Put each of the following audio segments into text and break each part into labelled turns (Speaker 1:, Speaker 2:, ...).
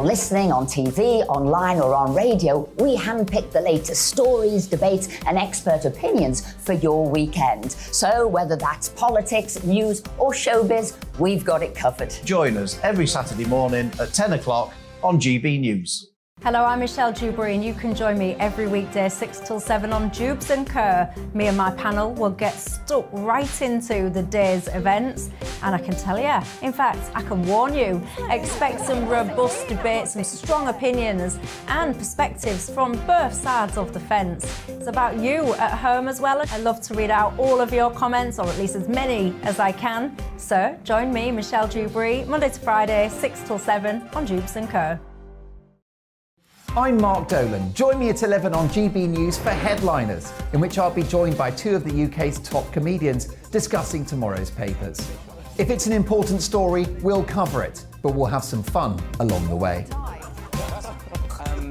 Speaker 1: Listening on TV, online or on radio, we handpick the latest stories, debates and expert opinions for your weekend. So whether that's politics, news or showbiz, we've got it covered.
Speaker 2: Join us every Saturday morning at 10 o'clock on GB News.
Speaker 3: Hello, I'm Michelle Dewberry and you can join me every weekday 6 till 7 on Jubes and Kerr. Me and my panel will get stuck right into the day's events and I can tell you, in fact, I can warn you, expect some robust debates, some strong opinions and perspectives from both sides of the fence. It's about you at home as well. I love to read out all of your comments, or at least as many as I can. So join me, Michelle Dewberry, Monday to Friday, 6 till 7 on Jubes and Kerr.
Speaker 4: I'm Mark Dolan. Join me at 11 on GB News for Headliners, in which I'll be joined by two of the UK's top comedians discussing tomorrow's papers. If it's an important story, we'll cover it, but we'll have some fun along the way.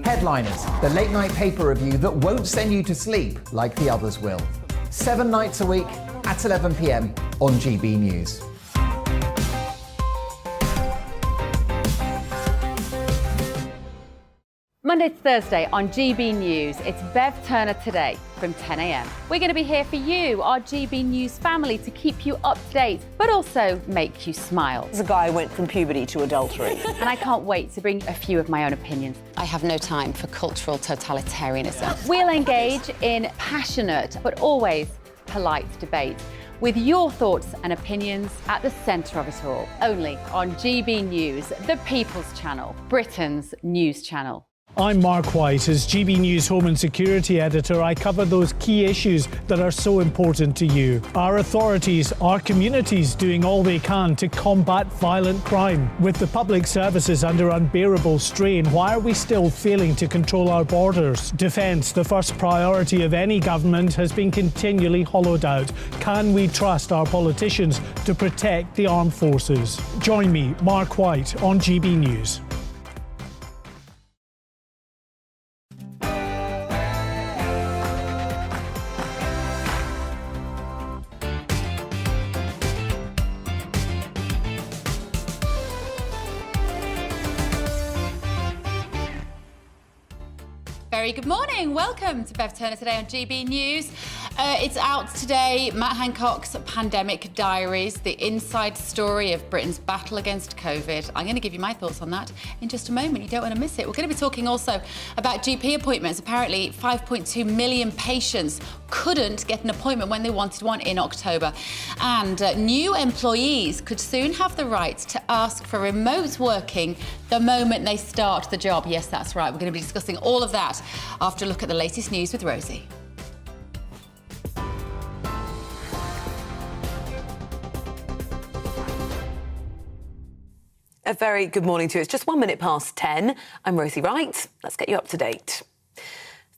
Speaker 4: Headliners, the late night paper review that won't send you to sleep like the others will. 7 nights a week at 11 p.m. on GB News.
Speaker 5: Monday to Thursday on GB News, it's Bev Turner Today from 10 a.m. We're going to be here for you, our GB News family, to keep you up to date, but also make you smile.
Speaker 6: There's a guy who went from puberty to adultery.
Speaker 5: And I can't wait to bring a few of my own opinions.
Speaker 7: I have no time for cultural totalitarianism.
Speaker 5: We'll engage in passionate, but always polite debate, with your thoughts and opinions at the centre of it all. Only on GB News, the People's Channel, Britain's news channel.
Speaker 8: I'm Mark White. As GB News Home and Security Editor, I cover those key issues that are so important to you. Our authorities, our communities doing all they can to combat violent crime. With the public services under unbearable strain, why are we still failing to control our borders? Defence, the first priority of any government, has been continually hollowed out. Can we trust our politicians to protect the armed forces? Join me, Mark White, on GB News.
Speaker 7: Very good morning. Welcome to Bev Turner Today on GB News. It's out today, Matt Hancock's Pandemic Diaries, the inside story of Britain's battle against COVID. I'm going to give you my thoughts on that in just a moment. You don't want to miss it. We're going to be talking also about GP appointments. Apparently, 5.2 million patients couldn't get an appointment when they wanted one in October. And new employees could soon have the right to ask for remote working the moment they start the job. Yes, that's right. We're going to be discussing all of that after a look at the latest news with Rosie.
Speaker 6: A very good morning to you. It's just 1 minute past 10. I'm Rosie Wright. Let's get you up to date.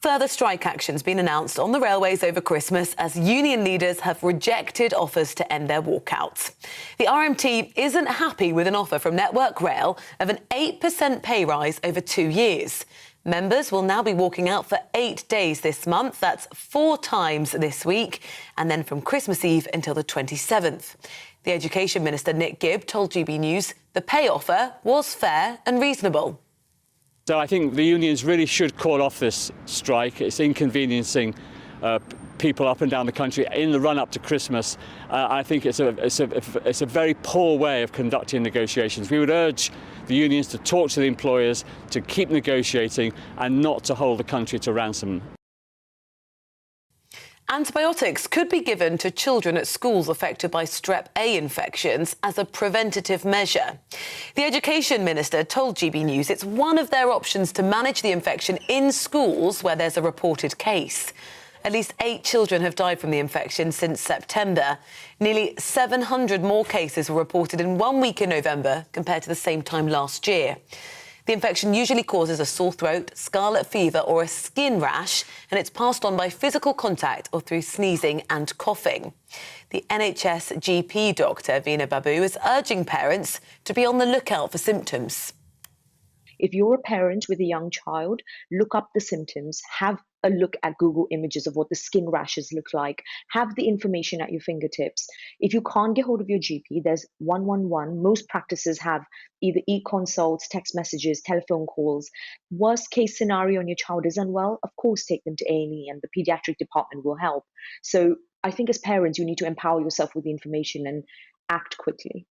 Speaker 6: Further strike actions been announced on the railways over Christmas as union leaders have rejected offers to end their walkouts. The RMT isn't happy with an offer from Network Rail of an 8% pay rise over 2 years. Members will now be walking out for 8 days this month. That's 4 times this week, and then from Christmas Eve until the 27th. The Education Minister, Nick Gibb, told GB News the pay offer was fair and reasonable.
Speaker 9: So I think the unions really should call off this strike. It's inconveniencing people up and down the country in the run-up to Christmas. I think it's a very poor way of conducting negotiations. We would urge the unions to talk to the employers, to keep negotiating and not to hold the country to ransom.
Speaker 6: Antibiotics could be given to children at schools affected by Strep A infections as a preventative measure. The Education Minister told GB News it's one of their options to manage the infection in schools where there's a reported case. At least 8 children have died from the infection since September. Nearly 700 more cases were reported in 1 week in November compared to the same time last year. The infection usually causes a sore throat, scarlet fever or a skin rash, and it's passed on by physical contact or through sneezing and coughing. The NHS GP doctor, Veena Babu, is urging parents to be on the lookout for symptoms.
Speaker 10: If you're a parent with a young child, look up the symptoms, have a look at Google images of what the skin rashes look like. Have the information at your fingertips. If you can't get hold of your GP, there's 111. Most practices have either e-consults, text messages, telephone calls. Worst case scenario, when your child is unwell, of course, take them to A&E and the pediatric department will help. So I think as parents, you need to empower yourself with the information and act quickly.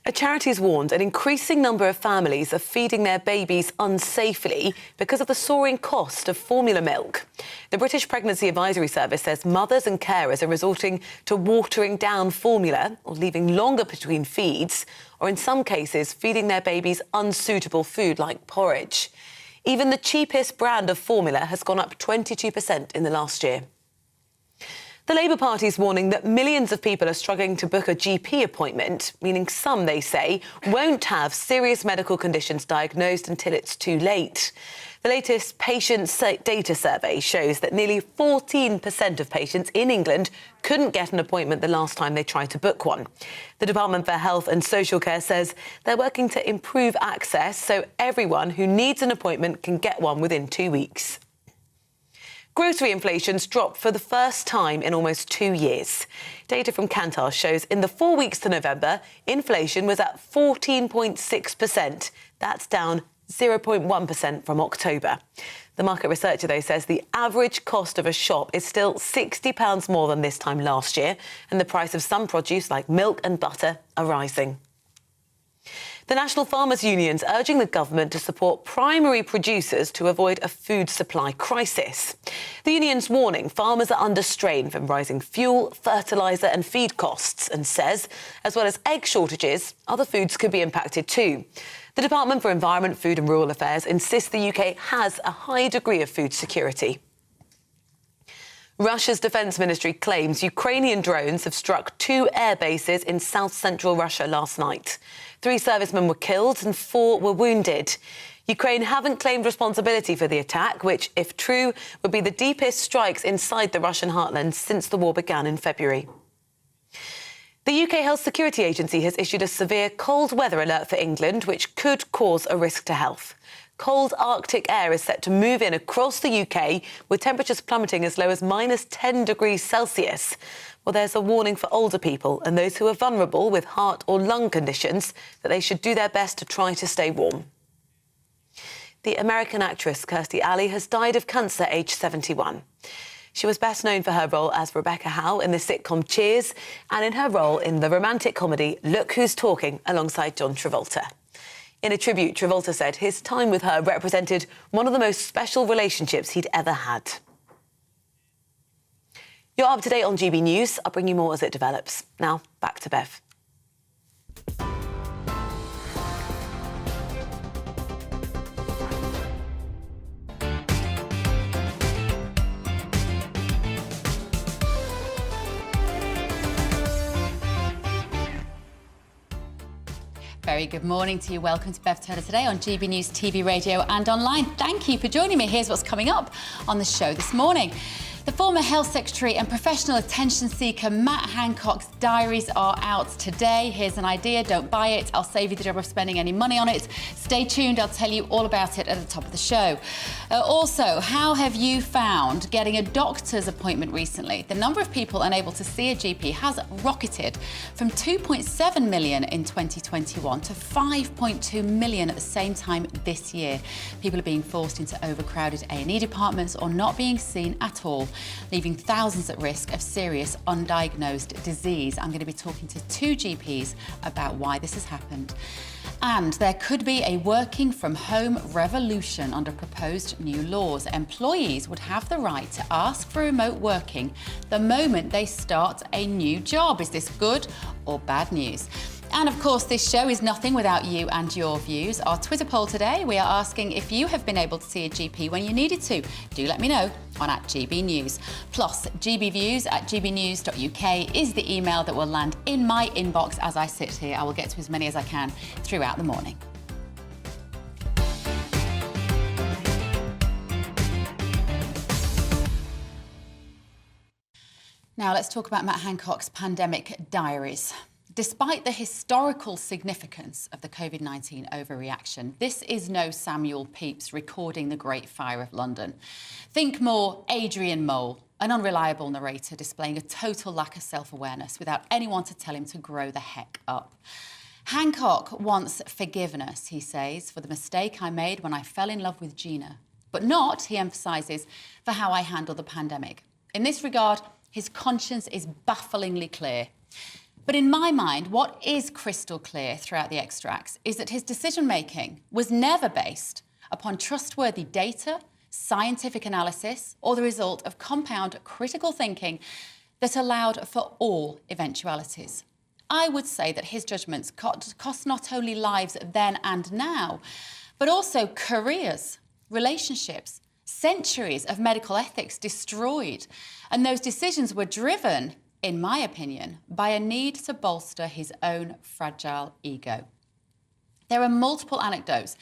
Speaker 6: A charity's warned an increasing number of families are feeding their babies unsafely because of the soaring cost of formula milk. The British Pregnancy Advisory Service says mothers and carers are resorting to watering down formula or leaving longer between feeds, or in some cases feeding their babies unsuitable food like porridge. Even the cheapest brand of formula has gone up 22% in the last year. The Labour Party is warning that millions of people are struggling to book a GP appointment, meaning some, they say, won't have serious medical conditions diagnosed until it's too late. The latest patient data survey shows that nearly 14% of patients in England couldn't get an appointment the last time they tried to book one. The Department for Health and Social Care says they're working to improve access so everyone who needs an appointment can get one within 2 weeks. Grocery inflation's dropped for the first time in almost 2 years. Data from Kantar shows in the 4 weeks to November, inflation was at 14.6%. That's down 0.1% from October. The market researcher, though, says the average cost of a shop is still £60 more than this time last year, and the price of some produce like milk and butter are rising. The National Farmers Union's urging the government to support primary producers to avoid a food supply crisis. The union's warning farmers are under strain from rising fuel, fertiliser and feed costs and says, as well as egg shortages, other foods could be impacted too. The Department for Environment, Food and Rural Affairs insists the UK has a high degree of food security. Russia's defence ministry claims Ukrainian drones have struck 2 air bases in south-central Russia last night. 3 servicemen were killed and 4 were wounded. Ukraine haven't claimed responsibility for the attack, which, if true, would be the deepest strikes inside the Russian heartland since the war began in February. The UK Health Security Agency has issued a severe cold weather alert for England, which could cause a risk to health. Cold Arctic air is set to move in across the UK, with temperatures plummeting as low as -10 degrees Celsius. Well, there's a warning for older people and those who are vulnerable with heart or lung conditions that they should do their best to try to stay warm. The American actress Kirstie Alley has died of cancer, aged 71. She was best known for her role as Rebecca Howe in the sitcom Cheers and in her role in the romantic comedy Look Who's Talking alongside John Travolta. In a tribute, Travolta said his time with her represented one of the most special relationships he'd ever had. You're up to date on GB News. I'll bring you more as it develops. Now, back to Bev.
Speaker 7: Very good morning to you. Welcome to Bev Turner today on GB News TV, radio and online. Thank you for joining me. Here's what's coming up on the show this morning. The former Health Secretary and professional attention seeker Matt Hancock's diaries are out today. Here's an idea, don't buy it. I'll save you the job of spending any money on it. Stay tuned, I'll tell you all about it at the top of the show. Also, how have you found getting a doctor's appointment recently? The number of people unable to see a GP has rocketed from 2.7 million in 2021 to 5.2 million at the same time this year. People are being forced into overcrowded A&E departments or not being seen at all, leaving thousands at risk of serious undiagnosed disease. I'm going to be talking to 2 GPs about why this has happened. And there could be a working from home revolution under proposed new laws. Employees would have the right to ask for remote working the moment they start a new job. Is this good or bad news? And of course, this show is nothing without you and your views. Our Twitter poll today, we are asking if you have been able to see a GP when you needed to. Do let me know on @GBNews. Plus, gbviews@gbnews.uk is the email that will land in my inbox as I sit here. I will get to as many as I can throughout the morning. Now let's talk about Matt Hancock's pandemic diaries. Despite the historical significance of the COVID-19 overreaction, this is no Samuel Pepys recording the Great Fire of London. Think more Adrian Mole, an unreliable narrator displaying a total lack of self-awareness without anyone to tell him to grow the heck up. Hancock wants forgiveness, he says, for the mistake I made when I fell in love with Gina, but not, he emphasises, for how I handled the pandemic. In this regard, his conscience is bafflingly clear. But in my mind, what is crystal clear throughout the extracts is that his decision-making was never based upon trustworthy data, scientific analysis, or the result of compound critical thinking that allowed for all eventualities. I would say that his judgments cost not only lives then and now, but also careers, relationships, centuries of medical ethics destroyed. And those decisions were driven, in my opinion, by a need to bolster his own fragile ego. There are multiple anecdotes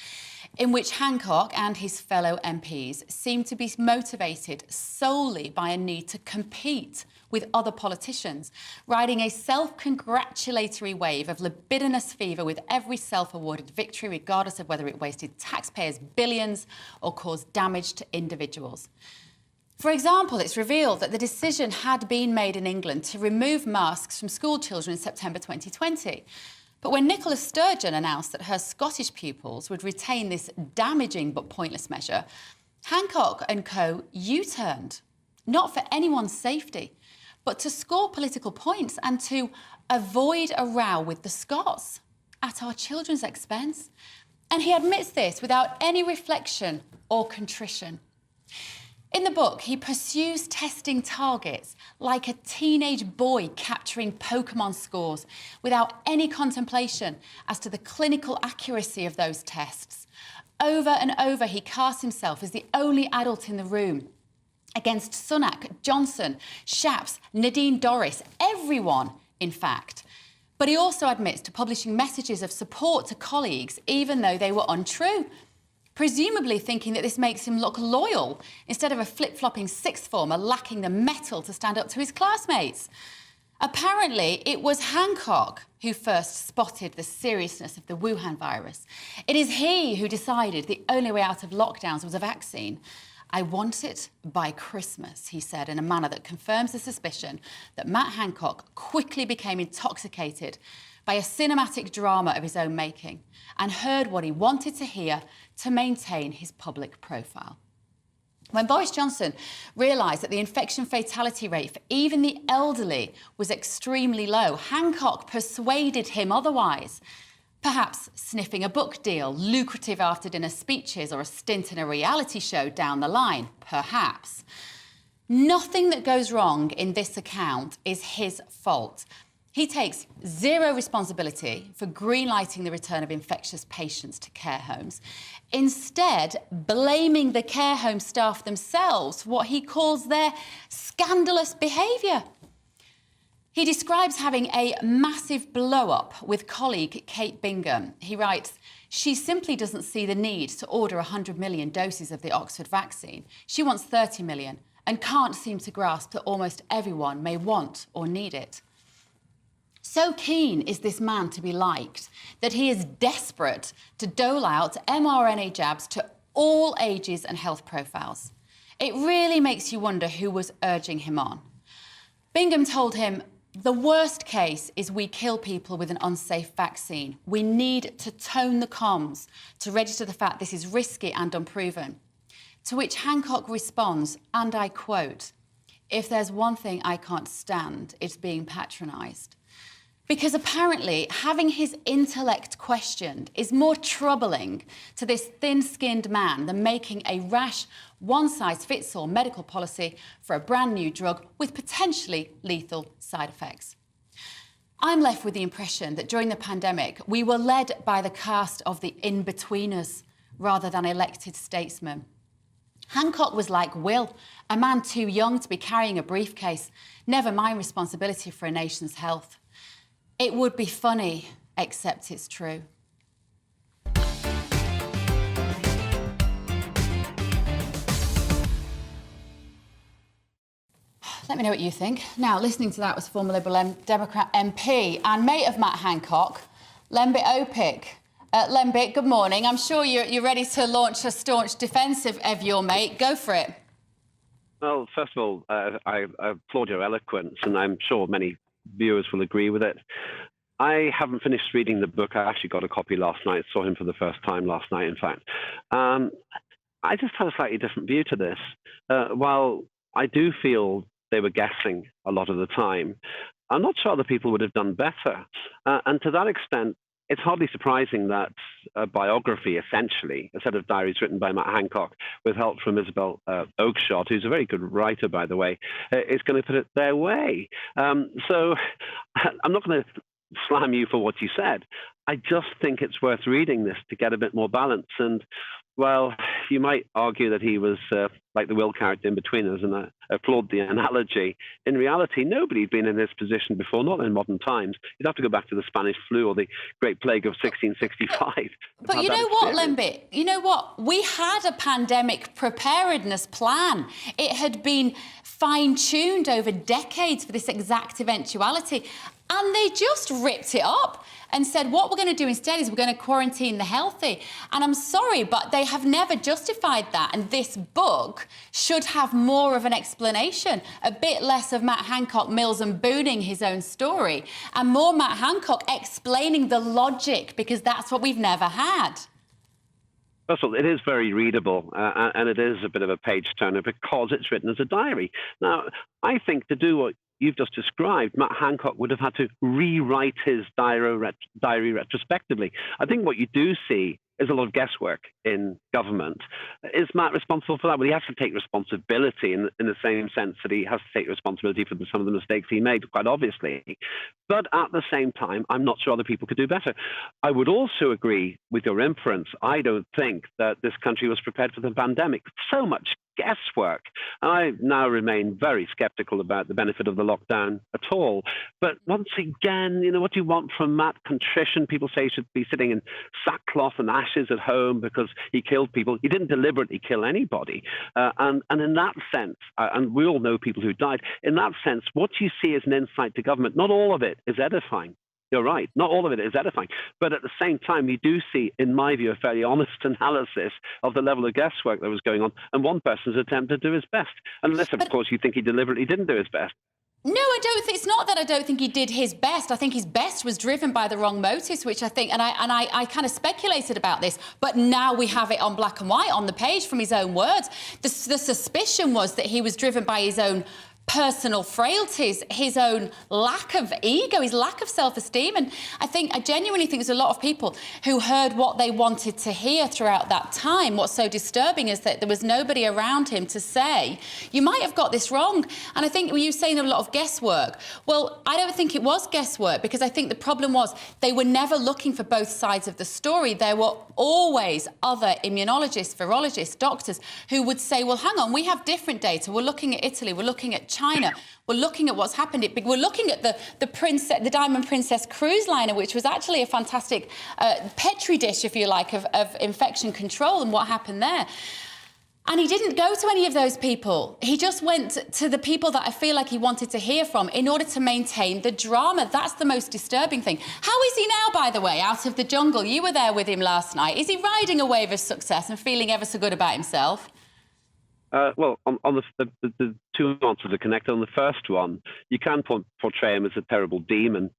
Speaker 7: in which Hancock and his fellow MPs seem to be motivated solely by a need to compete with other politicians, riding a self-congratulatory wave of libidinous fever with every self-awarded victory, regardless of whether it wasted taxpayers' billions or caused damage to individuals. For example, it's revealed that the decision had been made in England to remove masks from school children in September 2020. But when Nicola Sturgeon announced that her Scottish pupils would retain this damaging but pointless measure, Hancock and co U-turned, not for anyone's safety, but to score political points and to avoid a row with the Scots at our children's expense. And he admits this without any reflection or contrition. In the book, he pursues testing targets like a teenage boy capturing Pokemon scores without any contemplation as to the clinical accuracy of those tests. Over and over, he casts himself as the only adult in the room against Sunak, Johnson, Shapps, Nadine Dorries, everyone, in fact. But he also admits to publishing messages of support to colleagues, even though they were untrue, presumably thinking that this makes him look loyal instead of a flip-flopping sixth former lacking the mettle to stand up to his classmates. Apparently, it was Hancock who first spotted the seriousness of the Wuhan virus. It is he who decided the only way out of lockdowns was a vaccine. I want it by Christmas, he said in a manner that confirms the suspicion that Matt Hancock quickly became intoxicated by a cinematic drama of his own making and heard what he wanted to hear to maintain his public profile. When Boris Johnson realised that the infection fatality rate for even the elderly was extremely low, Hancock persuaded him otherwise. Perhaps sniffing a book deal, lucrative after-dinner speeches, or a stint in a reality show down the line, perhaps. Nothing that goes wrong in this account is his fault. He takes zero responsibility for greenlighting the return of infectious patients to care homes, instead blaming the care home staff themselves for what he calls their scandalous behaviour. He describes having a massive blow-up with colleague Kate Bingham. He writes, "She simply doesn't see the need to order 100 million doses of the Oxford vaccine. She wants 30 million and can't seem to grasp that almost everyone may want or need it." So keen is this man to be liked that he is desperate to dole out mRNA jabs to all ages and health profiles. It really makes you wonder who was urging him on. Bingham told him, "The worst case is we kill people with an unsafe vaccine. We need to tone the comms to register the fact this is risky and unproven." To which Hancock responds, and I quote, "If there's one thing I can't stand, it's being patronised." Because apparently having his intellect questioned is more troubling to this thin-skinned man than making a rash, one-size-fits-all medical policy for a brand new drug with potentially lethal side effects. I'm left with the impression that during the pandemic, we were led by the cast of the in-betweeners rather than elected statesmen. Hancock was like Will, a man too young to be carrying a briefcase, never mind responsibility for a nation's health. It would be funny, except it's true. Let me know what you think. Now, listening to that was former Liberal Democrat MP and mate of Matt Hancock, Lembit Opik. Lembit, good morning. I'm sure you're ready to launch a staunch defence of your mate. Go for it.
Speaker 11: Well, first of all, I applaud your eloquence, and I'm sure many viewers will agree with it. I haven't finished reading the book. I actually got a copy last night, saw him for the first time last night, in fact. I just have a slightly different view to this. While I do feel they were guessing a lot of the time, I'm not sure other people would have done better. And to that extent, it's hardly surprising that a biography, essentially, a set of diaries written by Matt Hancock with help from Isabel Oakeshott, who's a very good writer, by the way, is going to put it their way. So I'm not going to slam you for what you said. I just think it's worth reading this to get a bit more balance. And, well, you might argue that he was like the Will character in Between Us, and I applaud the analogy. In reality, nobody'd been in this position before, not in modern times. You'd have to go back to the Spanish flu or the Great Plague of 1665.
Speaker 7: But you know what, Lembit? You know what? We had a pandemic preparedness plan. It had been fine-tuned over decades for this exact eventuality. And they just ripped it up and said, what we're going to do instead is we're going to quarantine the healthy. And I'm sorry, but they have never justified that. And this book should have more of an explanation, a bit less of Matt Hancock mills and booning his own story, and more Matt Hancock explaining the logic, because that's what we've never had.
Speaker 11: First of all, it is very readable, and it is a bit of a page-turner because it's written as a diary. Now, I think to do what you've just described, Matt Hancock would have had to rewrite his diary retrospectively. I think what you do see is a lot of guesswork in government. Is Matt responsible for that? Well, he has to take responsibility in the same sense that he has to take responsibility for some of the mistakes he made, quite obviously. But at the same time, I'm not sure other people could do better. I would also agree with your inference. I don't think that this country was prepared for the pandemic. So much guesswork. I now remain very skeptical about the benefit of the lockdown at all. But once again, you know, what do you want from Matt? Contrition. People say he should be sitting in sackcloth and ashes at home because he killed people. He didn't deliberately kill anybody. And in that sense, and we all know people who died, in that sense, what you see is an insight to government. Not all of it is edifying. You're right. Not all of it is edifying. But at the same time, you do see, in my view, a fairly honest analysis of the level of guesswork that was going on, and one person's attempt to do his best. Unless, of course, you think he deliberately didn't do his best.
Speaker 7: No, I don't think it's not that I don't think he did his best. I think his best was driven by the wrong motives, which I think, and I kind of speculated about this, but now we have it on black and white on the page from his own words. The suspicion was that he was driven by his own personal frailties, his own lack of ego, his lack of self-esteem. And I genuinely think there's a lot of people who heard what they wanted to hear throughout that time. What's so disturbing is that there was nobody around him to say, you might have got this wrong. And I think you saying a lot of guesswork. Well, I don't think it was guesswork, because I think the problem was they were never looking for both sides of the story. There were always other immunologists, virologists, doctors who would say, well, hang on, we have different data. We're looking at Italy, we're looking at China. We're looking at what's happened. We're looking at the Diamond Princess cruise liner, which was actually a fantastic petri dish, if you like, of infection control and what happened there. And he didn't go to any of those people. He just went to the people that I feel like he wanted to hear from in order to maintain the drama. That's the most disturbing thing. How is he now, by the way, out of the jungle? You were there with him last night. Is he riding a wave of success and feeling ever so good about himself?
Speaker 11: Well, on the two answers are connected. On the first one, you can portray him as a terrible demon.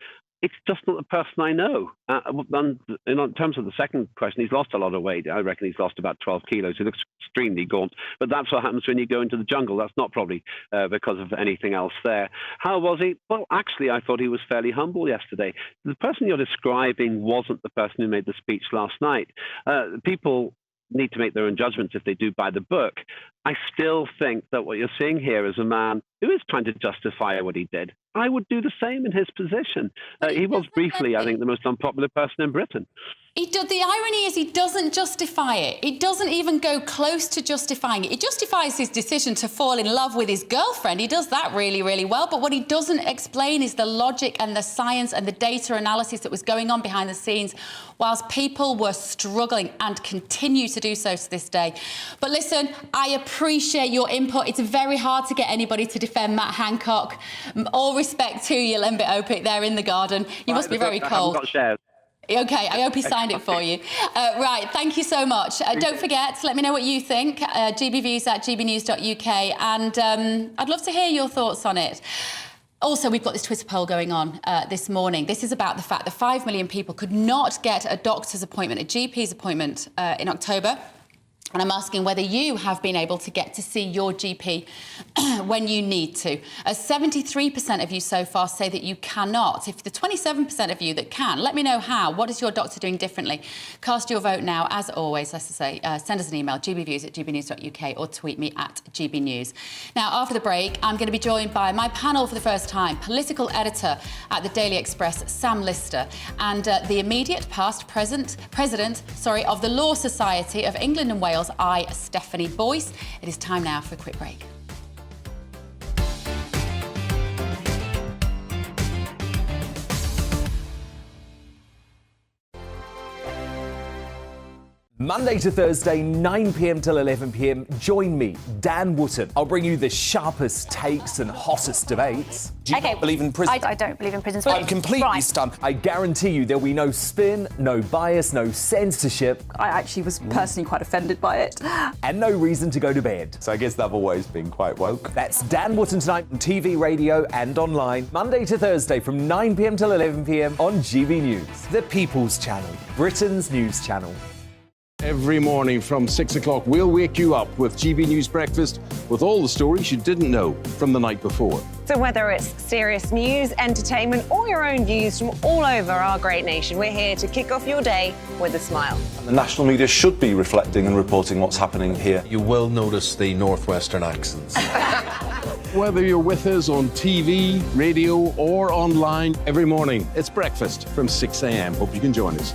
Speaker 11: It's just not the person I know. And in terms of the second question, he's lost a lot of weight. I reckon he's lost about 12 kilos. He looks extremely gaunt. But that's what happens when you go into the jungle. That's not probably because of anything else there. How was he? Well, actually, I thought he was fairly humble yesterday. The person you're describing wasn't the person who made the speech last night. People need to make their own judgments if they do buy the book. I still think that what you're seeing here is a man who is trying to justify what he did. I would do the same in his position. He was briefly, I think, the most unpopular person in Britain.
Speaker 7: The irony is he doesn't justify it. He doesn't even go close to justifying it. He justifies his decision to fall in love with his girlfriend. He does that really, really well. But what he doesn't explain is the logic and the science and the data analysis that was going on behind the scenes whilst people were struggling and continue to do so to this day. But listen, I appreciate your input. It's very hard to get anybody to defend Matt Hancock. All respect to you, Lembit Opik, there in the garden. You must be very cold.
Speaker 11: I haven't got shares.
Speaker 7: OK, I hope he signed it for you. Right, thank you so much. Don't forget to let me know what you think, gbviews@gbnews.uk, and I'd love to hear your thoughts on it. Also, we've got this Twitter poll going on this morning. This is about the fact that 5 million people could not get a doctor's appointment, a GP's appointment in October. And I'm asking whether you have been able to get to see your GP when you need to. 73% of you so far say that you cannot. If the 27% of you that can, let me know how. What is your doctor doing differently? Cast your vote now. As always, as I say, send us an email, gbviews@gbnews.uk, or tweet me at gbnews. Now, after the break, I'm going to be joined by my panel for the first time, political editor at the Daily Express, Sam Lister, and the immediate past president of the Law Society of England and Wales, Stephanie Boyce. It is time now for a quick break.
Speaker 12: Monday to Thursday, 9 p.m. till 11 p.m. Join me, Dan Wootton. I'll bring you the sharpest takes and hottest debates.
Speaker 13: Do you not believe in prison?
Speaker 14: I don't believe in prison.
Speaker 12: I'm completely stunned. I guarantee you there'll be no spin, no bias, no censorship.
Speaker 14: I actually was personally quite offended by it.
Speaker 12: And no reason to go to bed.
Speaker 13: So I guess they've always been quite woke.
Speaker 12: That's Dan Wootton tonight on TV, radio and online. Monday to Thursday from 9 p.m. till 11 p.m. on GB News. The People's Channel, Britain's news channel.
Speaker 15: Every morning from 6 o'clock, we'll wake you up with GB News Breakfast with all the stories you didn't know from the night before.
Speaker 16: So whether it's serious news, entertainment, or your own views from all over our great nation, we're here to kick off your day with a smile.
Speaker 17: And the national media should be reflecting and reporting what's happening here.
Speaker 18: You will notice the northwestern accents.
Speaker 15: Whether you're with us on TV, radio, or online, every morning, it's breakfast from 6 a.m. Hope you can join us.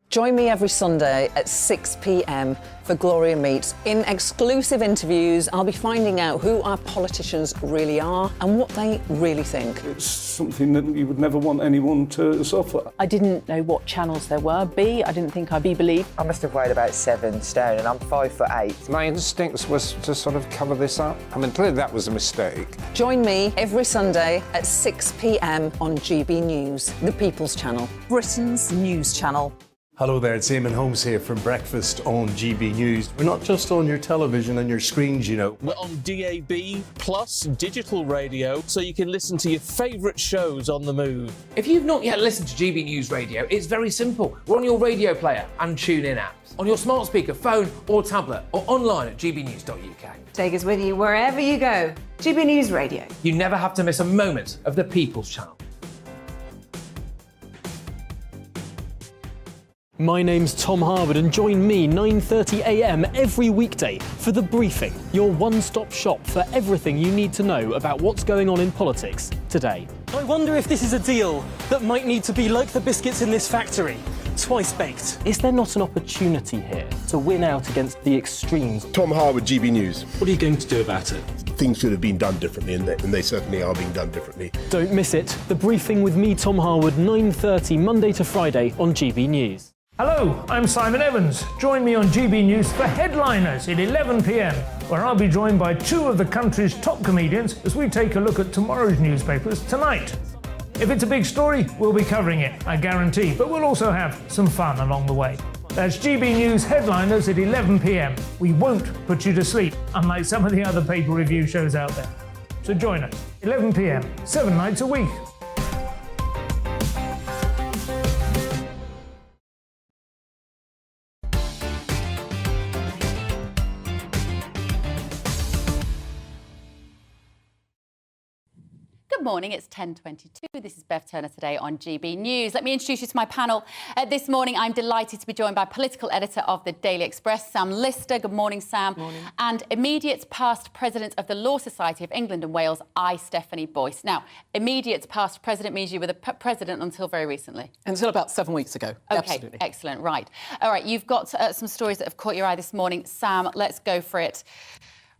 Speaker 19: Join me every Sunday at 6 p.m. for Gloria Meets. In exclusive interviews, I'll be finding out who our politicians really are and what they really think.
Speaker 20: It's something that you would never want anyone to suffer.
Speaker 21: I didn't know what channels there were. I didn't think I'd be believed.
Speaker 22: I must have weighed about 7 stone and I'm 5'8".
Speaker 23: My instinct was to sort of cover this up. I mean, clearly that was a mistake.
Speaker 19: Join me every Sunday at 6 p.m. on GB News, the People's Channel, Britain's news channel.
Speaker 24: Hello there, it's Eamon Holmes here from Breakfast on GB News. We're not just on your television and your screens, you know.
Speaker 25: We're on DAB plus digital radio, so you can listen to your favourite shows on the move.
Speaker 26: If you've not yet listened to GB News Radio, it's very simple. We're on your radio player and tune-in apps, on your smart speaker, phone or tablet, or online at gbnews.uk.
Speaker 27: Take us with you wherever you go. GB News Radio.
Speaker 26: You never have to miss a moment of the People's Channel.
Speaker 8: My name's Tom Harwood and join me 9:30 a.m. every weekday for The Briefing, your one-stop shop for everything you need to know about what's going on in politics today.
Speaker 28: I wonder if this is a deal that might need to be like the biscuits in this factory, twice baked.
Speaker 8: Is there not an opportunity here to win out against the extremes?
Speaker 29: Tom Harwood, GB News.
Speaker 28: What are you going to do about it?
Speaker 29: Things should have been done differently, and they certainly are being done differently.
Speaker 8: Don't miss it. The Briefing with me, Tom Harwood, 9:30 Monday to Friday on GB News.
Speaker 30: Hello, I'm Simon Evans. Join me on GB News for Headliners at 11 p.m, where I'll be joined by 2 of the country's top comedians as we take a look at tomorrow's newspapers tonight. If it's a big story, we'll be covering it, I guarantee, but we'll also have some fun along the way. That's GB News Headliners at 11 p.m. We won't put you to sleep, unlike some of the other paper review shows out there. So join us, 11 p.m, 7 nights a week.
Speaker 7: Good Good morning, it's 10:22. This is Bev Turner today on GB News. Let me introduce you to my panel. This morning, I'm delighted to be joined by political editor of the Daily Express, Sam Lister. Good morning, Sam.
Speaker 21: Morning.
Speaker 7: And immediate past president of the Law Society of England and Wales, Stephanie Boyce. Now, immediate past president means you were the president until very recently.
Speaker 1: Until about 7 weeks ago.
Speaker 7: Okay,
Speaker 1: Absolutely.
Speaker 7: excellent, right. All right, you've got some stories that have caught your eye this morning. Sam, let's go for it.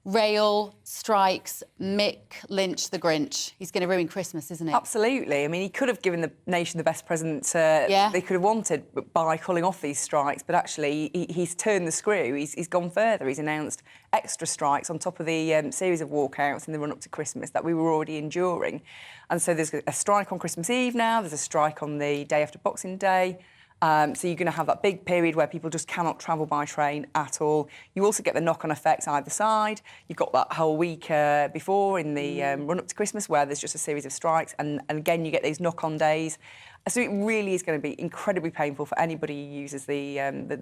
Speaker 7: Rail strikes, Mick Lynch the Grinch. He's going to ruin Christmas, isn't he?
Speaker 2: Absolutely. I mean, he could have given the nation the best present they could have wanted by calling off these strikes, but actually he's turned the screw. He's gone further. He's announced extra strikes on top of the series of walkouts in the run-up to Christmas that we were already enduring. And so there's a strike on Christmas Eve now, there's a strike on the day after Boxing Day. So you're going to have that big period where people just cannot travel by train at all. You also get the knock-on effects either side. You've got that whole week before in the run-up to Christmas where there's just a series of strikes, and again you get these knock-on days. So it really is going to be incredibly painful for anybody who uses the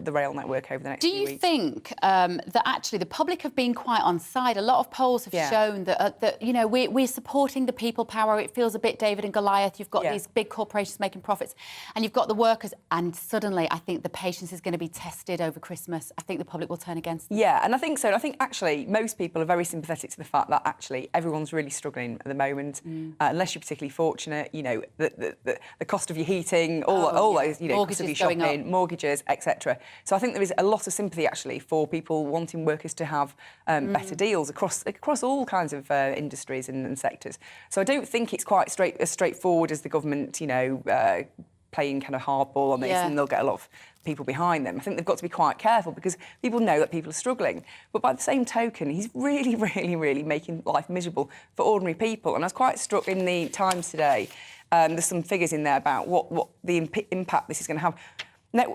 Speaker 2: rail network over the next few weeks.
Speaker 7: Do you think that actually the public have been quite on side? A lot of polls have shown that you know, we're supporting the people power. It feels a bit David and Goliath. You've got these big corporations making profits and you've got the workers, and suddenly I think the patience is going to be tested over Christmas. I think the public will turn against them.
Speaker 2: Yeah, and I think so. I think actually most people are very sympathetic to the fact that actually everyone's really struggling at the moment. Unless you're particularly fortunate, you know, the cost of your heating, all those, you know, cost of your shopping, mortgages, etc. So I think there is a lot of sympathy actually for people wanting workers to have better deals across all kinds of industries and sectors. So I don't think it's quite as straightforward as the government, you know, playing kind of hardball on this, and they'll get a lot of people behind them. I think they've got to be quite careful because people know that people are struggling. But by the same token, he's really, really, really making life miserable for ordinary people. And I was quite struck in the Times today. There's some figures in there about what the impact this is going to have.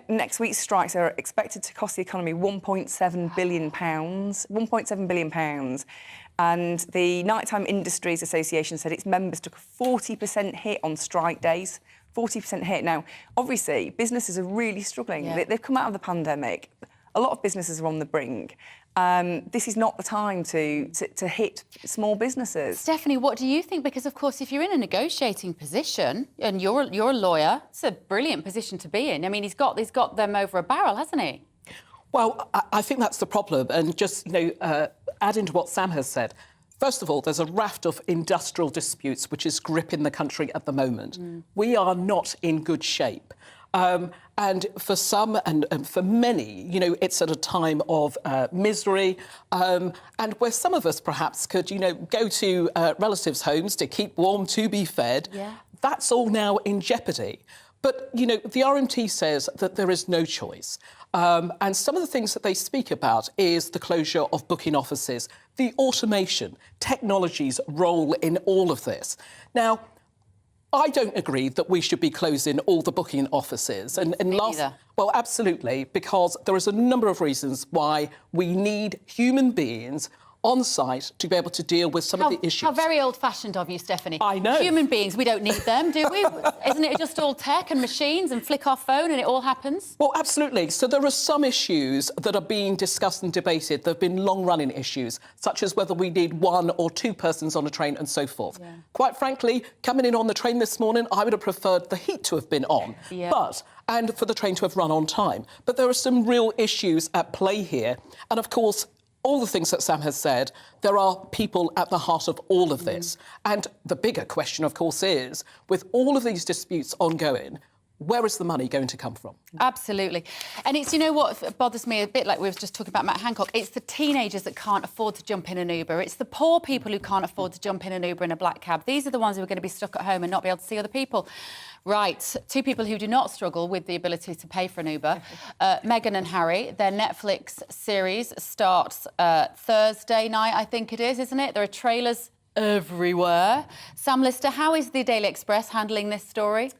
Speaker 2: Next week's strikes are expected to cost the economy £1.7 billion. £1.7 billion. And the Nighttime Industries Association said its members took a 40% hit on strike days. 40% hit. Now, obviously, businesses are really struggling. They've come out of the pandemic. A lot of businesses are on the brink. This is not the time to hit small businesses.
Speaker 7: Stephanie, what do you think? Because, of course, if you're in a negotiating position and you're a lawyer, it's a brilliant position to be in. I mean, he's got them over a barrel, hasn't he?
Speaker 1: Well, I think that's the problem. And just, you know, adding to what Sam has said, first of all, there's a raft of industrial disputes which is gripping the country at the moment. We are not in good shape. And for some and for many, you know, it's at a time of misery and where some of us perhaps could, you know, go to relatives' homes to keep warm, to be fed. That's all now in jeopardy. But, you know, the RMT says that there is no choice. And some of the things that they speak about is the closure of booking offices, the automation, technology's role in all of this. Now, I don't agree that we should be closing all the booking offices. Well, absolutely, because there is a number of reasons why we need human beings on site to be able to deal with some of the issues.
Speaker 7: How very old-fashioned of you, Stephanie.
Speaker 1: I know.
Speaker 7: Human beings, we don't need them, do we? Isn't it just all tech and machines and flick our phone and it all happens?
Speaker 1: Well, absolutely. So there are some issues that are being discussed and debated. There have been long-running issues, such as whether we need one or two persons on a train and so forth. Quite frankly, coming in on the train this morning, I would have preferred the heat to have been on, and for the train to have run on time. But there are some real issues at play here. And, of course, all the things that Sam has said, there are people at the heart of all of this. And the bigger question, of course, is, with all of these disputes ongoing, where is the money going to come from?
Speaker 7: Absolutely. And it's, you know what bothers me a bit, like we were just talking about Matt Hancock, it's the teenagers that can't afford to jump in an Uber. It's the poor people who can't afford to jump in an Uber and a black cab. These are the ones who are going to be stuck at home and not be able to see other people. Right, two people who do not struggle with the ability to pay for an Uber. Meghan and Harry, their Netflix series starts Thursday night, I think it is, isn't it? There are trailers everywhere. Sam Lister, how is the Daily Express handling this story?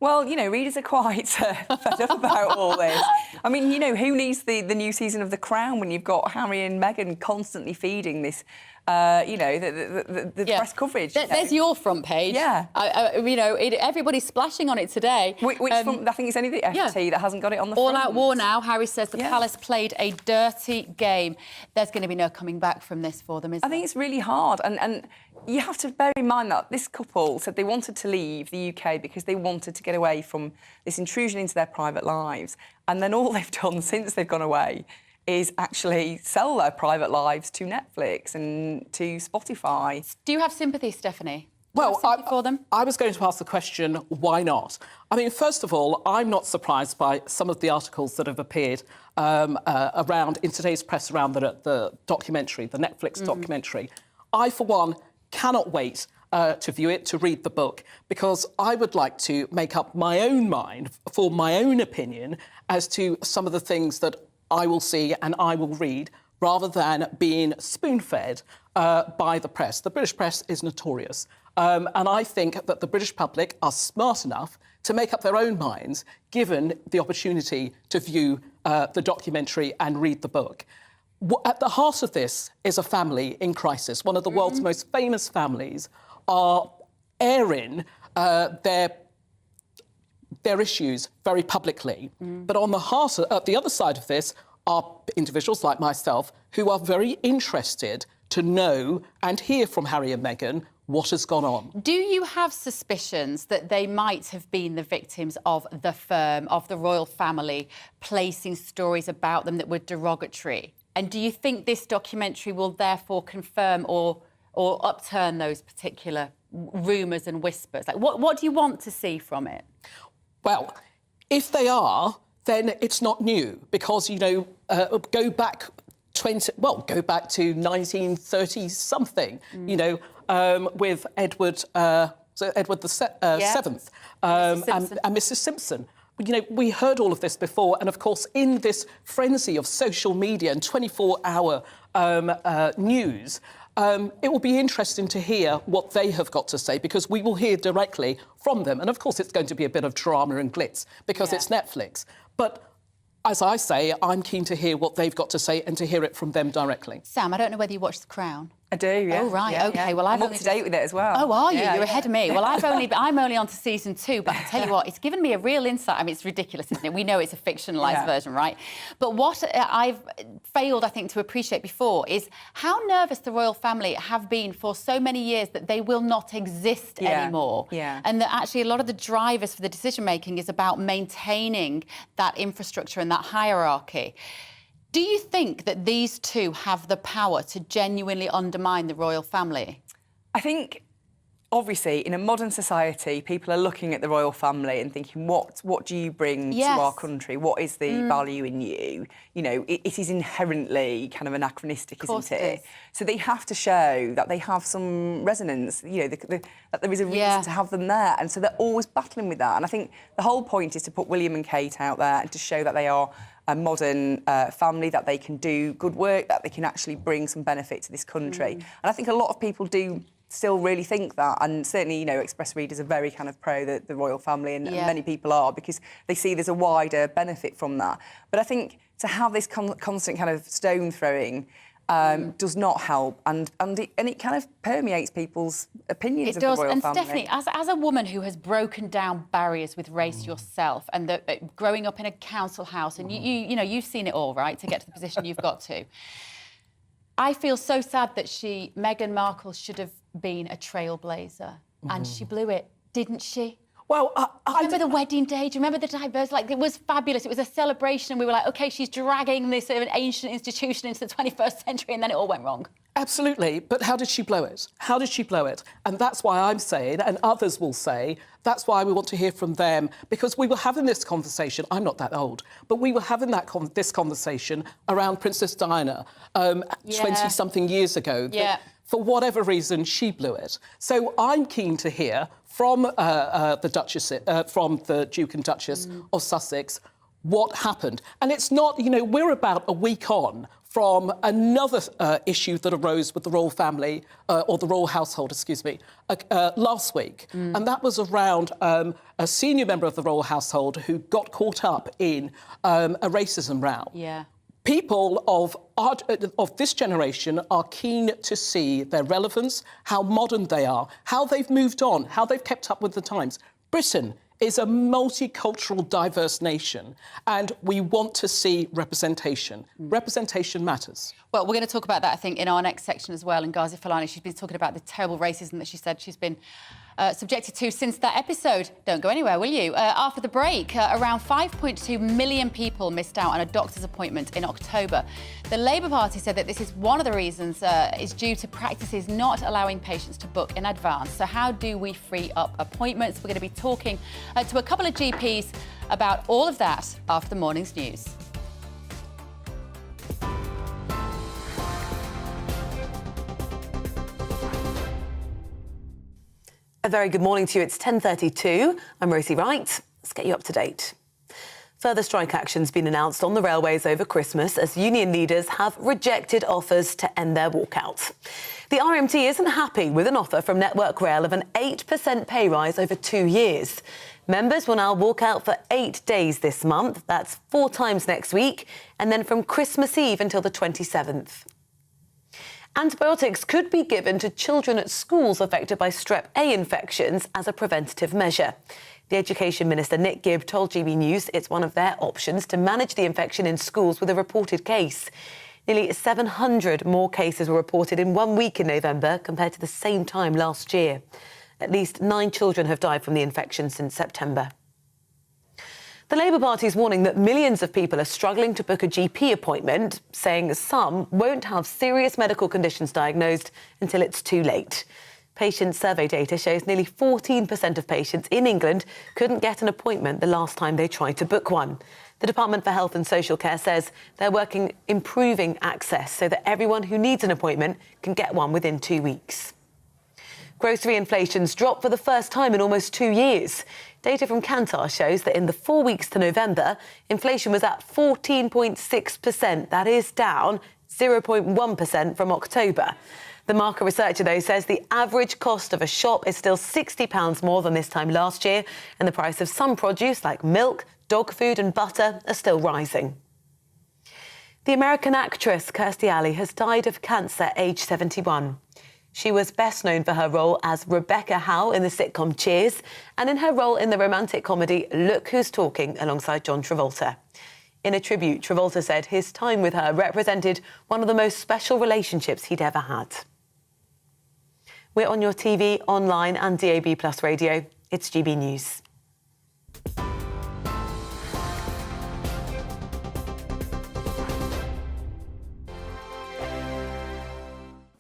Speaker 2: Well, you know, readers are quite fed up about all this. I mean, you know, who needs the new season of The Crown when you've got Harry and Meghan constantly feeding this, you know, the press coverage?
Speaker 7: There's your front page. You know, everybody's splashing on it today.
Speaker 2: Which front? I think it's only the FT that hasn't got it on the front.
Speaker 7: All-out war now. Harry says the Palace played a dirty game. There's going to be no coming back from this for them, is there?
Speaker 2: I think it's really hard. And you have to bear in mind that this couple said they wanted to leave the UK because they wanted to get away from this intrusion into their private lives. And then all they've done since they've gone away is actually sell their private lives to Netflix and to Spotify.
Speaker 7: Do you have sympathy, Stephanie?
Speaker 1: Well,
Speaker 7: for them?
Speaker 1: I was going to ask the question, why not? I mean, first of all, I'm not surprised by some of the articles that have appeared in today's press around the documentary, the Netflix documentary. I, for one, cannot wait to view it, to read the book, because I would like to make up my own mind, for my own opinion, as to some of the things that I will see and I will read, rather than being spoon-fed by the press. The British press is notorious. And I think that the British public are smart enough to make up their own minds, given the opportunity to view the documentary and read the book. At the heart of this is a family in crisis. One of the world's most famous families are airing their issues very publicly. But on the other side of this are individuals like myself who are very interested to know and hear from Harry and Meghan what has gone on.
Speaker 7: Do you have suspicions that they might have been the victims of the firm, of the royal family, placing stories about them that were derogatory? And do you think this documentary will therefore confirm or upturn those particular rumours and whispers? Like, what do you want to see from it?
Speaker 1: Well, if they are, then it's not new, because, go back to 1930-something, with Edward VII and Mrs. Simpson. We heard all of this before, and of course, in this frenzy of social media and 24-hour news, it will be interesting to hear what they have got to say, because we will hear directly from them. And of course, it's going to be a bit of drama and glitz, because it's Netflix. But as I say, I'm keen to hear what they've got to say and to hear it from them directly.
Speaker 7: Sam, I don't know whether you watched The Crown.
Speaker 2: I do, yeah.
Speaker 7: Oh, right,
Speaker 2: yeah,
Speaker 7: OK.
Speaker 2: Yeah.
Speaker 7: Well,
Speaker 2: I'm up to date with it as well.
Speaker 7: Oh, are you?
Speaker 2: Yeah,
Speaker 7: You're ahead of me. Well, I'm only on to season 2, but I tell you what, it's given me a real insight. I mean, it's ridiculous, isn't it? We know it's a fictionalised version, right? But what I've failed, I think, to appreciate before is how nervous the royal family have been for so many years that they will not exist anymore.
Speaker 2: Yeah.
Speaker 7: And that actually a lot of the drivers for the decision-making is about maintaining that infrastructure and that hierarchy. Do you think that these two have the power to genuinely undermine the royal family?
Speaker 2: I think, obviously, in a modern society, people are looking at the royal family and thinking, what do you bring to our country? What is the value in you? It is inherently kind of anachronistic, isn't it? So they have to show that they have some resonance, that there is a reason to have them there. And so they're always battling with that. And I think the whole point is to put William and Kate out there and to show that they are a modern family, that they can do good work, that they can actually bring some benefit to this country. And I think a lot of people do still really think that, and certainly, Express readers are very kind of pro the royal family, and many people are, because they see there's a wider benefit from that. But I think to have this constant kind of stone throwing does not help, and it kind of permeates people's opinions of the royal family.
Speaker 7: And Stephanie, as a woman who has broken down barriers with race yourself, and growing up in a council house, and you've seen it all, right, to get to the position you've got to. I feel so sad that Meghan Markle should have been a trailblazer, and she blew it, didn't she?
Speaker 1: Well,
Speaker 7: I remember the wedding day. Do you remember the diverse? Like, it was fabulous. It was a celebration, and we were like, OK, she's dragging this ancient institution into the 21st century, and then it all went wrong.
Speaker 1: Absolutely. But how did she blow it? How did she blow it? And that's why I'm saying, and others will say, that's why we want to hear from them, because we were having this conversation. I'm not that old, but we were having this conversation around Princess Diana 20-something years ago.
Speaker 7: Yeah.
Speaker 1: For whatever reason, she blew it. So I'm keen to hear from the Duke and Duchess of Sussex what happened. And it's not, we're about a week on from another issue that arose with the royal family, or the royal household, last week. And that was around a senior member of the royal household who got caught up in a racism row.
Speaker 7: Yeah.
Speaker 1: People of this generation are keen to see their relevance, how modern they are, how they've moved on, how they've kept up with the times. Britain is a multicultural, diverse nation, and we want to see representation. Representation matters.
Speaker 7: Well, we're going to talk about that, I think, in our next section as well. And Ghazi Falani, she's been talking about the terrible racism that she said she's been subjected to since that episode. Don't go anywhere, will you? After the break, around 5.2 million people missed out on a doctor's appointment in October. The Labour Party said that this is one of the reasons is due to practices not allowing patients to book in advance. So how do we free up appointments? We're going to be talking to a couple of GPs about all of that after the morning's news.
Speaker 3: A very good morning to you. It's 10:32. I'm Rosie Wright. Let's get you up to date. Further strike action's been announced on the railways over Christmas as union leaders have rejected offers to end their walkout. The RMT isn't happy with an offer from Network Rail of an 8% pay rise over 2 years. Members will now walk out for 8 days this month. That's 4 times next week, and then from Christmas Eve until the 27th. Antibiotics could be given to children at schools affected by Strep A infections as a preventative measure. The Education Minister, Nick Gibb, told GB News it's one of their options to manage the infection in schools with a reported case. Nearly 700 more cases were reported in 1 week in November compared to the same time last year. At least 9 children have died from the infection since September. The Labour Party is warning that millions of people are struggling to book a GP appointment, saying some won't have serious medical conditions diagnosed until it's too late. Patient survey data shows nearly 14% of patients in England couldn't get an appointment the last time they tried to book one. The Department for Health and Social Care says they're working improving access so that everyone who needs an appointment can get one within 2 weeks. Grocery inflation's dropped for the first time in almost 2 years. Data from Kantar shows that in the 4 weeks to November, inflation was at 14.6%. That is down 0.1% from October. The market researcher, though, says the average cost of a shop is still £60 more than this time last year, and the price of some produce like milk, dog food and butter are still rising. The American actress Kirstie Alley has died of cancer, aged 71. She was best known for her role as Rebecca Howe in the sitcom Cheers and in her role in the romantic comedy Look Who's Talking alongside John Travolta. In a tribute, Travolta said his time with her represented one of the most special relationships he'd ever had. We're on your TV, online and DAB+ radio. It's GB News.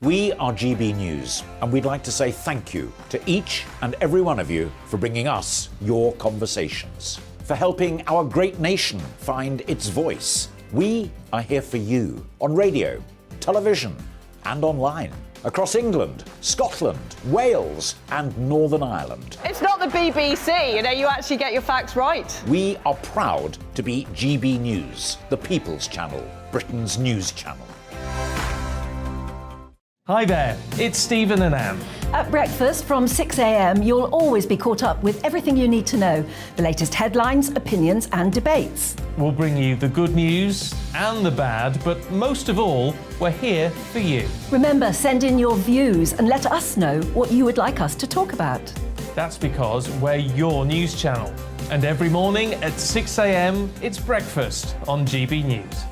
Speaker 4: We are GB News, and we'd like to say thank you to each and every one of you for bringing us your conversations, for helping our great nation find its voice. We are here for you on radio, television, and online, across England, Scotland, Wales, and Northern Ireland.
Speaker 21: It's not the BBC, you actually get your facts right.
Speaker 4: We are proud to be GB News, the People's Channel, Britain's news channel.
Speaker 30: Hi there, it's Stephen and Anne.
Speaker 5: At breakfast from 6 a.m, you'll always be caught up with everything you need to know, the latest headlines, opinions and debates.
Speaker 30: We'll bring you the good news and the bad, but most of all, we're here for you.
Speaker 5: Remember, send in your views and let us know what you would like us to talk about.
Speaker 30: That's because we're your news channel. And every morning at 6 a.m, it's breakfast on GB News.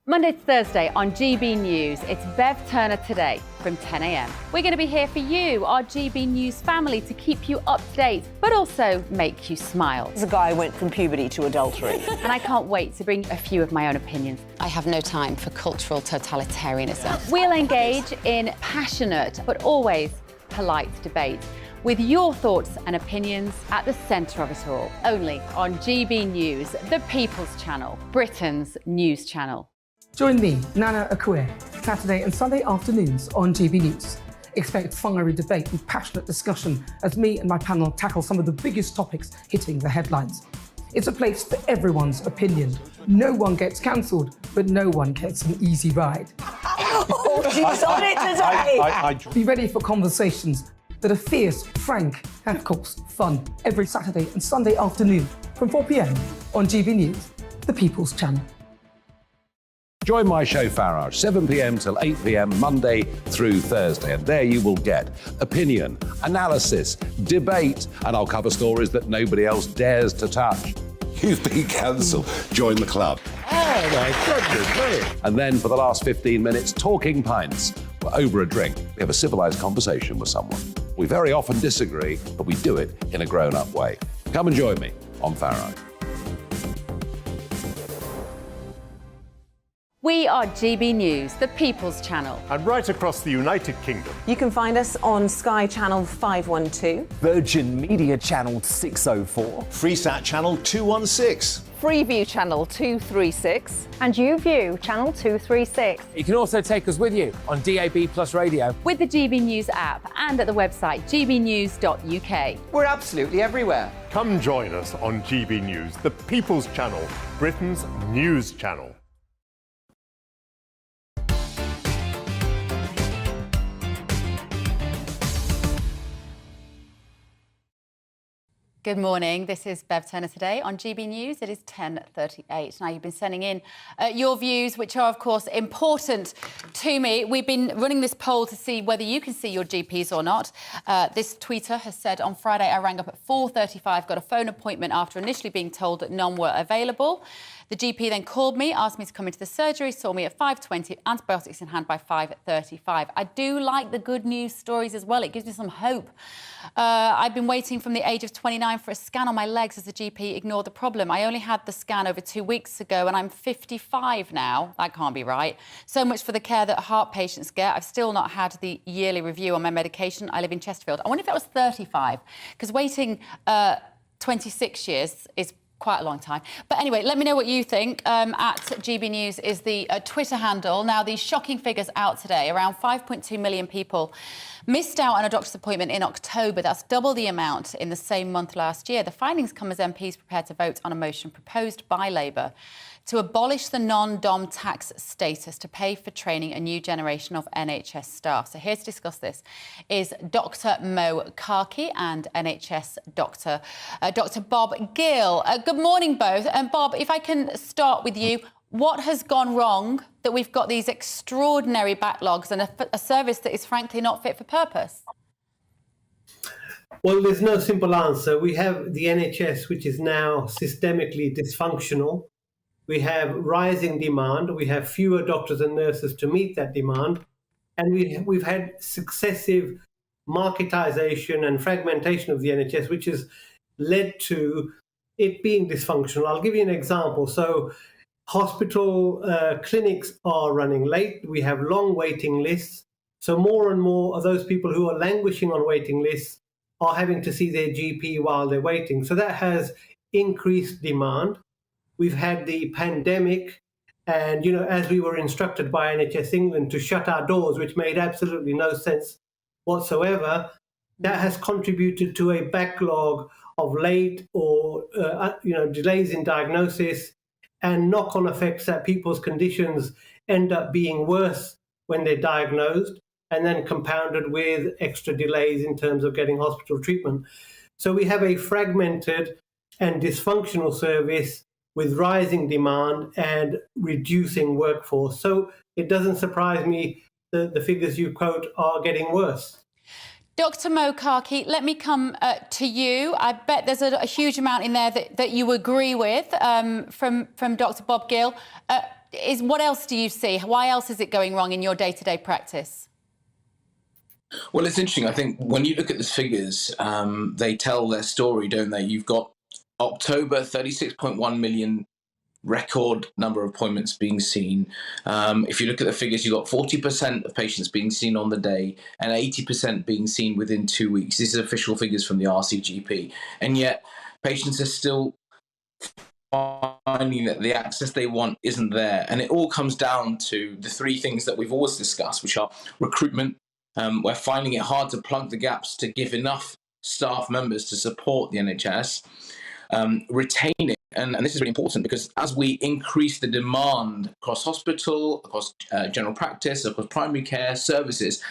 Speaker 7: Monday to Thursday on GB News, it's Bev Turner Today from 10 a.m. We're going to be here for you, our GB News family, to keep you up to date, but also make you smile.
Speaker 19: There's a guy who went from puberty to adultery.
Speaker 7: And I can't wait to bring a few of my own opinions. I have no time for cultural totalitarianism. We'll engage in passionate, but always polite debate, with your thoughts and opinions at the centre of it all. Only on GB News, the People's Channel, Britain's news channel.
Speaker 6: Join me, Nana Akue, Saturday and Sunday afternoons on GB News. Expect fiery debate and passionate discussion as me and my panel tackle some of the biggest topics hitting the headlines. It's a place for everyone's opinion. No one gets cancelled, but no one gets an easy ride.
Speaker 19: Oh, she's on it today!
Speaker 6: Be ready for conversations that are fierce, frank, and of course, fun. Every Saturday and Sunday afternoon from 4 p.m. on GB News, the People's Channel.
Speaker 9: Join my show Farage, 7 p.m. till 8 p.m. Monday through Thursday. And there you will get opinion, analysis, debate, and I'll cover stories that nobody else dares to touch.
Speaker 29: You've been cancelled. Join the club.
Speaker 9: Oh my goodness me. And then for the last 15 minutes, talking pints. We're over a drink. We have a civilised conversation with someone. We very often disagree, but we do it in a grown-up way. Come and join me on Farage.
Speaker 7: We are GB News, the People's Channel.
Speaker 24: And right across the United Kingdom.
Speaker 19: You can find us on Sky Channel 512,
Speaker 10: Virgin Media Channel 604,
Speaker 11: Freesat Channel 216,
Speaker 19: Freeview Channel 236,
Speaker 12: and YouView Channel 236.
Speaker 26: You can also take us with you on DAB Plus Radio,
Speaker 7: with the GB News app and at the website gbnews.uk.
Speaker 11: We're absolutely everywhere.
Speaker 24: Come join us on GB News, the People's Channel, Britain's news channel.
Speaker 7: Good morning. This is Bev Turner today on GB News. It is 10:38. Now, you've been sending in your views, which are, of course, important to me. We've been running this poll to see whether you can see your GPs or not. This tweeter has said, on Friday, I rang up at 4:35, got a phone appointment after initially being told that none were available. The GP then called me, asked me to come into the surgery, saw me at 5:20, antibiotics in hand by 5:35. I do like the good news stories as well. It gives me some hope. I've been waiting from the age of 29 for a scan on my legs as the GP ignored the problem. I only had the scan over 2 weeks ago and I'm 55 now. That can't be right. So much for the care that heart patients get. I've still not had the yearly review on my medication. I live in Chesterfield. I wonder if that was 35, because waiting 26 years is quite a long time. But anyway, let me know what you think. At GB News is the Twitter handle. Now, these shocking figures out today. Around 5.2 million people missed out on a doctor's appointment in October. That's double the amount in the same month last year. The findings come as MPs prepare to vote on a motion proposed by Labour to abolish the non-dom tax status to pay for training a new generation of NHS staff. So here to discuss this is Dr Mo Karki and NHS Dr Bob Gill. Good morning, both. And Bob, if I can start with you, what has gone wrong that we've got these extraordinary backlogs and a service that is frankly not fit for purpose?
Speaker 13: Well, there's no simple answer. We have the NHS, which is now systemically dysfunctional. We have rising demand. We have fewer doctors and nurses to meet that demand. And we've had successive marketisation and fragmentation of the NHS, which has led to it being dysfunctional. I'll give you an example. So hospital clinics are running late. We have long waiting lists. So more and more of those people who are languishing on waiting lists are having to see their GP while they're waiting. So that has increased demand. We've had the pandemic, and, as we were instructed by NHS England to shut our doors, which made absolutely no sense whatsoever, that has contributed to a backlog of late or, delays in diagnosis and knock-on effects that people's conditions end up being worse when they're diagnosed, and then compounded with extra delays in terms of getting hospital treatment. So we have a fragmented and dysfunctional service with rising demand and reducing workforce. So it doesn't surprise me that the figures you quote are getting worse.
Speaker 7: Dr Mo Karki, let me come to you. I bet there's a huge amount in there that you agree with from Dr Bob Gill. What else do you see? Why else is it going wrong in your day-to-day practice?
Speaker 14: Well, it's interesting. I think when you look at the figures, they tell their story, don't they? You've got October, 36.1 million record number of appointments being seen. If you look at the figures, you've got 40% of patients being seen on the day and 80% being seen within 2 weeks. These are official figures from the RCGP. And yet patients are still finding that the access they want isn't there. And it all comes down to the three things that we've always discussed, which are recruitment. We're finding it hard to plug the gaps to give enough staff members to support the NHS. Retaining, and this is really important because as we increase the demand across hospital, across general practice, across primary care services,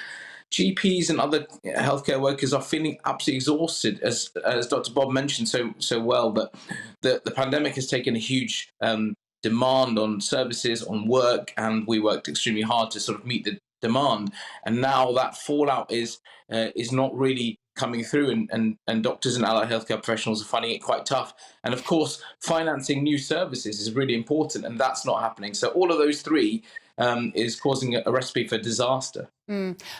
Speaker 14: GPs and other healthcare workers are feeling absolutely exhausted, as Dr. Bob mentioned so well, that the pandemic has taken a huge demand on services, on work, and we worked extremely hard to sort of meet the demand. And now that fallout is not really coming through, and doctors and allied healthcare professionals are finding it quite tough. And of course, financing new services is really important, and that's not happening. So all of those three is causing a recipe for disaster.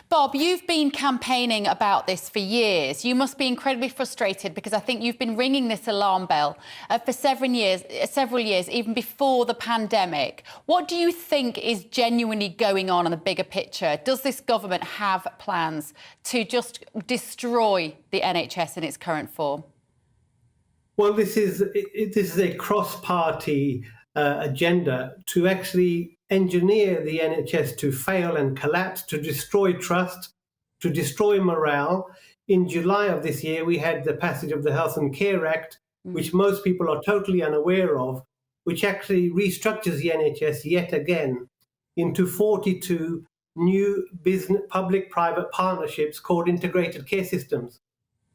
Speaker 7: Bob, you've been campaigning about this for years. You must be incredibly frustrated because I think you've been ringing this alarm bell for several years, even before the pandemic. What do you think is genuinely going on in the bigger picture? Does this government have plans to just destroy the NHS in its current form?
Speaker 13: Well, this is a cross-party agenda to actually engineer the NHS to fail and collapse, to destroy trust, to destroy morale. In July of this year, we had the passage of the Health and Care Act, which most people are totally unaware of, which actually restructures the NHS yet again into 42 new public-private partnerships called integrated care systems.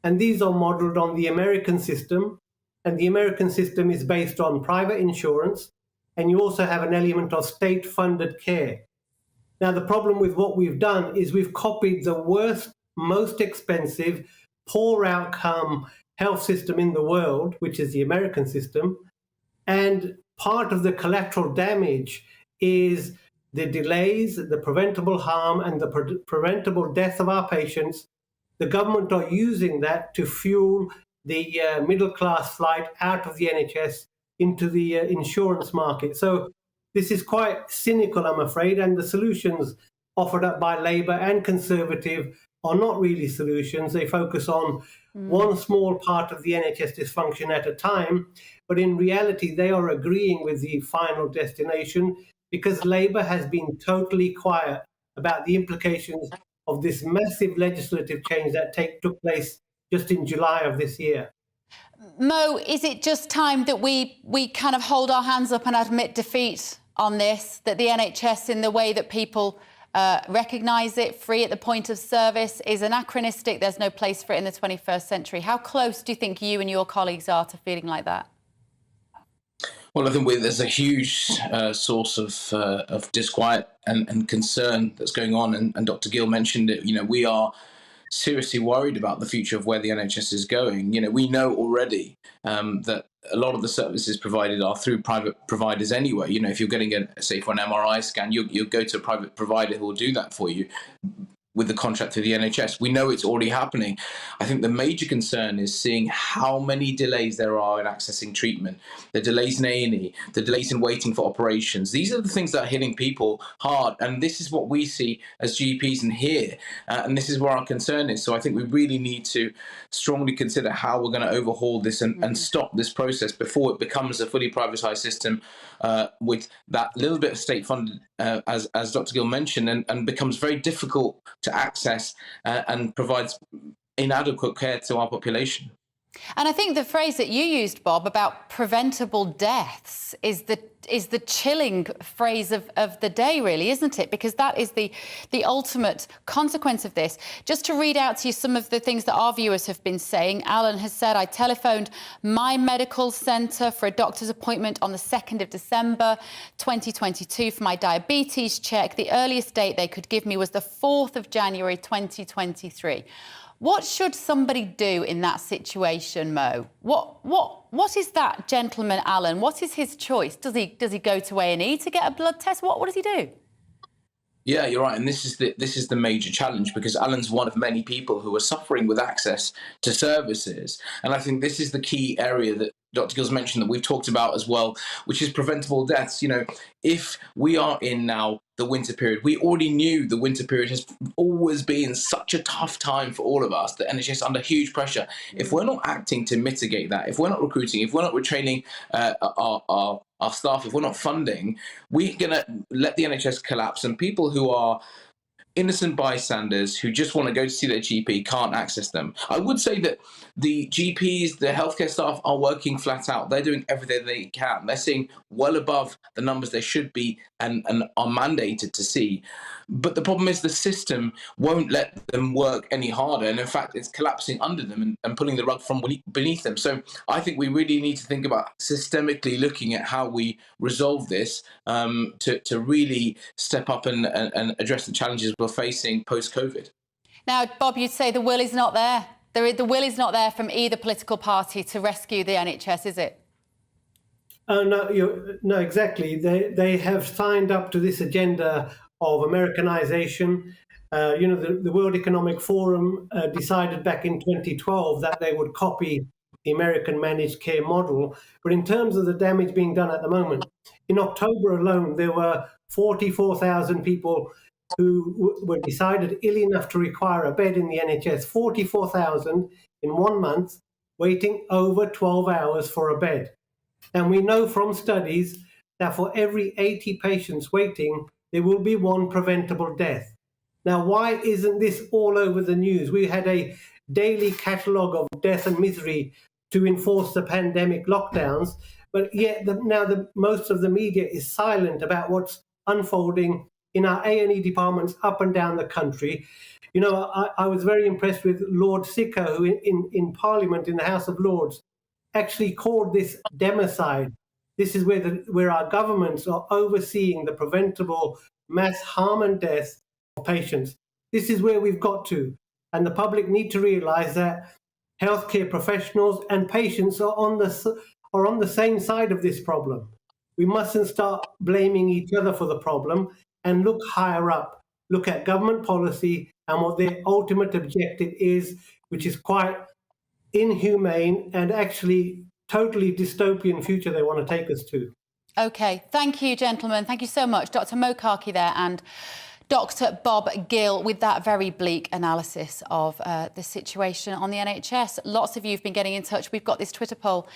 Speaker 13: And these are modelled on the American system, and the American system is based on private insurance, and you also have an element of state-funded care. Now, the problem with what we've done is we've copied the worst, most expensive, poor outcome health system in the world, which is the American system. And part of the collateral damage is the delays, the preventable harm, and the preventable death of our patients. The government are using that to fuel the middle-class flight out of the NHS into the insurance market. So this is quite cynical, I'm afraid, and the solutions offered up by Labour and Conservative are not really solutions. They focus on one small part of the NHS dysfunction at a time, but in reality they are agreeing with the final destination because Labour has been totally quiet about the implications of this massive legislative change that took place just in July of this year.
Speaker 7: Mo, is it just time that we kind of hold our hands up and admit defeat on this, that the NHS, in the way that people recognise it, free at the point of service, is anachronistic, there's no place for it in the 21st century? How close do you think you and your colleagues are to feeling like that?
Speaker 14: Well, I think there's a huge source of disquiet and concern that's going on, and Dr. Gill mentioned it. You know, we are seriously worried about the future of where the NHS is going. You know, we know already that a lot of the services provided are through private providers anyway. You know, if you're getting say for an MRI scan, you'll go to a private provider who will do that for you with the contract through the NHS. We know it's already happening. I think the major concern is seeing how many delays there are in accessing treatment, the delays in A&E, the delays in waiting for operations. These are the things that are hitting people hard, and this is what we see as GPs and hear, and this is where our concern is. So I think we really need to strongly consider how we're going to overhaul this and stop this process before it becomes a fully privatised system with that little bit of state funded, as Dr. Gill mentioned, and becomes very difficult to access and provides inadequate care to our population.
Speaker 7: And I think the phrase that you used, Bob, about preventable deaths is the chilling phrase of the day, really, isn't it? Because that is the ultimate consequence of this. Just to read out to you some of the things that our viewers have been saying. Alan has said, I telephoned my medical centre for a doctor's appointment on the 2nd of December 2022 for my diabetes check. The earliest date they could give me was the 4th of January 2023. What should somebody do in that situation, Mo? What is that gentleman, Alan? What is his choice? Does he go to A&E to get a blood test? What does he do?
Speaker 14: Yeah, you're right, and this is the major challenge, because Alan's one of many people who are suffering with access to services, and I think this is the key area that Dr. Gill's mentioned that we've talked about as well, which is preventable deaths. You know, if we are in now the winter period, we already knew the winter period has always been such a tough time for all of us, the NHS under huge pressure. If we're not acting to mitigate that, if we're not recruiting, if we're not retraining our staff, if we're not funding, we're going to let the NHS collapse, and people who are innocent bystanders who just want to go to see their GP can't access them. I would say that the GPs, the healthcare staff are working flat out. They're doing everything they can. They're seeing well above the numbers they should be and are mandated to see. But the problem is the system won't let them work any harder. And in fact, it's collapsing under them and pulling the rug from beneath them. So I think we really need to think about systemically looking at how we resolve this to really step up and address the challenges we're facing post-COVID.
Speaker 7: Now, Bob, you'd say the will is not there. The will is not there from either political party to rescue the NHS, is it?
Speaker 13: No, exactly. They have signed up to this agenda of Americanization. The World Economic Forum decided back in 2012 that they would copy the American managed care model. But in terms of the damage being done at the moment, in October alone, there were 44,000 people who were decided ill enough to require a bed in the NHS, 44,000 in 1 month, waiting over 12 hours for a bed. And we know from studies that for every 80 patients waiting, there will be one preventable death. Now, why isn't this all over the news? We had a daily catalogue of death and misery to enforce the pandemic lockdowns, but yet most of the media is silent about what's unfolding in our A&E departments up and down the country. I was very impressed with Lord Sicker, who in Parliament, in the House of Lords, actually called this democide. This is where our governments are overseeing the preventable mass harm and death of patients. This is where we've got to. And the public need to realise that healthcare professionals and patients are on the same side of this problem. We mustn't start blaming each other for the problem and look higher up, look at government policy and what their ultimate objective is, which is quite inhumane and actually totally dystopian future they want to take us to.
Speaker 7: OK, thank you, gentlemen. Thank you so much. Dr Mokarki there and Dr Bob Gill with that very bleak analysis of the situation on the NHS. Lots of you have been getting in touch. We've got this Twitter poll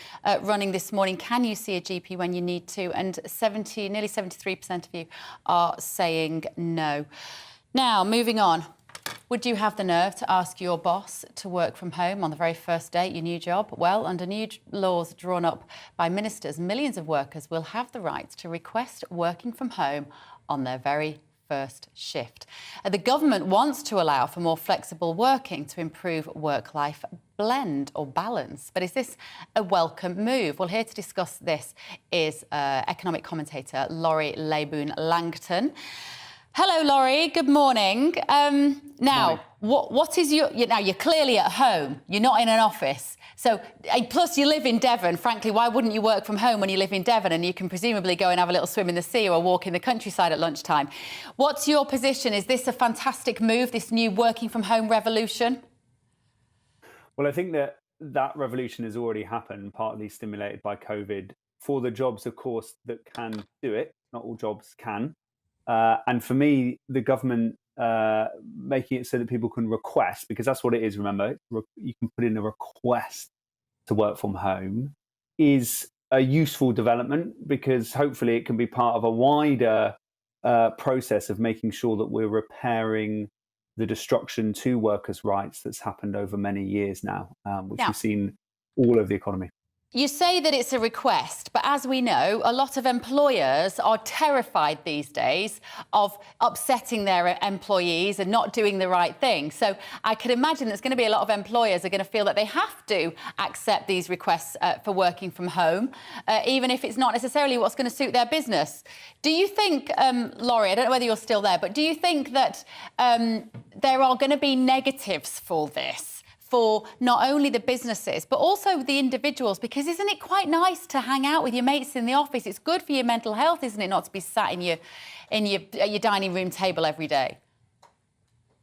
Speaker 7: running this morning. Can you see a GP when you need to? And nearly 73% of you are saying no. Now, moving on. Would you have the nerve to ask your boss to work from home on the very first day at your new job? Well, under new laws drawn up by ministers, millions of workers will have the right to request working from home on their very first shift. The government wants to allow for more flexible working to improve work-life blend or balance. But is this a welcome move? Well, here to discuss this is economic commentator Laurie Leybourne-Langton. Hello, Laurie. Good morning. Now, what is now you're clearly at home. You're not in an office. So, plus you live in Devon. Frankly, why wouldn't you work from home when you live in Devon and you can presumably go and have a little swim in the sea or walk in the countryside at lunchtime? What's your position? Is this a fantastic move, this new working from home revolution?
Speaker 15: Well, I think that revolution has already happened, partly stimulated by COVID. For the jobs, of course, that can do it, not all jobs can. And for me, the government making it so that people can request, because that's what it is, remember, you can put in a request to work from home, is a useful development because hopefully it can be part of a wider process of making sure that we're repairing the destruction to workers' rights that's happened over many years now, which we've seen all over the economy.
Speaker 7: You say that it's a request, but as we know, a lot of employers are terrified these days of upsetting their employees and not doing the right thing. So I could imagine there's going to be a lot of employers are going to feel that they have to accept these requests for working from home, even if it's not necessarily what's going to suit their business. Do you think, Laurie, I don't know whether you're still there, but do you think that there are going to be negatives for this? For not only the businesses, but also the individuals, because isn't it quite nice to hang out with your mates in the office? It's good for your mental health, isn't it, not to be sat at your dining room table every day?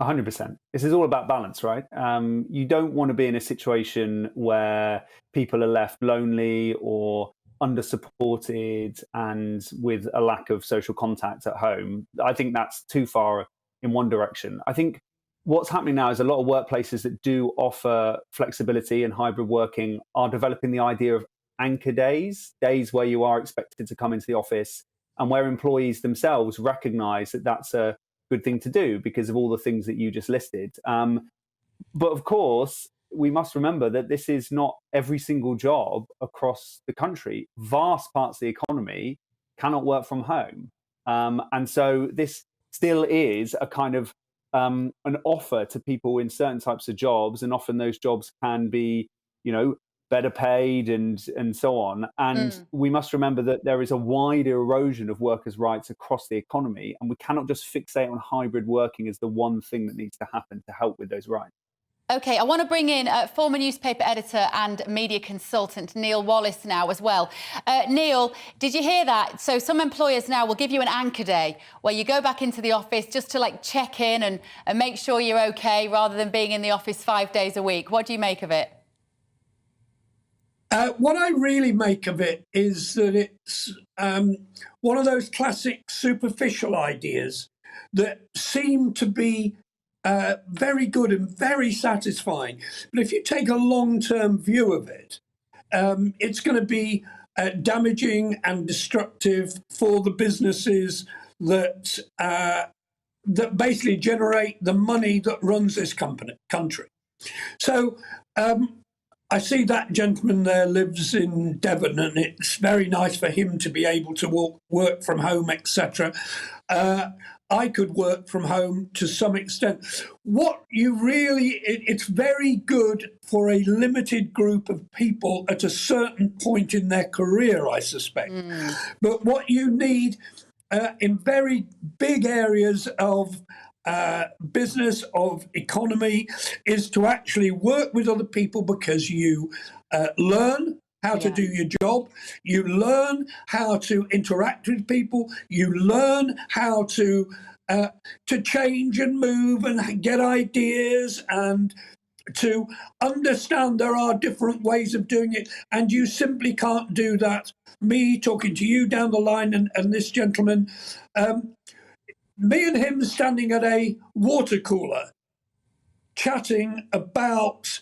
Speaker 15: 100%. This is all about balance, right? You don't want to be in a situation where people are left lonely or under-supported and with a lack of social contact at home. I think that's too far in one direction. I think what's happening now is a lot of workplaces that do offer flexibility and hybrid working are developing the idea of anchor days, days where you are expected to come into the office and where employees themselves recognise that that's a good thing to do because of all the things that you just listed. But of course, we must remember that this is not every single job across the country. Vast parts of the economy cannot work from home. And so this still is a kind of an offer to people in certain types of jobs. And often those jobs can be, better paid and so on. And we must remember that there is a wider erosion of workers' rights across the economy. And we cannot just fixate on hybrid working as the one thing that needs to happen to help with those rights.
Speaker 7: OK, I want to bring in former newspaper editor and media consultant Neil Wallace now as well. Neil, did you hear that? So some employers now will give you an anchor day where you go back into the office just to check in and make sure you're OK rather than being in the office 5 days a week. What do you make of it?
Speaker 8: What I really make of it is that it's one of those classic superficial ideas that seem to be very good and very satisfying. But if you take a long-term view of it, it's going to be damaging and destructive for the businesses that basically generate the money that runs this country. So I see that gentleman there lives in Devon, and it's very nice for him to be able to work from home, etc. I could work from home to some extent. It's very good for a limited group of people at a certain point in their career, I suspect. But what you need in very big areas of business, of economy, is to actually work with other people because you learn how to do your job, you learn how to interact with people, you learn how to change and move and get ideas and to understand there are different ways of doing it, and you simply can't do that. Me talking to you down the line and this gentleman, me and him standing at a water cooler chatting about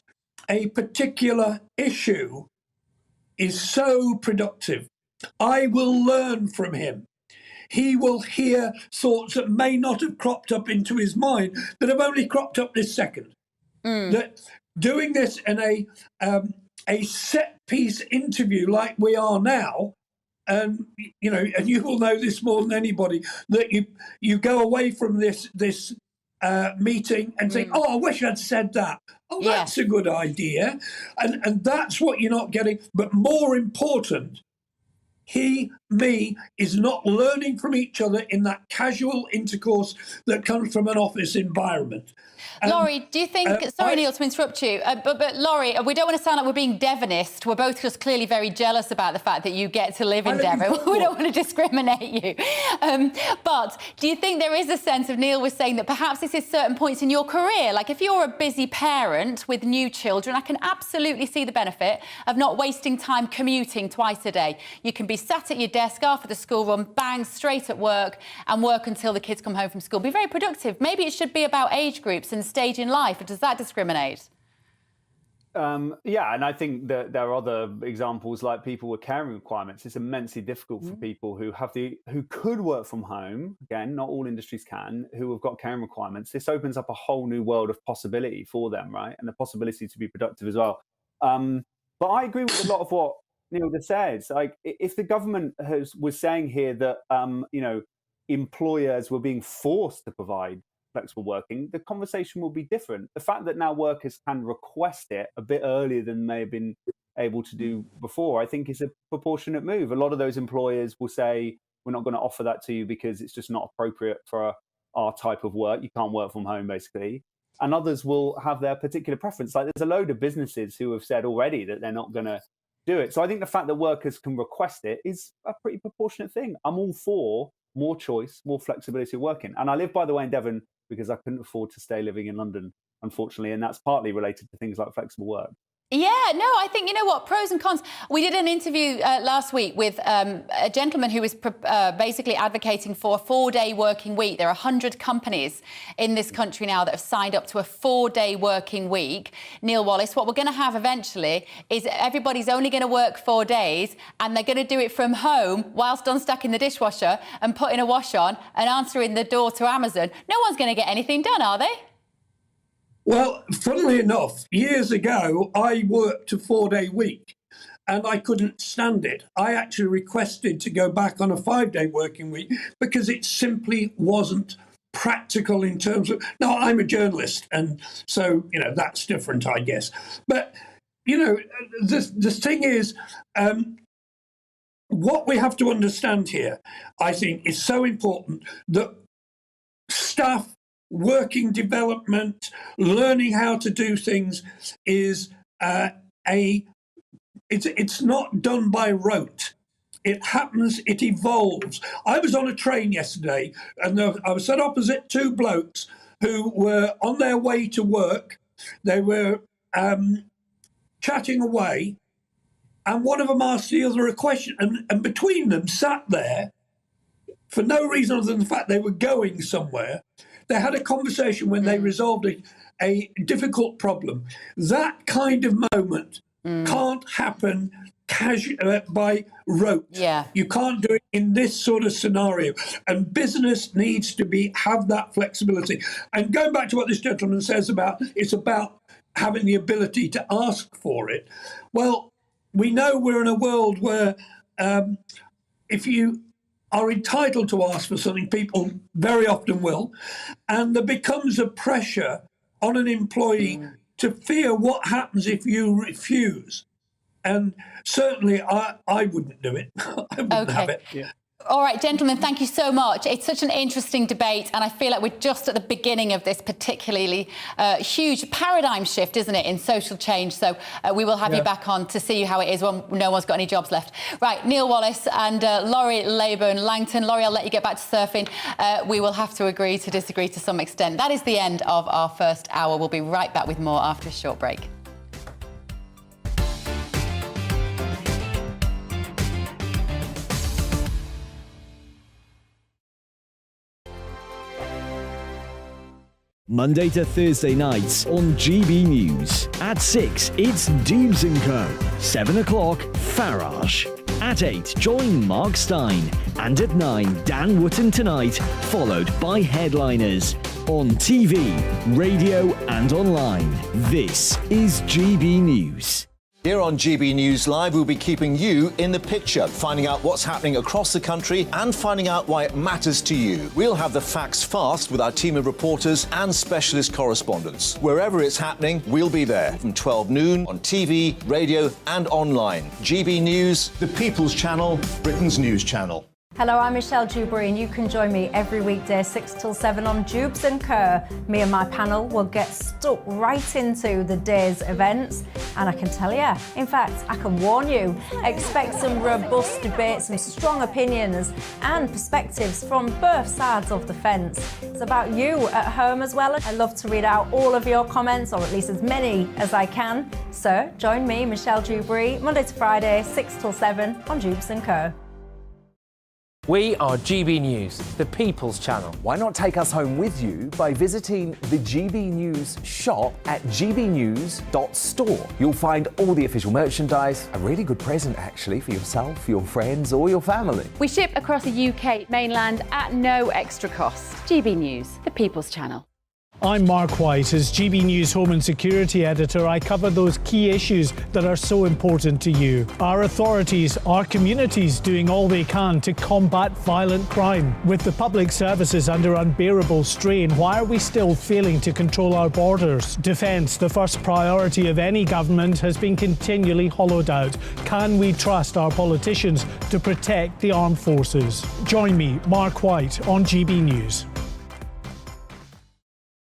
Speaker 8: a particular issue is so productive. I will learn from him. He will hear thoughts that may not have cropped up into his mind, that have only cropped up this second. That doing this in a set piece interview like we are now, and you will know this more than anybody, that you go away from this meeting and think, oh, I wish I'd said that. Oh, that's a good idea. And that's what you're not getting. But more important, me is not learning from each other in that casual intercourse that comes from an office environment.
Speaker 7: Laurie, do you think... sorry, Neil, to interrupt you, but Laurie, we don't want to sound like we're being Devonist. We're both just clearly very jealous about the fact that you get to live in Devon. We don't want to discriminate you. But do you think there is a sense of, Neil was saying, that perhaps this is certain points in your career? Like, if you're a busy parent with new children, I can absolutely see the benefit of not wasting time commuting twice a day. You can be sat at your desk after the school run, bang, straight at work, and work until the kids come home from school. Be very productive. Maybe it should be about age groups and stage in life. Or does that discriminate?
Speaker 15: Yeah, and I think that there are other examples like people with caring requirements. It's immensely difficult for people who could work from home. Again, not all industries can, who have got caring requirements. This opens up a whole new world of possibility for them, right? And the possibility to be productive as well. But I agree with a lot of what Neil just says. Like, if the government was saying here that employers were being forced to provide flexible working, the conversation will be different. The fact that now workers can request it a bit earlier than they have been able to do before, I think is a proportionate move. A lot of those employers will say, we're not going to offer that to you because it's just not appropriate for our type of work. You can't work from home, basically. And others will have their particular preference. Like, there's a load of businesses who have said already that they're not going to do it. So I think the fact that workers can request it is a pretty proportionate thing. I'm all for more choice, more flexibility of working. And I live, by the way, in Devon because I couldn't afford to stay living in London, unfortunately. And that's partly related to things like flexible work.
Speaker 7: Yeah, no, I think, you know what, pros and cons. We did an interview last week with a gentleman who was basically advocating for a 4-day working week. There are 100 companies in this country now that have signed up to a 4-day working week. Neil Wallace, what we're going to have eventually is everybody's only going to work 4 days and they're going to do it from home whilst unstacking the dishwasher and putting a wash on and answering the door to Amazon. No one's going to get anything done, are they?
Speaker 8: Well, funnily enough, years ago, I worked a 4-day week and I couldn't stand it. I actually requested to go back on a 5-day working week because it simply wasn't practical in terms of... Now, I'm a journalist, and so, you know, that's different, I guess. But, you know, the thing is, what we have to understand here, I think, is so important that staff, working development, learning how to do things is it's not done by rote. It happens, it evolves. I was on a train yesterday and I was sat opposite two blokes who were on their way to work. They were chatting away and one of them asked the other a question and between them sat there for no reason other than the fact they were going somewhere. They had a conversation when they resolved a difficult problem. That kind of moment can't happen by rote.
Speaker 7: Yeah.
Speaker 8: You can't do it in this sort of scenario. And business needs to have that flexibility. And going back to what this gentleman says it's about having the ability to ask for it. Well, we know we're in a world where if you are entitled to ask for something, people very often will, and there becomes a pressure on an employee to fear what happens if you refuse. And certainly I wouldn't do it. I wouldn't have it. Yeah.
Speaker 7: All right, gentlemen, thank you so much. It's such an interesting debate, and I feel like we're just at the beginning of this particularly huge paradigm shift, isn't it, in social change? So we will have you back on to see how it is when no one's got any jobs left. Right, Neil Wallace and Laurie Leyburn-Langton. Laurie, I'll let you get back to surfing. We will have to agree to disagree to some extent. That is the end of our first hour. We'll be right back with more after a short break.
Speaker 2: Monday to Thursday nights on GB News. At 6, it's Dubes & Co. 7 o'clock, Farage. At 8, join Mark Stein. And at 9, Dan Wootton Tonight, followed by Headliners. On TV, radio and online. This is GB News.
Speaker 11: Here on GB News Live, we'll be keeping you in the picture, finding out what's happening across the country and finding out why it matters to you. We'll have the facts fast with our team of reporters and specialist correspondents. Wherever it's happening, we'll be there from 12 noon on TV, radio and online. GB News, the People's Channel, Britain's news channel.
Speaker 12: Hello, I'm Michelle Dewberry and you can join me every weekday 6 till 7 on Dubes & Co. Me and my panel will get stuck right into the day's events and I can tell you, in fact, I can warn you, expect some robust debates, some strong opinions and perspectives from both sides of the fence. It's about you at home as well. I love to read out all of your comments, or at least as many as I can. So join me, Michelle Dewberry, Monday to Friday, 6 till 7 on Dubes & Co.
Speaker 26: We are GB News, the People's Channel.
Speaker 10: Why not take us home with you by visiting the GB News shop at gbnews.store. You'll find all the official merchandise, a really good present actually for yourself, your friends or your family.
Speaker 16: We ship across the UK mainland at no extra cost. GB News, the People's Channel.
Speaker 30: I'm Mark White. As GB News Home and Security Editor, I cover those key issues that are so important to you. Our authorities, our communities doing all they can to combat violent crime. With the public services under unbearable strain, why are we still failing to control our borders? Defence, the first priority of any government, has been continually hollowed out. Can we trust our politicians to protect the armed forces? Join me, Mark White, on GB News.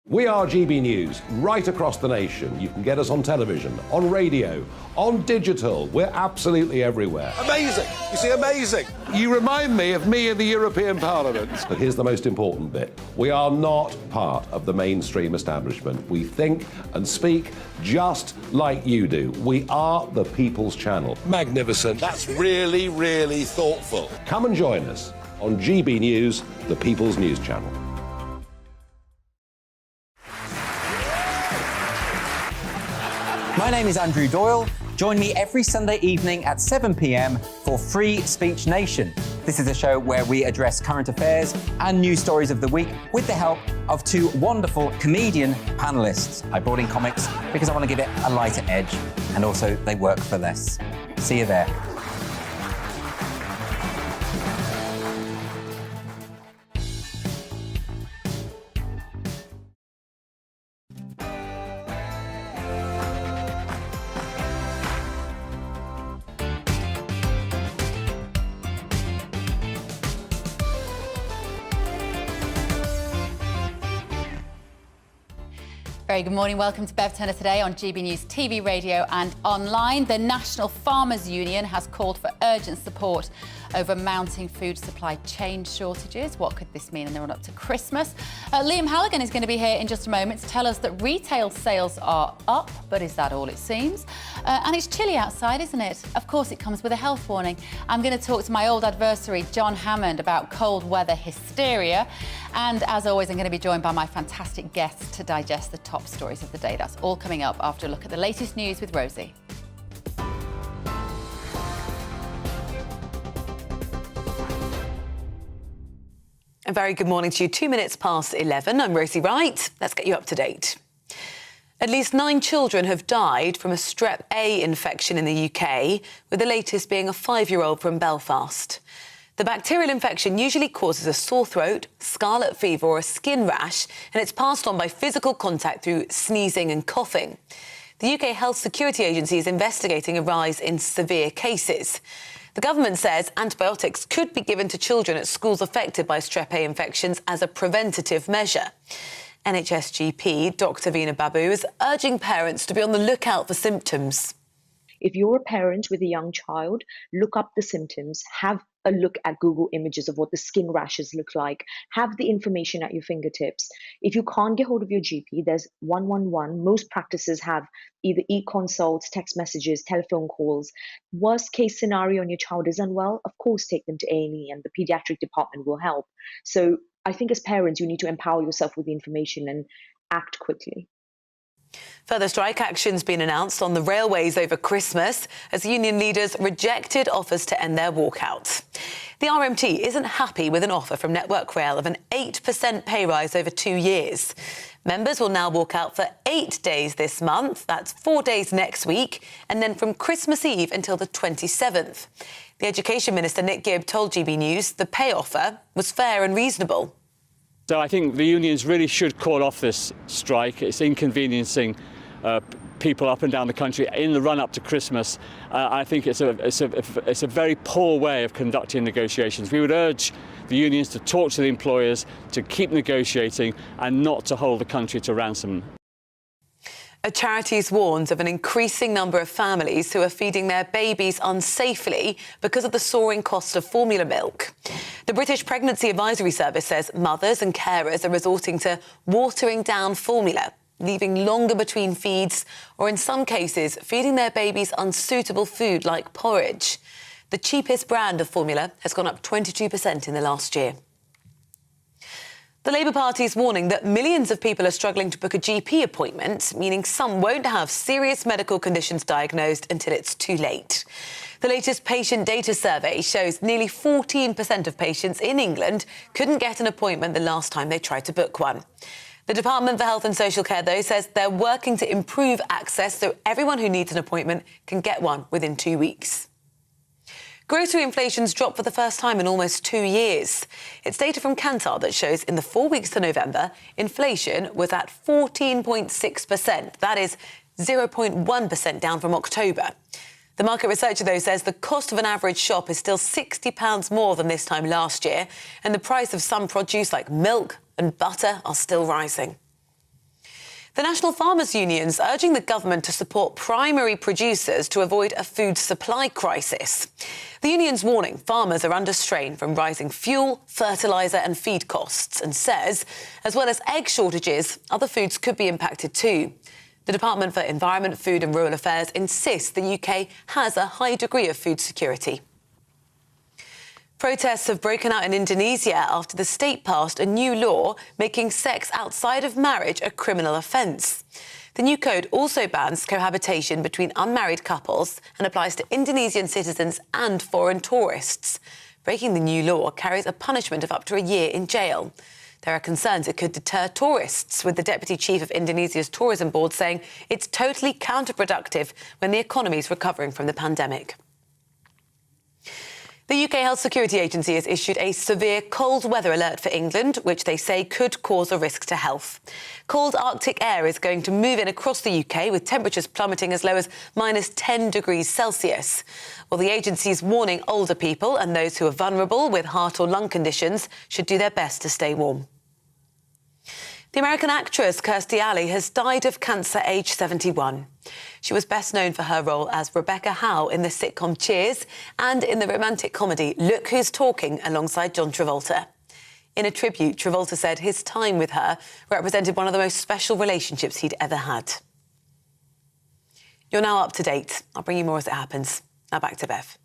Speaker 9: We are GB News, right across the nation. You can get us on television, on radio, on digital. We're absolutely everywhere.
Speaker 1: Amazing! You see, amazing!
Speaker 9: You remind me of me in the European Parliament. But here's the most important bit. We are not part of the mainstream establishment. We think and speak just like you do. We are the People's Channel.
Speaker 1: Magnificent. That's really, really thoughtful.
Speaker 9: Come and join us on GB News, the People's News Channel.
Speaker 3: My name is Andrew Doyle. Join me every Sunday evening at 7 p.m. for Free Speech Nation. This is a show where we address current affairs and news stories of the week with the help of two wonderful comedian panellists. I brought in comics because I want to give it a lighter edge, and also they work for less. See you there.
Speaker 7: Very good morning. Welcome to Bev Turner today on GB News TV, radio and online. The National Farmers Union has called for urgent support over mounting food supply chain shortages. What could this mean in the run-up to Christmas? Liam Halligan is going to be here in just a moment to tell us that retail sales are up, but is that all it seems? And it's chilly outside, isn't it? Of course, it comes with a health warning. I'm going to talk to my old adversary, John Hammond, about cold weather hysteria. And as always, I'm going to be joined by my fantastic guests to digest the top stories of the day. That's all coming up after a look at the latest news with Rosie.
Speaker 17: A very good morning to you. 2 minutes past 11. I'm Rosie Wright. Let's get you up to date. At least 9 children have died from a strep A infection in the UK, with the latest being a 5-year-old from Belfast. The bacterial infection usually causes a sore throat, scarlet fever or a skin rash, and it's passed on by physical contact through sneezing and coughing. The UK Health Security Agency is investigating a rise in severe cases. The government says antibiotics could be given to children at schools affected by strep A infections as a preventative measure. NHS GP Dr. Veena Babu is urging parents to be on the lookout for symptoms.
Speaker 18: If you're a parent with a young child, look up the symptoms, have a look at Google images of what the skin rashes look like, have the information at your fingertips. If you can't get hold of your GP, there's 111. Most practices have either e-consults, text messages, telephone calls. Worst case scenario and your child is unwell, of course, take them to A&E and the pediatric department will help. So I think as parents, you need to empower yourself with the information and act quickly.
Speaker 17: Further strike action's been announced on the railways over Christmas as union leaders rejected offers to end their walkout. The RMT isn't happy with an offer from Network Rail of an 8% pay rise over 2 years. Members will now walk out for 8 days this month, that's 4 days next week, and then from Christmas Eve until the 27th. The Education Minister, Nick Gibb, told GB News the pay offer was fair and reasonable.
Speaker 20: So I think the unions really should call off this strike. It's inconveniencing people up and down the country in the run-up to Christmas. I think it's a very poor way of conducting negotiations. We would urge the unions to talk to the employers, to keep negotiating and not to hold the country to ransom.
Speaker 17: A charities warns of an increasing number of families who are feeding their babies unsafely because of the soaring cost of formula milk. The British Pregnancy Advisory Service says mothers and carers are resorting to watering down formula, leaving longer between feeds, or in some cases, feeding their babies unsuitable food like porridge. The cheapest brand of formula has gone up 22% in the last year. The Labour Party is warning that millions of people are struggling to book a GP appointment, meaning some won't have serious medical conditions diagnosed until it's too late. The latest patient data survey shows nearly 14% of patients in England couldn't get an appointment the last time they tried to book one. The Department for Health and Social Care, though, says they're working to improve access so everyone who needs an appointment can get one within 2 weeks. Grocery inflation's dropped for the first time in almost 2 years. It's data from Kantar that shows in the 4 weeks to November, inflation was at 14.6%. That is 0.1% down from October. The market researcher, though, says the cost of an average shop is still £60 more than this time last year, and the price of some produce like milk and butter are still rising. The National Farmers Union's urging the government to support primary producers to avoid a food supply crisis. The union's warning farmers are under strain from rising fuel, fertiliser and feed costs, and says, as well as egg shortages, other foods could be impacted too. The Department for Environment, Food and Rural Affairs insists the UK has a high degree of food security. Protests have broken out in Indonesia after the state passed a new law making sex outside of marriage a criminal offence. The new code also bans cohabitation between unmarried couples and applies to Indonesian citizens and foreign tourists. Breaking the new law carries a punishment of up to a year in jail. There are concerns it could deter tourists, with the Deputy Chief of Indonesia's Tourism Board saying it's totally counterproductive when the economy is recovering from the pandemic. The UK Health Security Agency has issued a severe cold weather alert for England, which they say could cause a risk to health. Cold Arctic air is going to move in across the UK, with temperatures plummeting as low as -10 degrees Celsius. Well, the agency is warning older people and those who are vulnerable with heart or lung conditions should do their best to stay warm. The American actress Kirstie Alley has died of cancer aged 71. She was best known for her role as Rebecca Howe in the sitcom Cheers and in the romantic comedy Look Who's Talking alongside John Travolta. In a tribute, Travolta said his time with her represented one of the most special relationships he'd ever had. You're now up to date. I'll bring you more as it happens. Now back to Bev.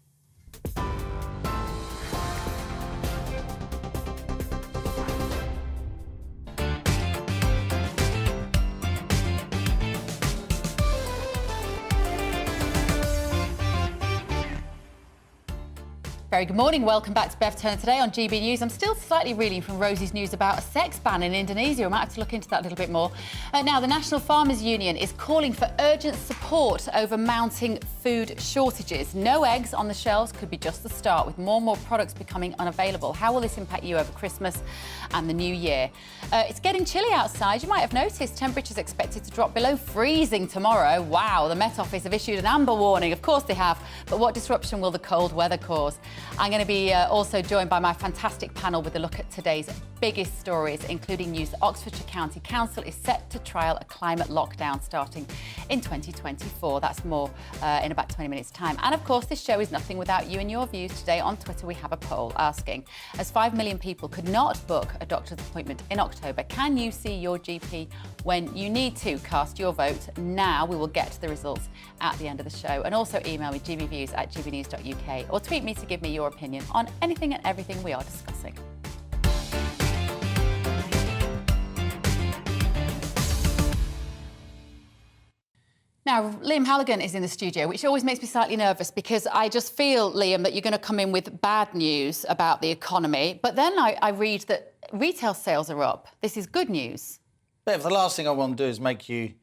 Speaker 7: Very good morning. Welcome back to Bev Turner today on GB News. I'm still slightly reeling from Rosie's news about a sex ban in Indonesia. We might have to look into that a little bit more. Now, the National Farmers Union is calling for urgent support over mounting food shortages. No eggs on the shelves could be just the start, with more and more products becoming unavailable. How will this impact you over Christmas and the new year? It's getting chilly outside. You might have noticed temperatures expected to drop below freezing tomorrow. Wow, the Met Office have issued an amber warning. Of course they have. But what disruption will the cold weather cause? I'm going to be also joined by my fantastic panel with a look at today's biggest stories, including news that Oxfordshire County Council is set to trial a climate lockdown starting in 2024. That's more in about 20 minutes' time. And of course, this show is nothing without you and your views. Today on Twitter, we have a poll asking, as 5 million people could not book a doctor's appointment in October, can you see your GP when you need to? Cast your vote now. We will get to the results at the end of the show. And also email me gbviews@gbnews.uk or tweet me to give me your opinion on anything and everything we are discussing. Now, Liam Halligan is in the studio, which always makes me slightly nervous because I just feel, Liam, that you're going to come in with bad news about the economy. But then I read that retail sales are up. This is good news.
Speaker 4: Bev, the last thing I want to do is make you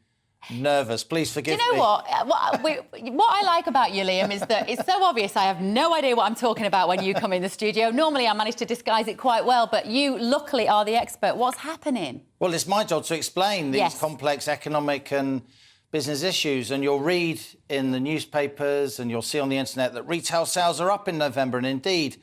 Speaker 4: nervous. Please forgive me.
Speaker 7: Do you know what I like about you, Liam, is that it's so obvious I have no idea what I'm talking about when you come in the studio. Normally, I manage to disguise it quite well, but you, luckily, are the expert. What's happening?
Speaker 4: Well, it's my job to explain these complex economic and business issues, and you'll read in the newspapers and you'll see on the internet that retail sales are up in November, and indeed,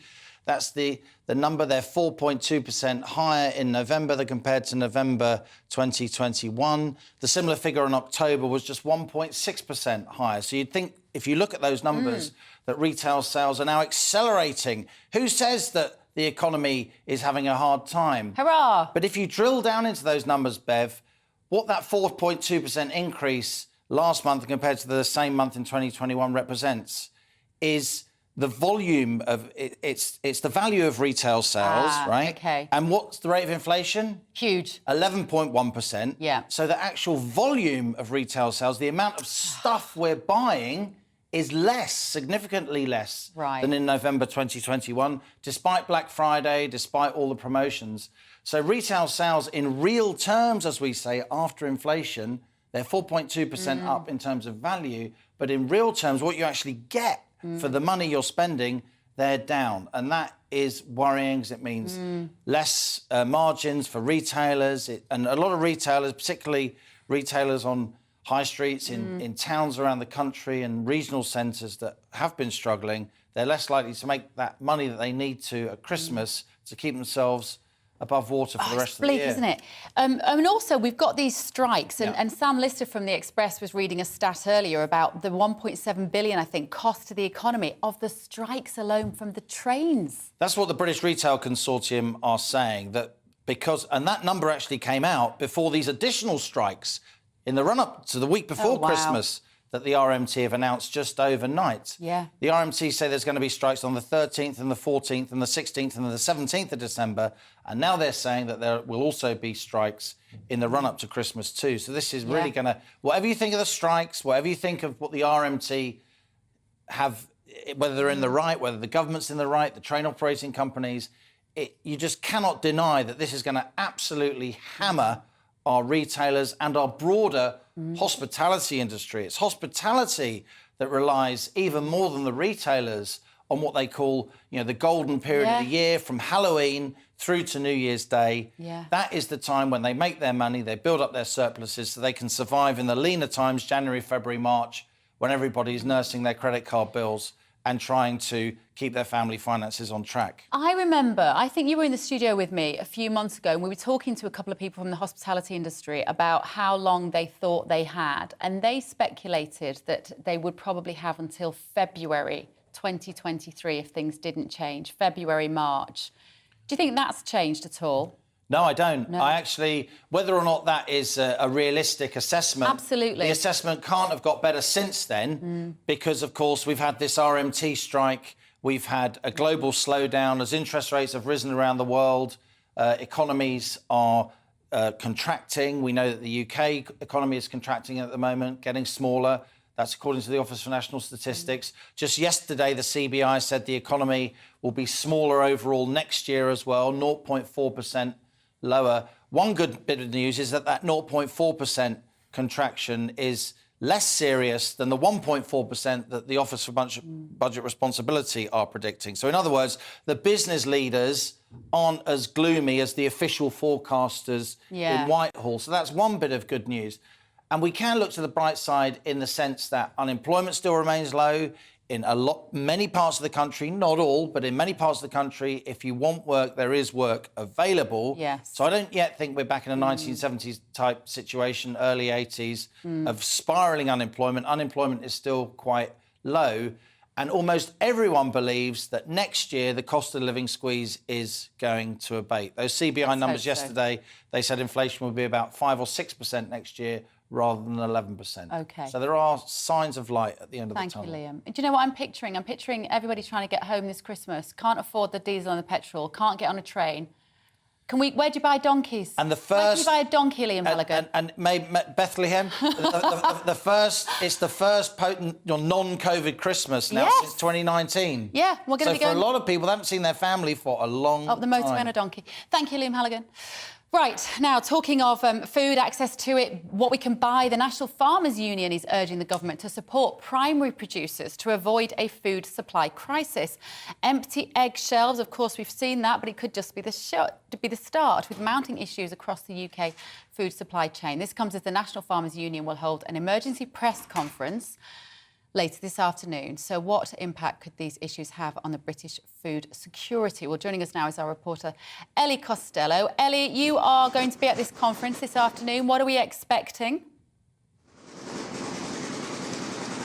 Speaker 4: that's the number. They're 4.2% higher in November than compared to November 2021. The similar figure in October was just 1.6% higher. So you'd think, if you look at those numbers, that retail sales are now accelerating. Who says that the economy is having a hard time?
Speaker 7: Hurrah!
Speaker 4: But if you drill down into those numbers, Bev, what that 4.2% increase last month compared to the same month in 2021 represents is the volume of it's the value of retail sales, right?
Speaker 7: Okay.
Speaker 4: And what's the rate of inflation?
Speaker 7: Huge.
Speaker 4: 11.1%.
Speaker 7: Yeah.
Speaker 4: So the actual volume of retail sales, the amount of stuff we're buying, is less, significantly less than in November 2021, despite Black Friday, despite all the promotions. So retail sales in real terms, as we say, after inflation, they're 4.2% up in terms of value. But in real terms, what you actually get for the money you're spending, they're down. And that is worrying because it means less margins for retailers. And a lot of retailers, particularly retailers on high streets in towns around the country and regional centres that have been struggling, they're less likely to make that money that they need to at Christmas to keep themselves above water for the rest of the
Speaker 7: bleak,
Speaker 4: year.
Speaker 7: isn't it? And also, we've got these strikes, and Sam Lister from The Express was reading a stat earlier about the 1.7 billion, I think, cost to the economy of the strikes alone from the trains.
Speaker 4: That's what the British Retail Consortium are saying, that and that number actually came out before these additional strikes in the run-up to the week before Christmas that the RMT have announced just overnight.
Speaker 7: Yeah.
Speaker 4: The RMT say there's going to be strikes on the 13th and the 14th and the 16th and the 17th of December, and now they're saying that there will also be strikes in the run-up to Christmas too. So this is really going to... Whatever you think of the strikes, whatever you think of what the RMT have, whether they're in the right, whether the government's in the right, the train operating companies, you just cannot deny that this is going to absolutely hammer our retailers and our broader hospitality industry. It's hospitality that relies even more than the retailers on what they call, the golden period of the year, from Halloween through to New Year's Day.
Speaker 7: Yeah.
Speaker 4: That is the time when they make their money, they build up their surpluses so they can survive in the leaner times, January, February, March, when everybody's nursing their credit card bills and trying to keep their family finances on track.
Speaker 7: I remember, I think you were in the studio with me a few months ago, and we were talking to a couple of people from the hospitality industry about how long they thought they had, and they speculated that they would probably have until February 2023 if things didn't change, February, March. Do you think that's changed at all?
Speaker 4: No, I don't.
Speaker 7: No.
Speaker 4: I actually, whether or not that is a realistic assessment...
Speaker 7: Absolutely.
Speaker 4: The assessment can't have got better since then because, of course, we've had this RMT strike, we've had a global slowdown as interest rates have risen around the world, economies are contracting. We know that the UK economy is contracting at the moment, getting smaller. That's according to the Office for National Statistics. Just yesterday, the CBI said the economy will be smaller overall next year as well, 0.4% lower. One good bit of news is that 0.4% contraction is less serious than the 1.4% that the Office for Budget Responsibility are predicting. So in other words, the business leaders aren't as gloomy as the official forecasters in Whitehall. So that's one bit of good news. And we can look to the bright side in the sense that unemployment still remains low in many parts of the country, not all, but in many parts of the country. If you want work, there is work available.
Speaker 7: Yes.
Speaker 4: So I don't yet think we're back in a 1970s type situation, early 80s, of spiralling unemployment. Unemployment is still quite low. And almost everyone believes that next year the cost of living squeeze is going to abate. Those CBI numbers yesterday, they said inflation will be about 5 or 6% next year, rather than 11%.
Speaker 7: OK.
Speaker 4: So there are signs of light at the end of the tunnel.
Speaker 7: Thank you, Liam. Do you know what I'm picturing? I'm picturing everybody trying to get home this Christmas, can't afford the diesel and the petrol, can't get on a train. Where do you buy donkeys?
Speaker 4: And the
Speaker 7: Where do
Speaker 4: first...
Speaker 7: you buy a donkey, Liam Halligan?
Speaker 4: And maybe Bethlehem, it's the first potent non-COVID Christmas now since 2019.
Speaker 7: Yeah, we're going to be going...
Speaker 4: So for a lot of people, they haven't seen their family for a long time.
Speaker 7: Up the motorway on a donkey. Thank you, Liam Halligan. Right, now, talking of food, access to it, what we can buy, the National Farmers Union is urging the government to support primary producers to avoid a food supply crisis. Empty egg shelves, of course, we've seen that, but it could just be the start with mounting issues across the UK food supply chain. This comes as the National Farmers Union will hold an emergency press conference later this afternoon. So what impact could these issues have on the British food security? Well, joining us now is our reporter, Ellie Costello. Ellie, you are going to be at this conference this afternoon. What are we expecting?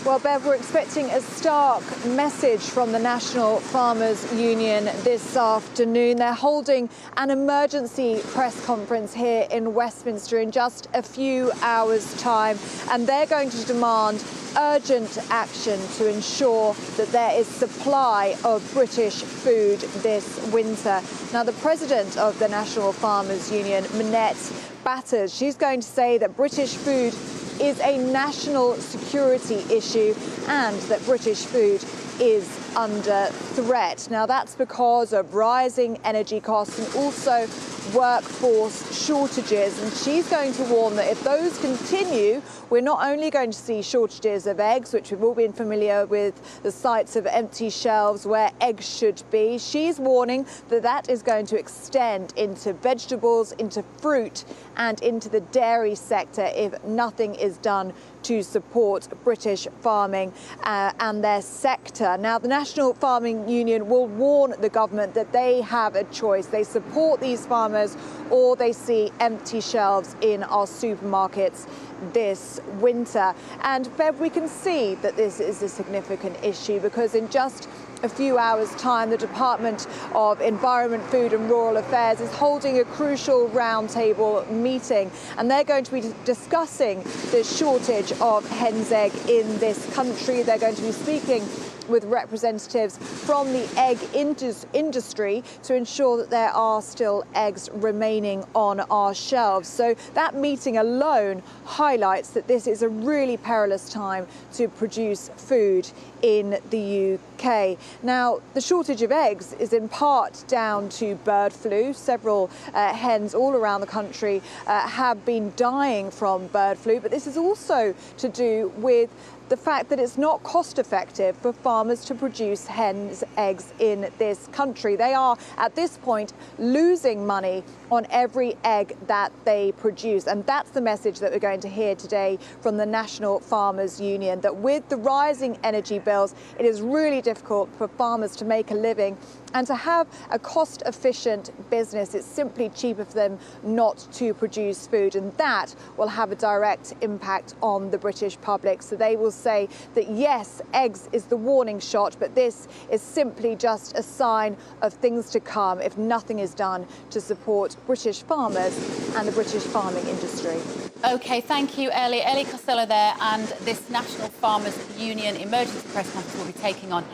Speaker 5: Well, Bev, we're expecting a stark message from the National Farmers Union this afternoon. They're holding an emergency press conference here in Westminster in just a few hours' time, and they're going to demand urgent action to ensure that there is supply of British food this winter. Now, the president of the National Farmers Union, Minette Batters, she's going to say that British food is a national security issue and that British food is under threat. Now, that's because of rising energy costs and also workforce shortages. And she's going to warn that if those continue, we're not only going to see shortages of eggs, which we've all been familiar with, the sights of empty shelves where eggs should be. She's warning that that is going to extend into vegetables, into fruit and into the dairy sector if nothing is done to support British farming and their sector. Now, the National Farming Union will warn the government that they have a choice. They support these farmers farmers, or they see empty shelves in our supermarkets this winter. And Bev, we can see that this is a significant issue because in just a few hours' time, the Department of Environment, Food and Rural Affairs is holding a crucial roundtable meeting, and they're going to be discussing the shortage of hen's egg in this country. They're going to be speaking with representatives from the egg industry to ensure that there are still eggs remaining on our shelves. So that meeting alone highlights that this is a really perilous time to produce food in the UK. Now, the shortage of eggs is in part down to bird flu. Several hens all around the country have been dying from bird flu, but this is also to do with the fact that it's not cost effective for farmers to produce hens' eggs in this country. They are, at this point, losing money on every egg that they produce. And that's the message that we're going to hear today from the National Farmers Union, that with the rising energy bills, it is really difficult for farmers to make a living and to have a cost-efficient business. It's simply cheaper for them not to produce food, and that will have a direct impact on the British public. So they will say that yes, eggs is the warning shot, but this is simply just a sign of things to come if nothing is done to support British farmers and the British farming industry.
Speaker 7: OK, thank you, Ellie. Ellie Costello there, and this National Farmers Union emergency press conference will be taking on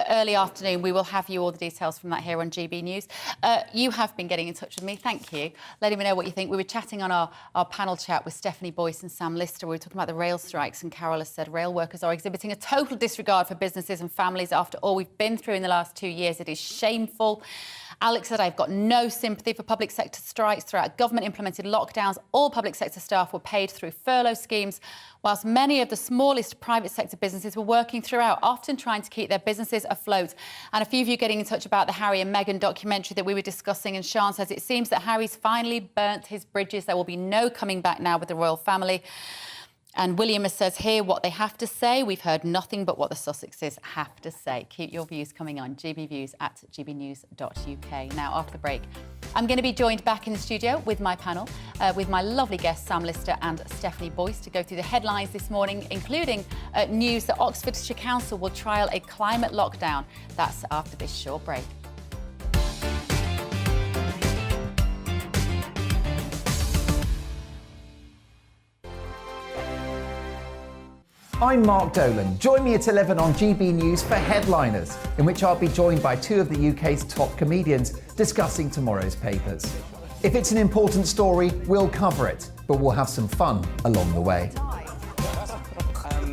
Speaker 7: early afternoon. We will have you all the details from that here on GB News. You have been getting in touch with me, thank you, letting me know what you think. We were chatting on our panel chat with Stephanie Boyce and Sam Lister. We were talking about the rail strikes, and Carol has said rail workers are exhibiting a total disregard for businesses and families after all we've been through in the last 2 years. It is shameful. Alex said, I've got no sympathy for public sector strikes. Throughout government-implemented lockdowns, all public sector staff were paid through furlough schemes, whilst many of the smallest private sector businesses were working throughout, often trying to keep their businesses afloat. And a few of you getting in touch about the Harry and Meghan documentary that we were discussing, and Sean says it seems that Harry's finally burnt his bridges. There will be no coming back now with the royal family. And William says here what they have to say. We've heard nothing but what the Sussexes have to say. Keep your views coming on gbviews at gbnews.uk. Now, after the break, I'm going to be joined back in the studio with my panel, with my lovely guests Sam Lister and Stephanie Boyce, to go through the headlines this morning, including news that Oxfordshire Council will trial a climate lockdown. That's after this short break.
Speaker 6: I'm Mark Dolan. Join me at 11 on GB News for Headliners, in which I'll be joined by two of the UK's top comedians discussing tomorrow's papers. If it's an important story, we'll cover it, but we'll have some fun along the way.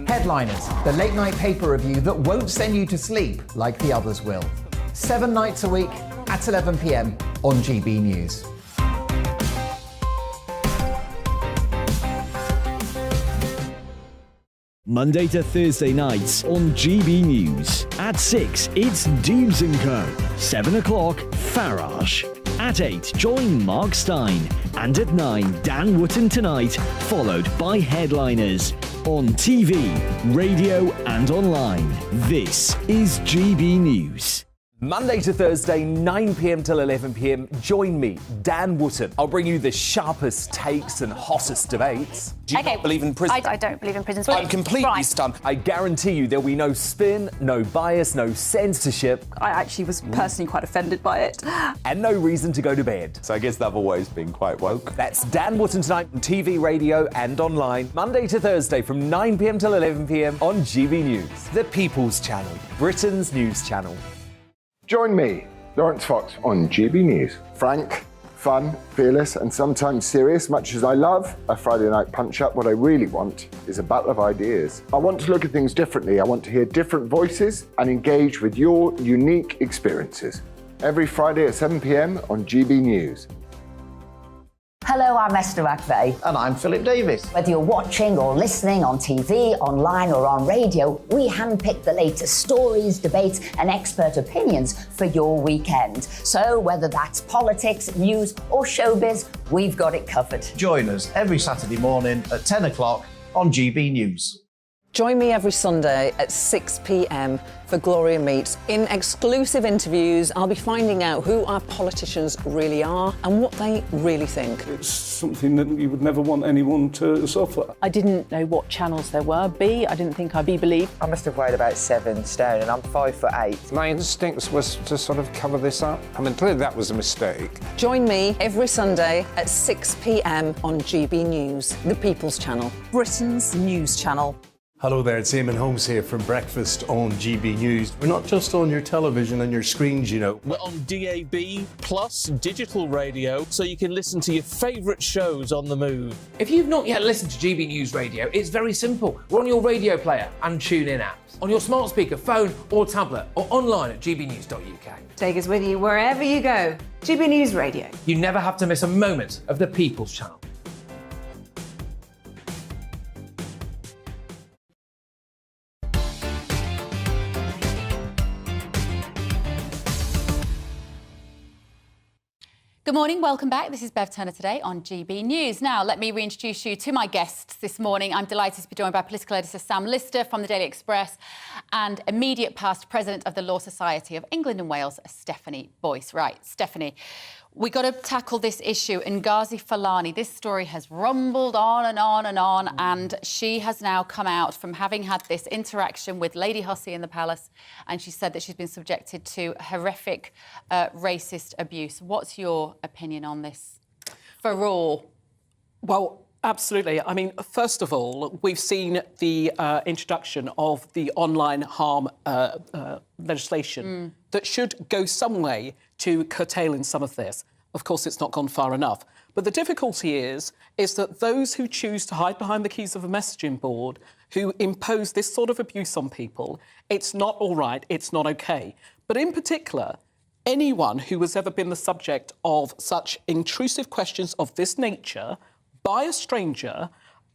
Speaker 6: Headliners, the late night paper review that won't send you to sleep like the others will. 7 nights a week at 11 p.m. on GB News.
Speaker 2: Monday to Thursday nights on GB News. At 6, it's Dubes & Co. 7 o'clock, Farage. At 8, join Mark Stein. And at 9, Dan Wootton Tonight, followed by Headliners. On TV, radio and online. This is GB News.
Speaker 10: Monday to Thursday, 9 p.m. till 11 p.m. Join me, Dan Wootton. I'll bring you the sharpest takes and hottest debates.
Speaker 19: Do you not believe in prisons? I don't believe in prisons.
Speaker 10: I'm completely stunned. I guarantee you there'll be no spin, no bias, no censorship.
Speaker 19: I actually was personally quite offended by it.
Speaker 10: And no reason to go to bed.
Speaker 21: So I guess they've always been quite woke.
Speaker 10: That's Dan Wootton Tonight on TV, radio and online. Monday to Thursday from 9 p.m. till 11 p.m. on GB News. The People's Channel, Britain's news channel.
Speaker 22: Join me, Lawrence Fox, on GB News. Frank, fun, fearless, and sometimes serious. Much as I love a Friday night punch-up, what I really want is a battle of ideas. I want to look at things differently. I want to hear different voices and engage with your unique experiences. Every Friday at 7 p.m. on GB News.
Speaker 23: Hello, I'm Esther McVeigh.
Speaker 26: And I'm Philip Davis.
Speaker 23: Whether you're watching or listening on TV, online or on radio, we handpick the latest stories, debates and expert opinions for your weekend. So whether that's politics, news or showbiz, we've got it covered.
Speaker 26: Join us every Saturday morning at 10 o'clock on GB News.
Speaker 8: Join me every Sunday at 6 p.m. for Gloria Meets. In exclusive interviews, I'll be finding out who our politicians really are and what they really think.
Speaker 11: It's something that you would never want anyone to suffer.
Speaker 13: I didn't know what channels there were. I didn't think I'd be believed.
Speaker 14: I must have weighed about 7 stone and I'm 5'8".
Speaker 15: My instinct was to sort of cover this up. I mean, clearly that was a mistake.
Speaker 8: Join me every Sunday at 6 p.m. on GB News, the People's Channel, Britain's news channel.
Speaker 24: Hello there, it's Eamon Holmes here from Breakfast on GB News. We're not just on your television and your screens, you know.
Speaker 25: We're on DAB plus digital radio, so you can listen to your favourite shows on the move.
Speaker 26: If you've not yet listened to GB News Radio, it's very simple. We're on your radio player and TuneIn apps, on your smart speaker, phone or tablet, or online at gbnews.uk.
Speaker 27: Take us with you wherever you go. GB News Radio.
Speaker 26: You never have to miss a moment of the People's Channel.
Speaker 7: Good morning, welcome back. This is Bev Turner today on GB News. Now, let me reintroduce you to my guests this morning. I'm delighted to be joined by political editor Sam Lister from the Daily Express and immediate past president of the Law Society of England and Wales, Stephanie Boyce. Right, Stephanie, we got to tackle this issue. Ngazi Fulani, this story has rumbled on and on and on, and she has now come out from having had this interaction with Lady Hussey in the palace, and she said that she's been subjected to horrific racist abuse. What's your opinion on this for Raw?
Speaker 28: Well, absolutely. I mean, first of all, we've seen the introduction of the online harm legislation that should go some way to curtailing some of this. Of course, it's not gone far enough. But the difficulty is that those who choose to hide behind the keys of a messaging board, who impose this sort of abuse on people, it's not all right, it's not OK. But in particular, anyone who has ever been the subject of such intrusive questions of this nature by a stranger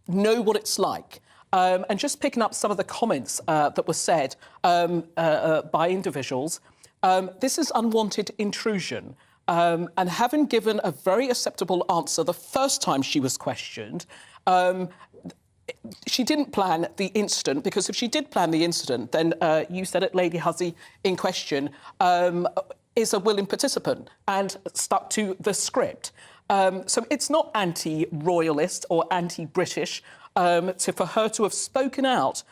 Speaker 28: know what it's like. And just picking up some of the comments that were said by individuals, this is unwanted intrusion. And having given a very acceptable answer the first time she was questioned, she didn't plan the incident, because if she did plan the incident, then you said it, Lady Hussey in question is a willing participant and stuck to the script. So it's not anti-royalist or anti-British for her to have spoken out,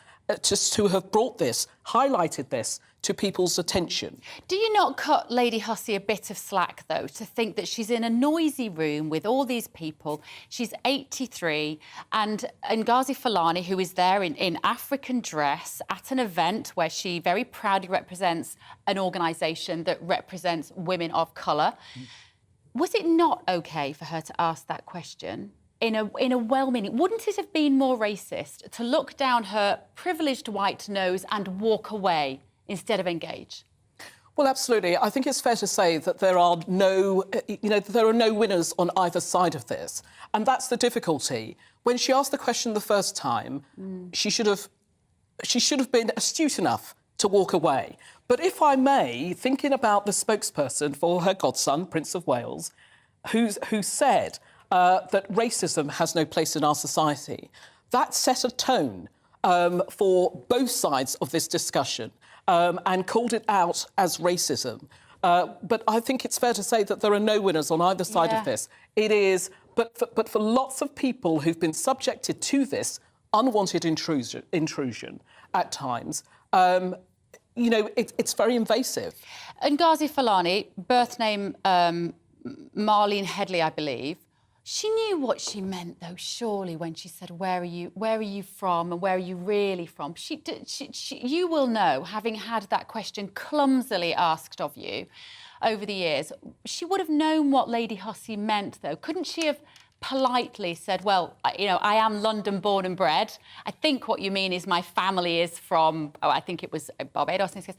Speaker 28: to have brought this, highlighted this to people's attention.
Speaker 7: Do you not cut Lady Hussey a bit of slack, though, to think that she's in a noisy room with all these people? She's 83, and Ngazi Fulani, who is there in African dress at an event where she very proudly represents an organisation that represents women of colour. Was it not OK for her to ask that question in a well-meaning... Wouldn't it have been more racist to look down her privileged white nose and walk away instead of engage?
Speaker 28: Well, absolutely. I think it's fair to say that there are no winners on either side of this. And that's the difficulty. When she asked the question the first time, she should have been astute enough to walk away. But if I may, thinking about the spokesperson for her godson, Prince of Wales, who said that racism has no place in our society, that set a tone for both sides of this discussion and called it out as racism. But I think it's fair to say that there are no winners on either side of this. It is, but for lots of people who've been subjected to this unwanted intrusion at times, you know, it's very invasive.
Speaker 7: Ngazi Fulani, birth name Marlene Headley, I believe. She knew what she meant, though, surely, when she said, where are you from and where are you really from? You will know, having had that question clumsily asked of you over the years, she would have known what Lady Hussey meant, though. Couldn't she have politely said, well, you know, I am London born and bred. I think what you mean is my family is from, I think it was Barbados in this case.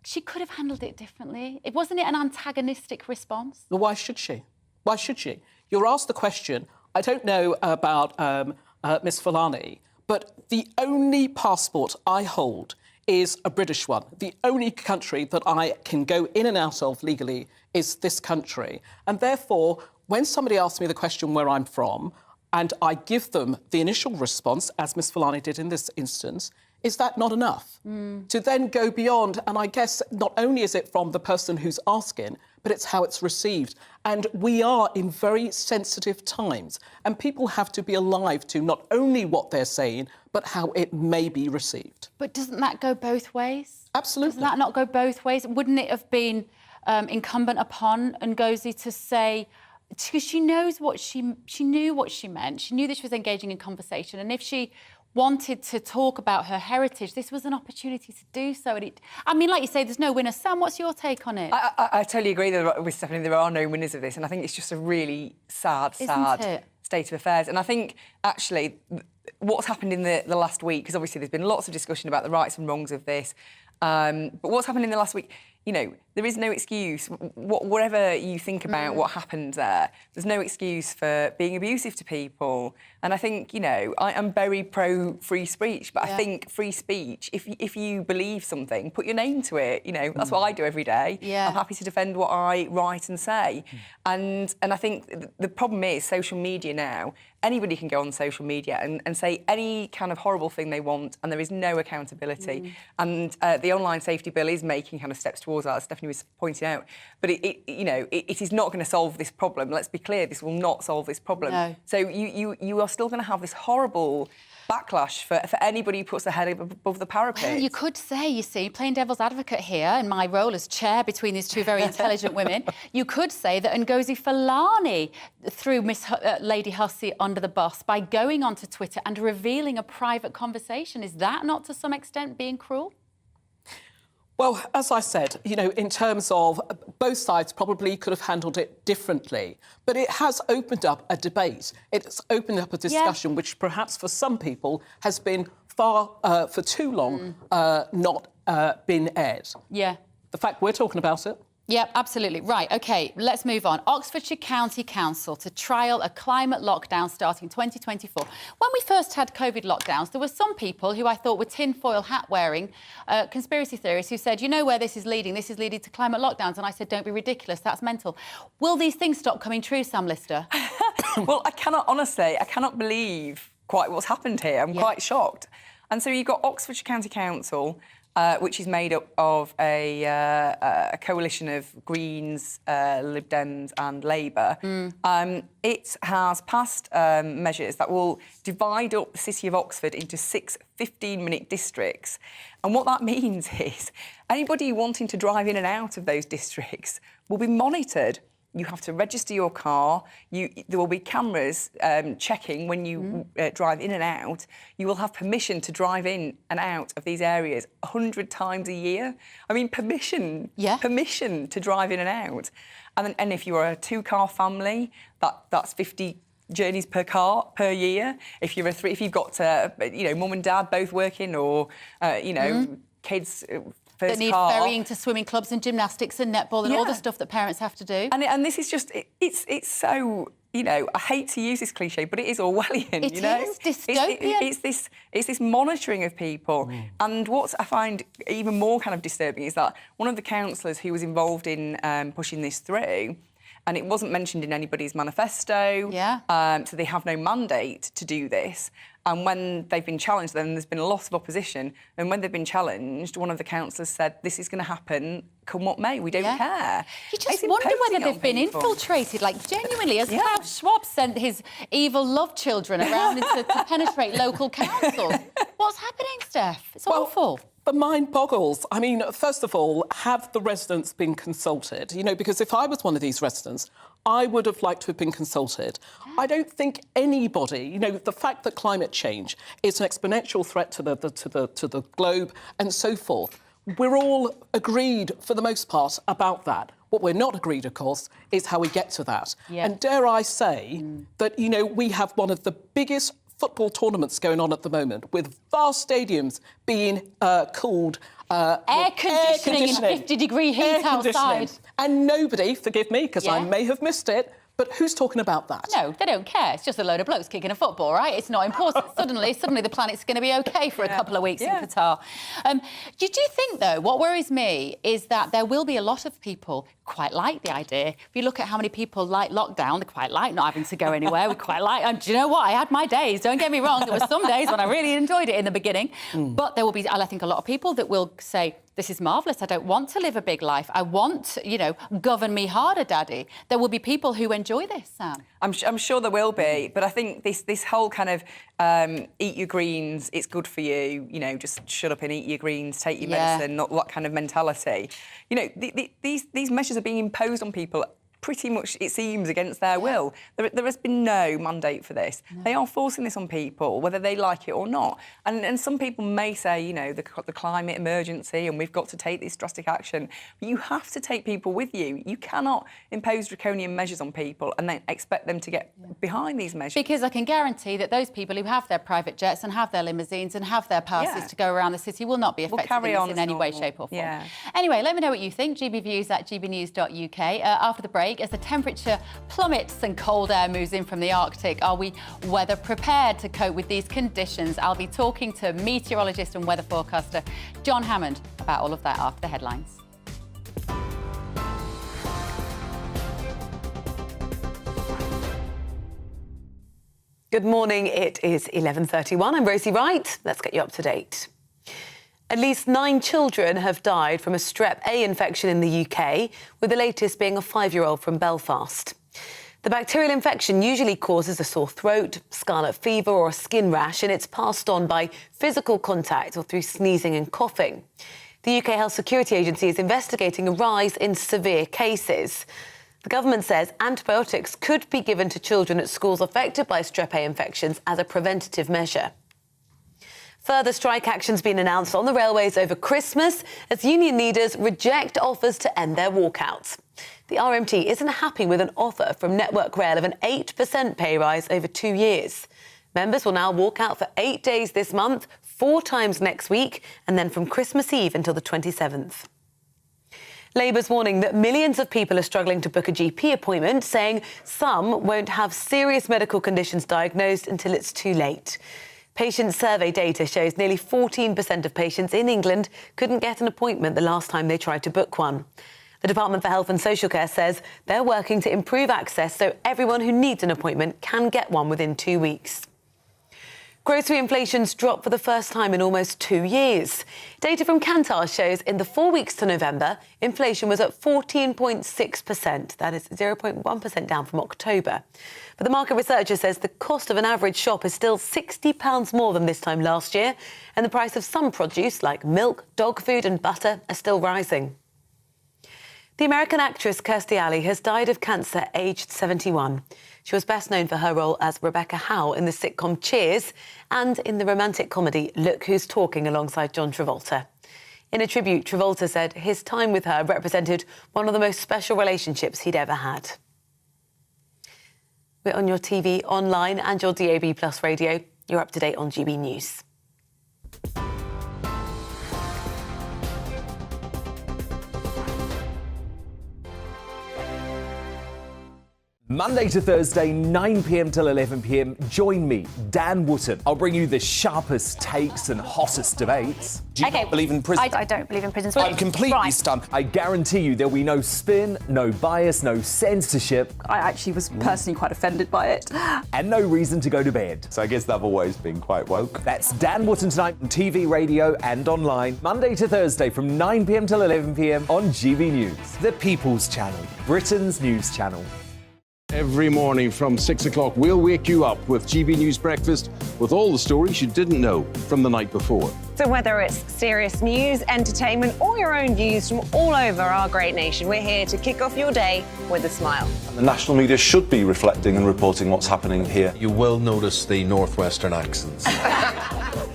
Speaker 7: She could have handled it differently. Wasn't it an antagonistic response?
Speaker 28: Well, why should she? Why should she? You're asked the question, I don't know about Miss Fulani, but the only passport I hold is a British one. The only country that I can go in and out of legally is this country. And therefore, when somebody asks me the question where I'm from, and I give them the initial response, as Ms Fulani did in this instance, is that not enough? To then go beyond, and I guess not only is it from the person who's asking, but it's how it's received. And we are in very sensitive times, and people have to be alive to not only what they're saying, but how it may be received.
Speaker 7: But doesn't that go both ways?
Speaker 28: Absolutely.
Speaker 7: Doesn't that not go both ways? Wouldn't it have been incumbent upon Ngozi to say, because she knows what she knew what she meant, she knew that she was engaging in conversation, and if she wanted to talk about her heritage, this was an opportunity to do so. And I mean, like you say, there's no winner. Sam, what's your take on it?
Speaker 1: I totally agree with Stephanie. There are no winners of this, and I think it's just a really sad state of affairs. And I think, actually, what's happened in the last week, because obviously there's been lots of discussion about the rights and wrongs of this, but what's happened in the last week, you know, there is no excuse. Whatever you think about what happened there's no excuse for being abusive to people. And I think, you know, I am very pro free speech, but I think free speech, if you believe something, put your name to it. You know, that's what I do every day. I'm happy to defend what I write and say. And I think the problem is social media now. Anybody can go on social media and say any kind of horrible thing they want, and there is no accountability. And the online safety bill is making kind of steps towards that, as Stephanie was pointing out. But it is not going to solve this problem. Let's be clear, this will not solve this problem.
Speaker 7: No.
Speaker 1: So you are still going to have this horrible backlash for anybody who puts their head above the parapet.
Speaker 7: Well, you could say, you see, playing devil's advocate here, in my role as chair between these two very intelligent women, you could say that Ngozi Fulani threw Lady Hussey under the bus by going onto Twitter and revealing a private conversation. Is that not, to some extent, being cruel?
Speaker 28: Well, as I said, you know, in terms of both sides probably could have handled it differently, but it has opened up a debate. It's opened up a discussion which perhaps for some people has been for too long not been aired.
Speaker 7: Yeah.
Speaker 28: The fact we're talking about it.
Speaker 7: Yep, absolutely. Right, OK, let's move on. Oxfordshire County Council to trial a climate lockdown starting 2024. When we first had COVID lockdowns, there were some people who I thought were tinfoil hat-wearing conspiracy theorists who said, you know where this is leading? This is leading to climate lockdowns. And I said, don't be ridiculous, that's mental. Will these things stop coming true, Sam Lister?
Speaker 1: Well, I cannot believe quite what's happened here. I'm quite shocked. And so you've got Oxfordshire County Council, which is made up of a coalition of Greens, Lib Dems and Labour. It has passed measures that will divide up the city of Oxford into 6 15-minute districts. And what that means is anybody wanting to drive in and out of those districts will be monitored. You have to register your car. There will be cameras checking when you drive in and out. You will have permission to drive in and out of these areas 100 times a year. I mean, permission to drive in and out. And if you are a 2-car family, that's 50 journeys per car per year. If you've got mum and dad both working, or kids.
Speaker 7: That need ferrying to swimming clubs and gymnastics and netball and all the stuff that parents have to do.
Speaker 1: And this is just, it's so, you know, I hate to use this cliche, but it is Orwellian,
Speaker 7: It
Speaker 1: you know?
Speaker 7: is dystopian.
Speaker 1: It's this monitoring of people. And what I find even more kind of disturbing is that one of the councillors who was involved in pushing this through, and it wasn't mentioned in anybody's manifesto, so they have no mandate to do this. And when they've been challenged, then there's been a lot of opposition. And when they've been challenged, one of the councillors said, this is going to happen come what may, we don't care.
Speaker 7: You just wonder whether they've been infiltrated, like genuinely, as Klaus Schwab sent his evil love children around to penetrate local councils. What's happening, Steph? It's awful.
Speaker 28: The mind boggles. I mean, first of all, have the residents been consulted? You know, because if I was one of these residents, I would have liked to have been consulted. I don't think anybody, you know, the fact that climate change is an exponential threat to the globe and so forth, we're all agreed for the most part about that. What we're not agreed, of course, is how we get to that. And dare I say that, you know, we have one of the biggest football tournaments going on at the moment, with vast stadiums being cooled.
Speaker 7: Air conditioning in 50-degree heat outside.
Speaker 28: And nobody, forgive me, because I may have missed it, But who's talking about that?
Speaker 7: No, they don't care. It's just a load of blokes kicking a football, right? It's not important. Suddenly the planet's going to be OK for a couple of weeks in Qatar. Do you think, though, what worries me is that there will be a lot of people quite like the idea. If you look at how many people like lockdown, they quite like not having to go anywhere. We quite like... And do you know what? I had my days. Don't get me wrong. There were some days when I really enjoyed it in the beginning. But there will be, I think, a lot of people that will say, this is marvellous. I don't want to live a big life. I want, govern me harder, Daddy. There will be people who enjoy this, Sam.
Speaker 1: I'm sure there will be, but I think this whole kind of eat your greens, it's good for you, just shut up and eat your greens, take your medicine, not that kind of mentality. These measures are being imposed on people pretty much, it seems, against their will. There has been no mandate for this. No. They are forcing this on people, whether they like it or not. And some people may say, the climate emergency and we've got to take this drastic action. But you have to take people with you. You cannot impose draconian measures on people and then expect them to get behind these measures.
Speaker 7: Because I can guarantee that those people who have their private jets and have their limousines and have their passes to go around the city will not be affected in any way, shape or form. Yeah. Anyway, let me know what you think. GBViews at gbnews.uk. After the break, as the temperature plummets and cold air moves in from the Arctic, are we weather prepared to cope with these conditions? I'll be talking to meteorologist and weather forecaster John Hammond about all of that after the headlines.
Speaker 8: Good morning, it is 11:31. I'm Rosie Wright. Let's get you up to date. At least 9 children have died from a strep A infection in the UK, with the latest being a 5-year-old from Belfast. The bacterial infection usually causes a sore throat, scarlet fever or a skin rash, and it's passed on by physical contact or through sneezing and coughing. The UK Health Security Agency is investigating a rise in severe cases. The government says antibiotics could be given to children at schools affected by strep A infections as a preventative measure. Further strike action's been announced on the railways over Christmas as union leaders reject offers to end their walkouts. The RMT isn't happy with an offer from Network Rail of an 8% pay rise over 2 years. Members will now walk out for 8 days this month, 4 times next week, and then from Christmas Eve until the 27th. Labour's warning that millions of people are struggling to book a GP appointment, saying some won't have serious medical conditions diagnosed until it's too late. Patient survey data shows nearly 14% of patients in England couldn't get an appointment the last time they tried to book one. The Department for Health and Social Care says they're working to improve access so everyone who needs an appointment can get one within 2 weeks. Grocery inflation's dropped for the first time in almost 2 years. Data from Kantar shows in the 4 weeks to November, inflation was at 14.6%. That is 0.1% down from October. But the market researcher says the cost of an average shop is still £60 more than this time last year, and the price of some produce like milk, dog food and butter are still rising. The American actress Kirstie Alley has died of cancer aged 71. She was best known for her role as Rebecca Howe in the sitcom Cheers and in the romantic comedy Look Who's Talking alongside John Travolta. In a tribute, Travolta said his time with her represented one of the most special relationships he'd ever had. We're on your TV, online and your DAB+ radio. You're up to date on GB News.
Speaker 10: Monday to Thursday, 9 p.m. till 11 p.m. Join me, Dan Wootton. I'll bring you the sharpest takes and hottest debates.
Speaker 21: Do you not believe in prison?
Speaker 19: I don't believe in prisons.
Speaker 21: I'm completely stunned.
Speaker 10: I guarantee you there'll be no spin, no bias, no censorship.
Speaker 19: I actually was personally quite offended by it.
Speaker 10: And no reason to go to bed.
Speaker 21: So I guess they've always been quite woke.
Speaker 10: That's Dan Wootton tonight on TV, radio and online. Monday to Thursday from 9 p.m. till 11 p.m. on GB News. The People's Channel, Britain's news channel.
Speaker 11: Every morning from 6 o'clock, we'll wake you up with GB News Breakfast with all the stories you didn't know from the night before.
Speaker 27: So whether it's serious news, entertainment, or your own views from all over our great nation, we're here to kick off your day with a smile.
Speaker 3: And the national media should be reflecting and reporting what's happening here.
Speaker 24: You will notice the northwestern accents.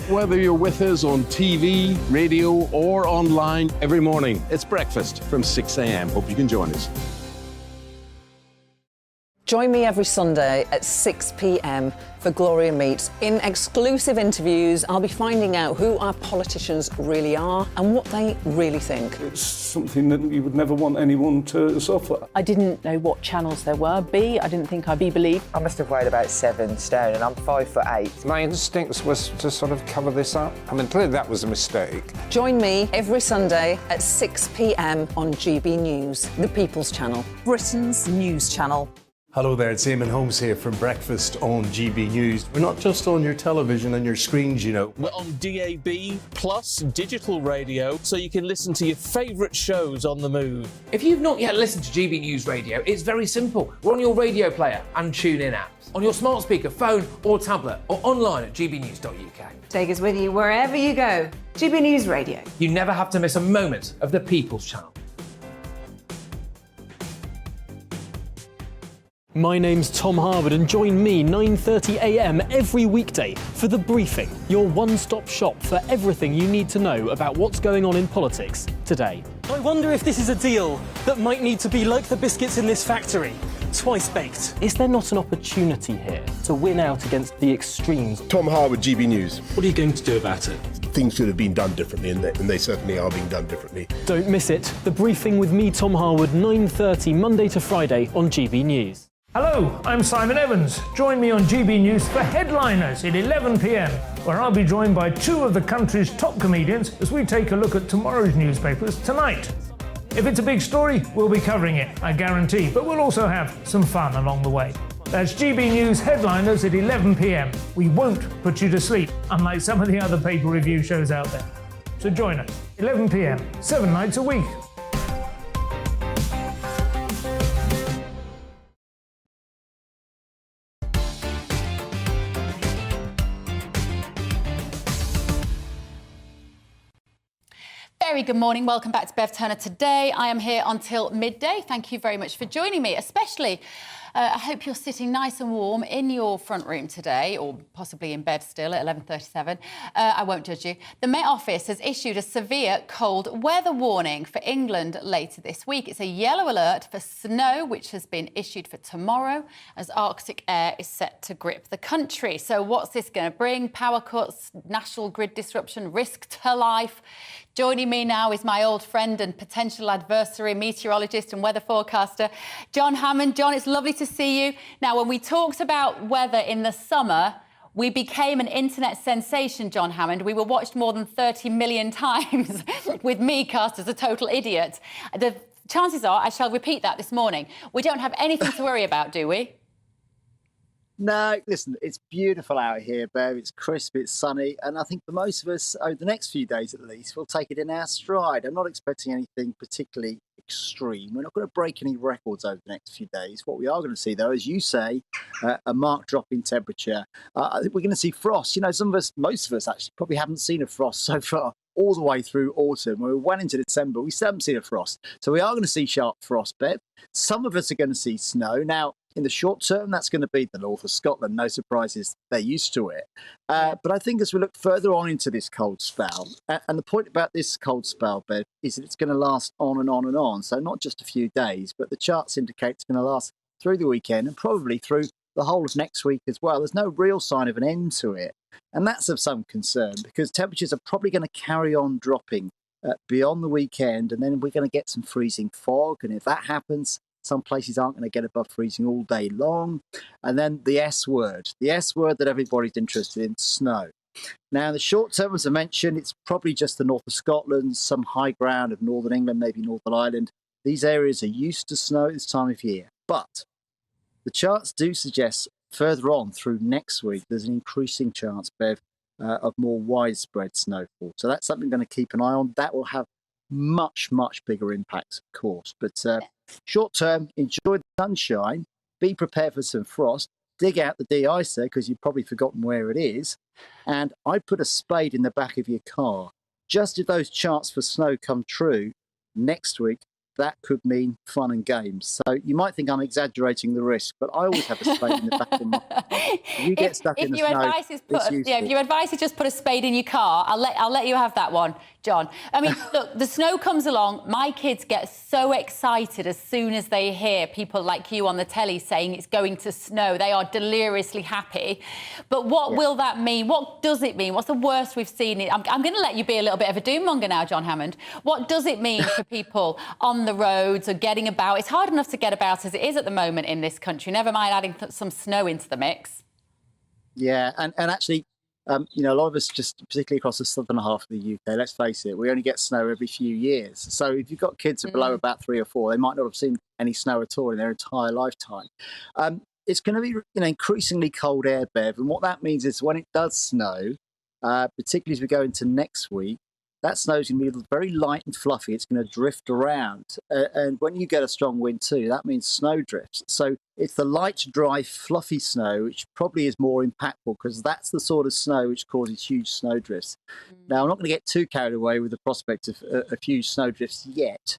Speaker 11: Whether you're with us on TV, radio, or online, every morning, it's breakfast from 6 a.m. Hope you can join us.
Speaker 13: Join me every Sunday at 6 p.m. for Gloria Meets. In exclusive interviews, I'll be finding out who our politicians really are and what they really think.
Speaker 4: It's something that you would never want anyone to suffer.
Speaker 13: I didn't know what channels there were. B, I didn't think I'd be believed.
Speaker 14: I must have weighed about 7 stone and I'm 5'8".
Speaker 15: My instincts was to sort of cover this up. I mean, clearly that was a mistake.
Speaker 13: Join me every Sunday at 6 p.m. on GB News, the People's Channel.
Speaker 19: Britain's news channel.
Speaker 24: Hello there, it's Eamon Holmes here from Breakfast on GB News. We're not just on your television and your screens, you know.
Speaker 25: We're on DAB plus digital radio, so you can listen to your favourite shows on the move.
Speaker 26: If you've not yet listened to GB News Radio, it's very simple. We're on your radio player and TuneIn apps, on your smart speaker, phone or tablet, or online at gbnews.uk.
Speaker 27: Take us with you wherever you go. GB News Radio.
Speaker 26: You never have to miss a moment of the People's Channel.
Speaker 5: My name's Tom Harwood and join me 9:30 a.m. every weekday for The Briefing, your one-stop shop for everything you need to know about what's going on in politics today.
Speaker 9: I wonder if this is a deal that might need to be like the biscuits in this factory, twice baked.
Speaker 5: Is there not an opportunity here to win out against the extremes?
Speaker 12: Tom Harwood, GB News.
Speaker 9: What are you going to do about it?
Speaker 12: Things should have been done differently, and they certainly are being done differently.
Speaker 5: Don't miss it. The Briefing with me, Tom Harwood, 9:30 Monday to Friday on GB News.
Speaker 16: Hello, I'm Simon Evans. Join me on GB News for Headliners at 11 p.m, where I'll be joined by two of the country's top comedians as we take a look at tomorrow's newspapers tonight. If it's a big story, we'll be covering it, I guarantee, but we'll also have some fun along the way. That's GB News Headliners at 11 p.m. We won't put you to sleep, unlike some of the other paper review shows out there. So join us, 11 p.m, 7 nights a week.
Speaker 7: Very good morning. Welcome back to Bev Turner Today. I am here until midday. Thank you very much for joining me, especially I hope you're sitting nice and warm in your front room today, or possibly in bed still at 11:37. I won't judge you. The Met Office has issued a severe cold weather warning for England later this week. It's a yellow alert for snow, which has been issued for tomorrow, as Arctic air is set to grip the country. So what's this going to bring? Power cuts, national grid disruption, risk to life. Joining me now is my old friend and potential adversary, meteorologist and weather forecaster, John Hammond. John, it's lovely to see you. Now, when we talked about weather in the summer, we became an internet sensation, John Hammond. We were watched more than 30 million times, with me cast as a total idiot. The chances are I shall repeat that this morning. We don't have anything to worry about, do we?
Speaker 17: No, listen, it's beautiful out here, Bev. It's crisp, it's sunny, and I think for most of us, over the next few days at least, we'll take it in our stride. I'm not expecting anything particularly extreme. We're not going to break any records over the next few days. What we are going to see, though, as you say, a marked drop in temperature. I think we're going to see frost. You know, some of us, most of us actually, probably haven't seen a frost so far. All the way through autumn. We're well into December. We still haven't seen a frost. So we are going to see sharp frost, Bev. Some of us are going to see snow. Now, in the short term, that's going to be the north of Scotland. No surprises, they're used to it. But I think as we look further on into this cold spell, and the point about this cold spell, Bev, is that it's going to last on and on and on. So not just a few days, but the charts indicate it's going to last through the weekend and probably through the whole of next week as well. There's no real sign of an end to it. And that's of some concern because temperatures are probably going to carry on dropping beyond the weekend. And then we're going to get some freezing fog. And if that happens, some places aren't going to get above freezing all day long. And then the S word that everybody's interested in, snow. Now, in the short term, as I mentioned, it's probably just the north of Scotland, some high ground of northern England, maybe Northern Ireland. These areas are used to snow at this time of year. But the charts do suggest further on through next week, there's an increasing chance, Bev, of more widespread snowfall. So that's something I'm going to keep an eye on. That will have much, much bigger impacts, of course. But short term, enjoy the sunshine, be prepared for some frost, dig out the de-icer because you've probably forgotten where it is. And I put a spade in the back of your car. Just if those charts for snow come true next week, that could mean fun and games. So you might think I'm exaggerating the risk, but I always have a spade in the back of my car. If you get stuck in the snow,
Speaker 7: if your advice is just put a spade in your car, I'll let you have that one. John. I mean, look, the snow comes along. My kids get so excited as soon as they hear people like you on the telly saying it's going to snow. They are deliriously happy. But what will that mean? What does it mean? What's the worst we've seen? I'm going to let you be a little bit of a doom-monger now, John Hammond. What does it mean for people on the roads or getting about? It's hard enough to get about as it is at the moment in this country, never mind adding some snow into the mix.
Speaker 17: Yeah, and actually, you know, a lot of us, just particularly across the southern half of the UK, let's face it, we only get snow every few years. So if you've got kids below about 3 or 4, they might not have seen any snow at all in their entire lifetime. It's going to be, you know, increasingly cold air, Bev, and what that means is when it does snow, particularly as we go into next week, that snow is going to be very light and fluffy. It's going to drift around. And when you get a strong wind too, that means snow drifts. So it's the light, dry, fluffy snow, which probably is more impactful because that's the sort of snow which causes huge snow drifts. Now, I'm not going to get too carried away with the prospect of huge snow drifts yet,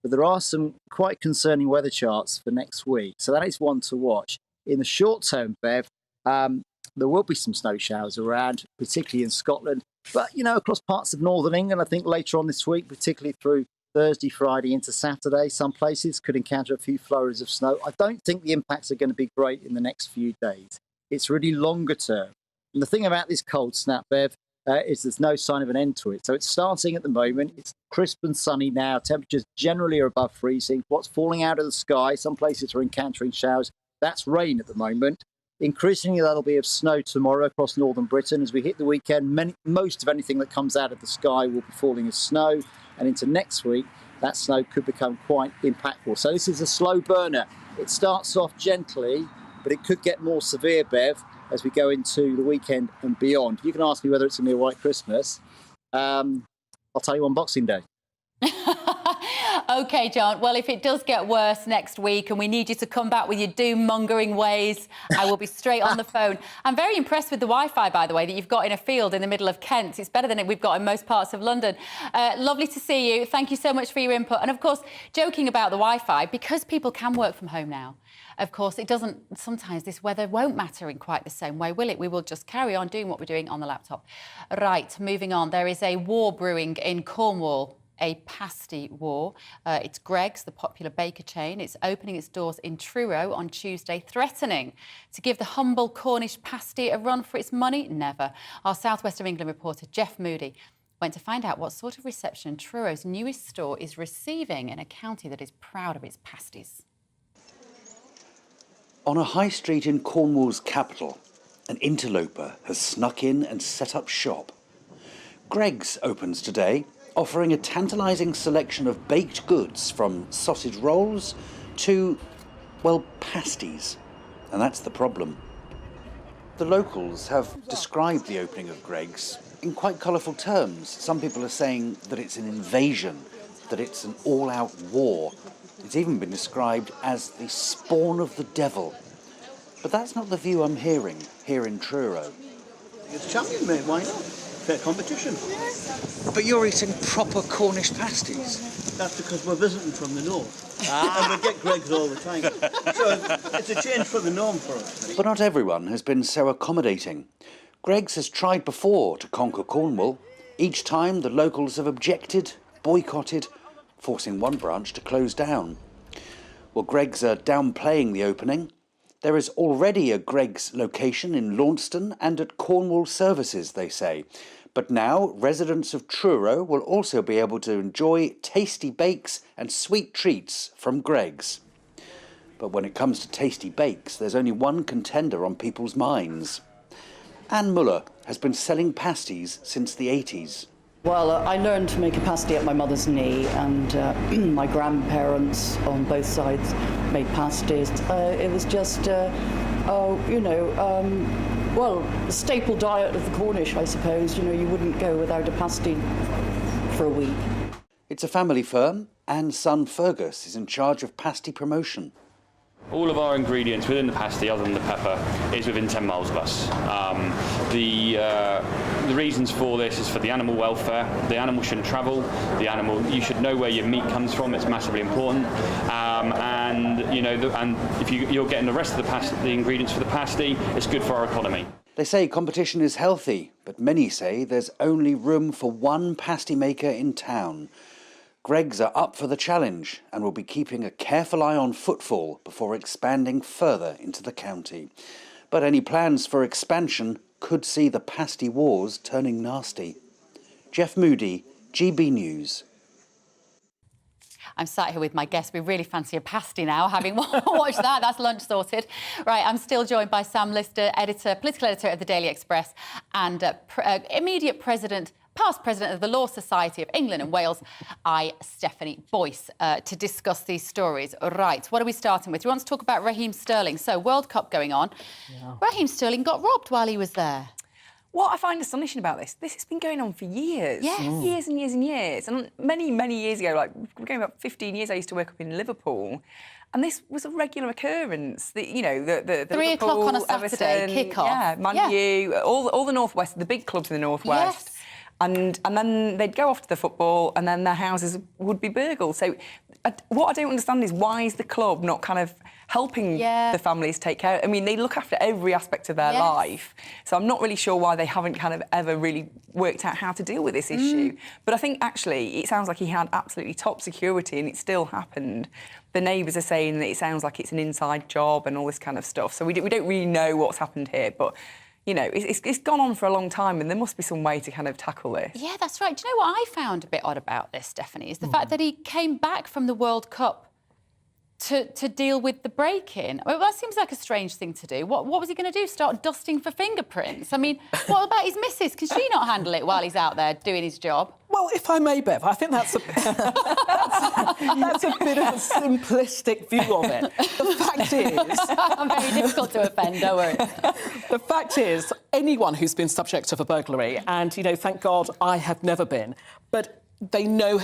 Speaker 17: but there are some quite concerning weather charts for next week. So that is one to watch. In the short term, Bev, there will be some snow showers around, particularly in Scotland. But, you know, across parts of northern England, I think later on this week, particularly through Thursday, Friday into Saturday, some places could encounter a few flurries of snow. I don't think the impacts are going to be great in the next few days. It's really longer term. And the thing about this cold snap, Bev, is there's no sign of an end to it. So it's starting at the moment. It's crisp and sunny now. Temperatures generally are above freezing. What's falling out of the sky, some places are encountering showers. That's rain at the moment. Increasingly, that'll be of snow tomorrow across northern Britain. As we hit the weekend, most of anything that comes out of the sky will be falling as snow. And into next week, that snow could become quite impactful. So this is a slow burner. It starts off gently, but it could get more severe, Bev, as we go into the weekend and beyond. You can ask me whether it's going to be a white Christmas. I'll tell you on Boxing Day.
Speaker 7: OK, John. Well, if it does get worse next week and we need you to come back with your doom-mongering ways, I will be straight on the phone. I'm very impressed with the Wi-Fi, by the way, that you've got in a field in the middle of Kent. It's better than we've got in most parts of London. Lovely to see you. Thank you so much for your input. And, of course, joking about the Wi-Fi, because people can work from home now, of course, it doesn't... Sometimes this weather won't matter in quite the same way, will it? We will just carry on doing what we're doing on the laptop. Right, moving on. There is a war brewing in Cornwall. A pasty war. It's Greggs, the popular baker chain. It's opening its doors in Truro on Tuesday, threatening to give the humble Cornish pasty a run for its money. Never. Our South West of England reporter, Jeff Moody, went to find out what sort of reception Truro's newest store is receiving in a county that is proud of its pasties.
Speaker 1: On a high street in Cornwall's capital, an interloper has snuck in and set up shop. Greggs opens today, offering a tantalising selection of baked goods from sausage rolls to, well, pasties. And that's the problem. The locals have described the opening of Greggs in quite colourful terms. Some people are saying that it's an invasion, that it's an all-out war. It's even been described as the spawn of the devil. But that's not the view I'm hearing here in Truro.
Speaker 2: It's champion, mate, why not? Fair competition.
Speaker 1: But you're eating proper Cornish pasties.
Speaker 2: That's because we're visiting from the north. And we get Greggs all the time. So it's a change from the norm for us.
Speaker 1: But not everyone has been so accommodating. Greggs has tried before to conquer Cornwall. Each time the locals have objected, boycotted, forcing one branch to close down. Well, Greggs are downplaying the opening. There is already a Greggs location in Launceston and at Cornwall Services, they say. But now residents of Truro will also be able to enjoy tasty bakes and sweet treats from Greggs. But when it comes to tasty bakes, there's only one contender on people's minds. Anne Muller has been selling pasties since the 80s.
Speaker 6: Well, I learned to make a pasty at my mother's knee, and my grandparents on both sides made pasties. It was just, well, the staple diet of the Cornish, I suppose. You know, you wouldn't go without a pasty for a week.
Speaker 1: It's a family firm, and son Fergus is in charge of pasty promotion.
Speaker 8: All of our ingredients within the pasty, other than the pepper, is within 10 miles of us. The reasons for this is for the animal welfare. The animal shouldn't travel. You should know where your meat comes from. It's massively important. And you know, and if you're getting the rest of the ingredients for the pasty, it's good for our economy.
Speaker 1: They say competition is healthy, but many say there's only room for one pasty maker in town. Greggs are up for the challenge and will be keeping a careful eye on footfall before expanding further into the county. But any plans for expansion could see the pasty wars turning nasty. Jeff Moody, GB News.
Speaker 7: I'm sat here with my guest. We really fancy a pasty now, having watched that. That's lunch sorted. Right, I'm still joined by Sam Lister, political editor of the Daily Express and immediate past president of the Law Society of England and Wales, Stephanie Boyce, to discuss these stories. Right, what are we starting with? Do you want to talk about Raheem Sterling? So, World Cup going on. Yeah. Raheem Sterling got robbed while he was there.
Speaker 10: What I find astonishing about this has been going on for years.
Speaker 7: Yes.
Speaker 10: Years and years and years. And many, many years ago, like going about 15 years, I used to work up in Liverpool. And this was a regular occurrence. The
Speaker 7: 3 o'clock on a Saturday,
Speaker 10: Everton,
Speaker 7: kick-off.
Speaker 10: Yeah, Man U, all the Northwest, the big clubs in the Northwest.
Speaker 7: Yes.
Speaker 10: And then they'd go off to the football and then their houses would be burgled. So what I don't understand is why is the club not kind of helping the families take care? I mean, they look after every aspect of their life. So I'm not really sure why they haven't kind of ever really worked out how to deal with this issue. But I think actually it sounds like he had absolutely top security and it still happened. The neighbours are saying that it sounds like it's an inside job and all this kind of stuff. So we don't really know what's happened here. But you know, it's gone on for a long time and there must be some way to kind of tackle this.
Speaker 7: Yeah, that's right. Do you know what I found a bit odd about this, Stephanie, is the fact that he came back from the World Cup to deal with the break-in. I mean, that seems like a strange thing to do. What was he going to do, start dusting for fingerprints? I mean, what about his missus? Can she not handle it while he's out there doing his job?
Speaker 9: Well, if I may, Bev, I think that's a bit of a simplistic view of it. The fact is...
Speaker 7: I'm very difficult to offend, don't worry.
Speaker 9: The fact is, anyone who's been subject to a burglary, and, you know, thank God I have never been, but they know...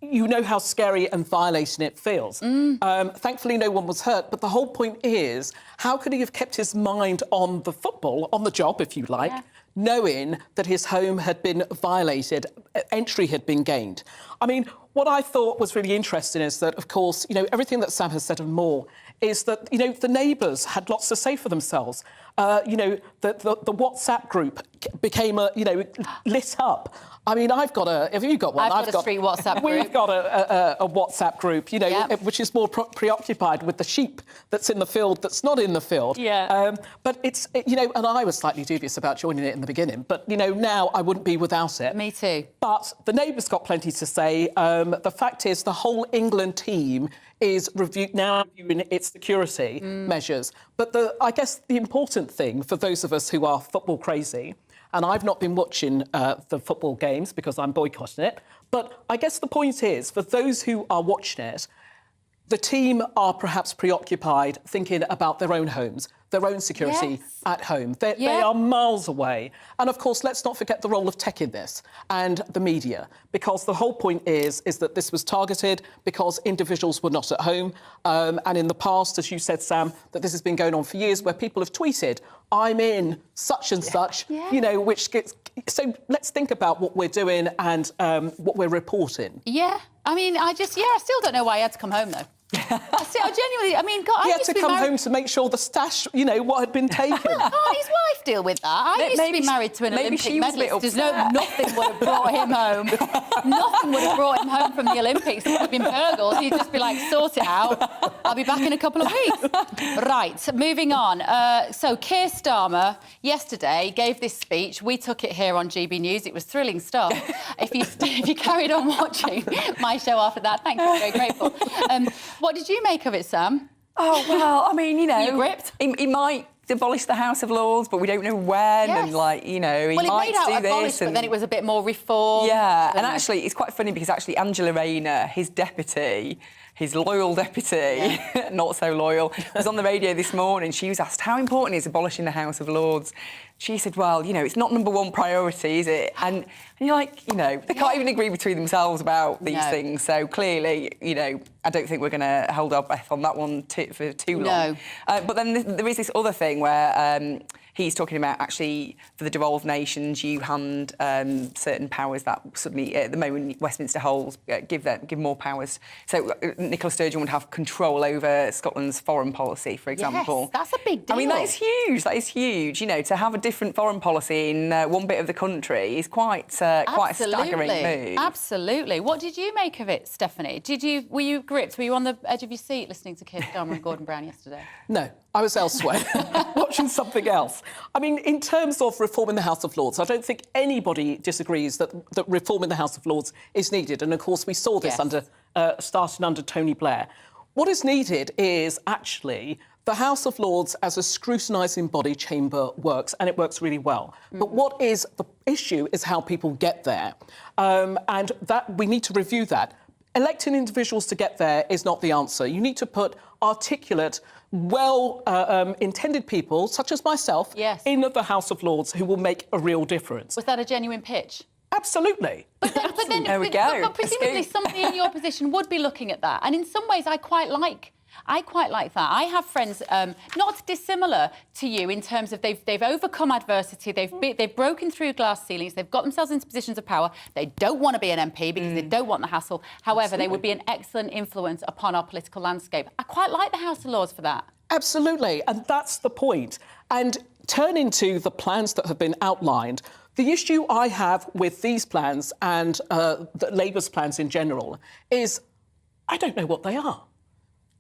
Speaker 9: You know how scary and violating it feels. Thankfully, no one was hurt, but the whole point is, how could he have kept his mind on the football, on the job, if you like, knowing that his home had been violated, entry had been gained? I mean, what I thought was really interesting is that, of course, you know, everything that Sam has said and more is that, you know, the neighbours had lots to say for themselves. You know, the WhatsApp group became, lit up. I mean, have you got one?
Speaker 7: I've got a street WhatsApp group.
Speaker 9: We've got a WhatsApp group, you know, which is more preoccupied with the sheep that's in the field that's not in the field.
Speaker 7: Yeah.
Speaker 9: But you know, and I was slightly dubious about joining it in the beginning, but, you know, now I wouldn't be without it.
Speaker 7: Me too.
Speaker 9: But the neighbours got plenty to say. The fact is the whole England team is reviewing its security measures. But I guess the important thing for those of us who are football crazy, and I've not been watching the football games because I'm boycotting it, but I guess the point is, for those who are watching it, the team are perhaps preoccupied thinking about their own homes, their own security at home. They are miles away. And, of course, let's not forget the role of tech in this and the media, because the whole point is that this was targeted because individuals were not at home. And in the past, as you said, Sam, that this has been going on for years, where people have tweeted, I'm in such and such, you know, which gets... So let's think about what we're doing and what we're reporting.
Speaker 7: Yeah. I mean, I still don't know why he had to come home, though. I genuinely, I mean, God,
Speaker 9: he had to come home to make sure the stash, you know, what had been taken.
Speaker 7: Can't his wife deal with that? I used to be married to an Olympic medalist. Nothing would have brought him home. Nothing would have brought him home from the Olympics. It would have been burgled. He'd just be like, sort it out. I'll be back in a couple of weeks. Right, moving on. So Keir Starmer yesterday gave this speech. We took it here on GB News. It was thrilling stuff. If you carried on watching my show after that, thank you. I'm very grateful. What did you make of it, Sam?
Speaker 10: Oh, well, I mean, you know...
Speaker 7: You gripped?
Speaker 10: He might abolish the House of Lords, but we don't know when, and, like, you know, he might do this.
Speaker 7: Abolished, but then it was a bit more reform.
Speaker 10: Yeah, and actually, it's quite funny because actually Angela Rayner, his deputy, his loyal deputy, not so loyal, was on the radio this morning. She was asked how important is abolishing the House of Lords. She said, well, you know, it's not #1 priority, is it? And you're like, you know, they can't even agree between themselves about these things. So clearly, you know, I don't think we're going to hold our breath on that one for too long. But then there is this other thing where he's talking about actually for the devolved nations, you hand certain powers that suddenly, at the moment, Westminster holds, give more powers. So Nicola Sturgeon would have control over Scotland's foreign policy, for example.
Speaker 7: Yes, that's a big deal.
Speaker 10: I mean, that is huge. That is huge. You know, to have a different foreign policy in one bit of the country is quite a staggering move.
Speaker 7: Absolutely. What did you make of it, Stephanie? Were you gripped? Were you on the edge of your seat listening to Keir Starmer and Gordon Brown yesterday?
Speaker 9: No, I was elsewhere, watching something else. I mean, in terms of reform in the House of Lords, I don't think anybody disagrees that reform in the House of Lords is needed. And, of course, we saw this starting under Tony Blair. What is needed is actually the House of Lords as a scrutinising body chamber works, and it works really well. But what is the issue is how people get there. And that we need to review that. Electing individuals to get there is not the answer. You need to put articulate, intended people, such as myself, in the House of Lords who will make a real difference.
Speaker 7: Was that a genuine pitch?
Speaker 9: Absolutely.
Speaker 7: But
Speaker 10: there we go.
Speaker 7: But presumably somebody in your position would be looking at that. And in some ways, I quite like that. I have friends not dissimilar to you in terms of they've overcome adversity, they've broken through glass ceilings, they've got themselves into positions of power. They don't want to be an MP because they don't want the hassle. However, they would be an excellent influence upon our political landscape. I quite like the House of Lords for that.
Speaker 9: Absolutely, and that's the point. And turning to the plans that have been outlined, the issue I have with these plans and the Labour's plans in general is I don't know what they are.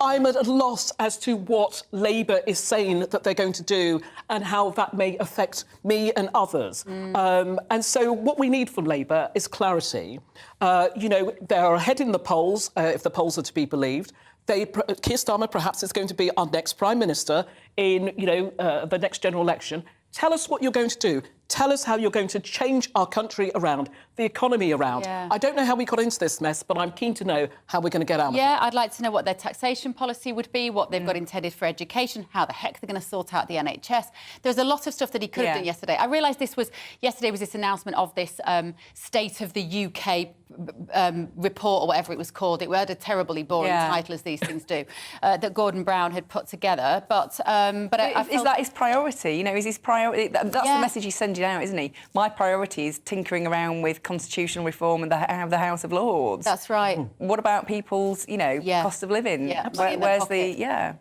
Speaker 9: I'm at a loss as to what Labour is saying that they're going to do and how that may affect me and others. And so what we need from Labour is clarity. You know, they're ahead in the polls, if the polls are to be believed. Keir Starmer perhaps is going to be our next Prime Minister in, you know, the next general election. Tell us what you're going to do. Tell us how you're going to change our country around, the economy around. I don't know how we got into this mess, but I'm keen to know how we're going to get out of it.
Speaker 7: Yeah, I'd like to know what their taxation policy would be, what they've got intended for education, how the heck they're going to sort out the NHS. There's a lot of stuff that he could have done yesterday. I realised yesterday was this announcement of this State of the UK report or whatever it was called. It had a terribly boring title, as these things do, that Gordon Brown had put together. But
Speaker 10: is that his priority? You know, is his priority? That's the message he's sending out, isn't he? My priority is tinkering around with constitutional reform and the House of Lords.
Speaker 7: That's right.
Speaker 10: What about people's, you know, cost of living? Where's the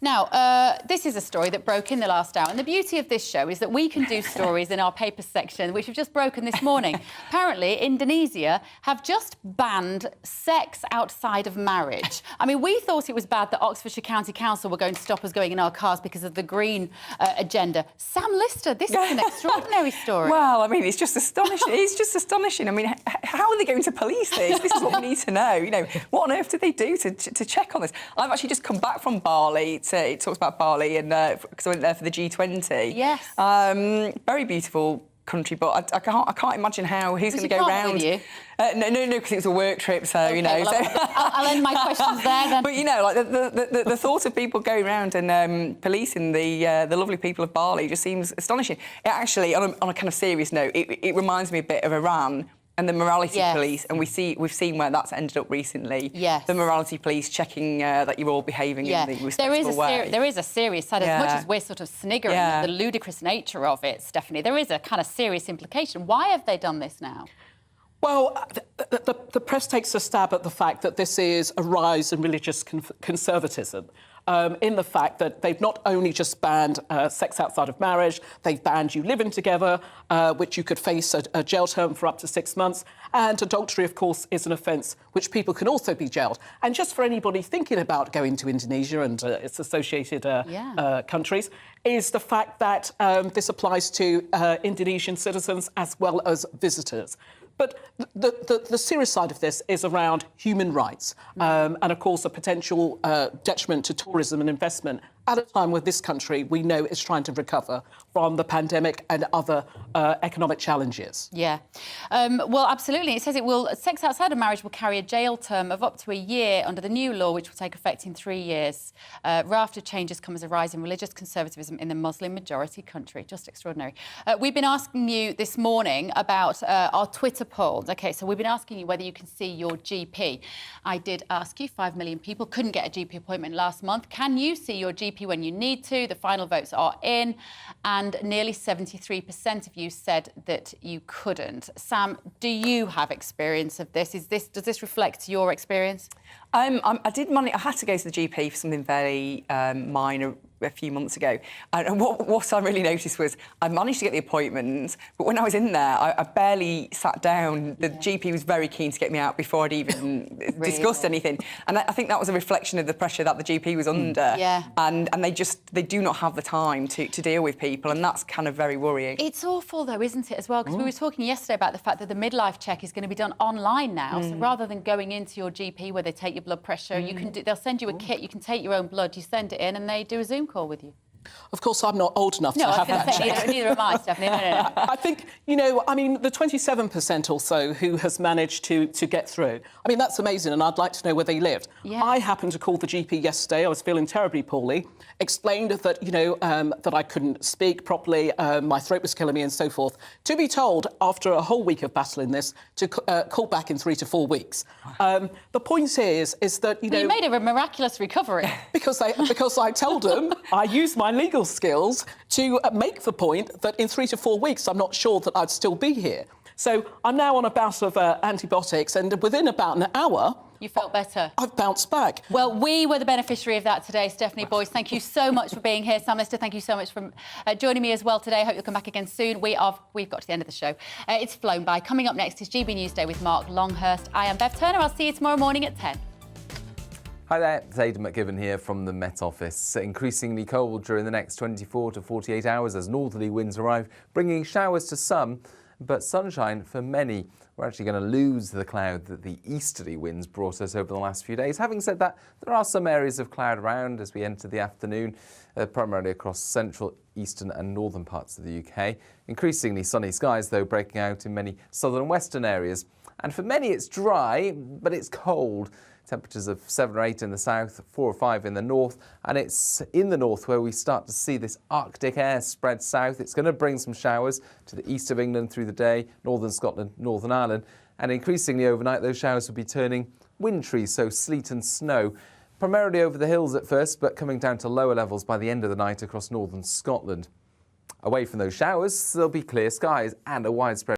Speaker 7: Now, this is a story that broke in the last hour, and the beauty of this show is that we can do stories in our paper section, which have just broken this morning. Apparently, Indonesia have just banned sex outside of marriage. I mean, we thought it was bad that Oxfordshire County Council were going to stop us going in our cars because of the green agenda. Sam Lister, this is an extraordinary story.
Speaker 10: Well, I mean, it's just astonishing. It's just astonishing. I mean, how are they going to police this? This is what we need to know. You know, what on earth did they do to check on this? I've actually just come back from Bali. It talks about Bali, and because I went there for the G20.
Speaker 7: Yes.
Speaker 10: Very beautiful country, but I can't imagine how he's going to go round. No, because it was a work trip, so you know.
Speaker 7: Well, so. I'll end my questions there then.
Speaker 10: But you know, like the thought of people going around and policing the lovely people of Bali just seems astonishing. It actually, on a kind of serious note, it reminds me a bit of Iran and the morality police, and we've seen where that's ended up recently.
Speaker 7: Yes.
Speaker 10: The morality police checking that you're all behaving in the respectful way.
Speaker 7: There is a serious side, as much as we're sort of sniggering at the ludicrous nature of it, Stephanie, there is a kind of serious implication. Why have they done this now?
Speaker 9: Well, the press takes a stab at the fact that this is a rise in religious conservatism. In the fact that they've not only just banned sex outside of marriage, they've banned you living together, which you could face a jail term for up to 6 months. And adultery, of course, is an offence which people can also be jailed. And just for anybody thinking about going to Indonesia and its associated countries, is the fact that this applies to Indonesian citizens as well as visitors. But the serious side of this is around human rights and, of course, a potential detriment to tourism and investment at a time when this country, we know, is trying to recover from the pandemic and other economic challenges.
Speaker 7: Yeah. Well, absolutely. It says sex outside of marriage will carry a jail term of up to a year under the new law, which will take effect in 3 years. Raft of changes come as a rise in religious conservatism in the Muslim-majority country. Just extraordinary. We've been asking you this morning about our Twitter polls. OK, so we've been asking you whether you can see your GP. I did ask you. 5 million people couldn't get a GP appointment last month. Can you see your GP when you need to? The final votes are in, and nearly 73% of you said that you couldn't. Sam, do you have experience of this? Does this reflect your experience?
Speaker 10: I had to go to the GP for something very minor a few months ago, and what I really noticed was I managed to get the appointment, but when I was in there, I barely sat down. The GP was very keen to get me out before I'd even discussed anything, and I think that was a reflection of the pressure that the GP was under.
Speaker 7: Yeah.
Speaker 10: And they do not have the time to deal with people, and that's kind of very worrying.
Speaker 7: It's awful, though, isn't it, as well? Because we were talking yesterday about the fact that the midlife check is going to be done online now. So rather than going into your GP where they take your blood pressure, they'll send you a kit. You can take your own blood, you send it in, and they do a Zoom call with you.
Speaker 9: Of course, I'm not old enough to have that check.
Speaker 7: Neither am I, Stephanie. No.
Speaker 9: I think, the 27% or so who has managed to get through, that's amazing, and I'd like to know where they lived.
Speaker 7: Yeah.
Speaker 9: I happened to call the GP yesterday. I was feeling terribly poorly, explained that, that I couldn't speak properly, my throat was killing me and so forth, to be told, after a whole week of battling this, to call back in 3 to 4 weeks. The point is that,
Speaker 7: you made a miraculous recovery.
Speaker 9: Because I told them I used my legal skills to make the point that in 3 to 4 weeks, I'm not sure that I'd still be here. So I'm now on a bout of antibiotics, and within about an hour...
Speaker 7: You felt better?
Speaker 9: I've bounced back.
Speaker 7: Well, we were the beneficiary of that today, Stephanie Boyce. Thank you so much for being here. Sam Lister, thank you so much for joining me as well today. I hope you'll come back again soon. We've got to the end of the show. It's flown by. Coming up next is GB News Day with Mark Longhurst. I am Bev Turner. I'll see you tomorrow morning at 10.
Speaker 3: Hi there, it's Aidan McGibbon here from the Met Office. Increasingly cold during the next 24 to 48 hours as northerly winds arrive, bringing showers to some, but sunshine for many. We're actually going to lose the cloud that the easterly winds brought us over the last few days. Having said that, there are some areas of cloud around as we enter the afternoon, primarily across central, eastern and northern parts of the UK. Increasingly sunny skies, though, breaking out in many southern and western areas. And for many, it's dry, but it's cold. Temperatures of 7 or 8 in the south, 4 or 5 in the north, and it's in the north where we start to see this Arctic air spread south. It's going to bring some showers to the east of England through the day, northern Scotland, Northern Ireland, and increasingly overnight those showers will be turning wintry, so sleet and snow, primarily over the hills at first, but coming down to lower levels by the end of the night across northern Scotland. Away from those showers, there'll be clear skies and a widespread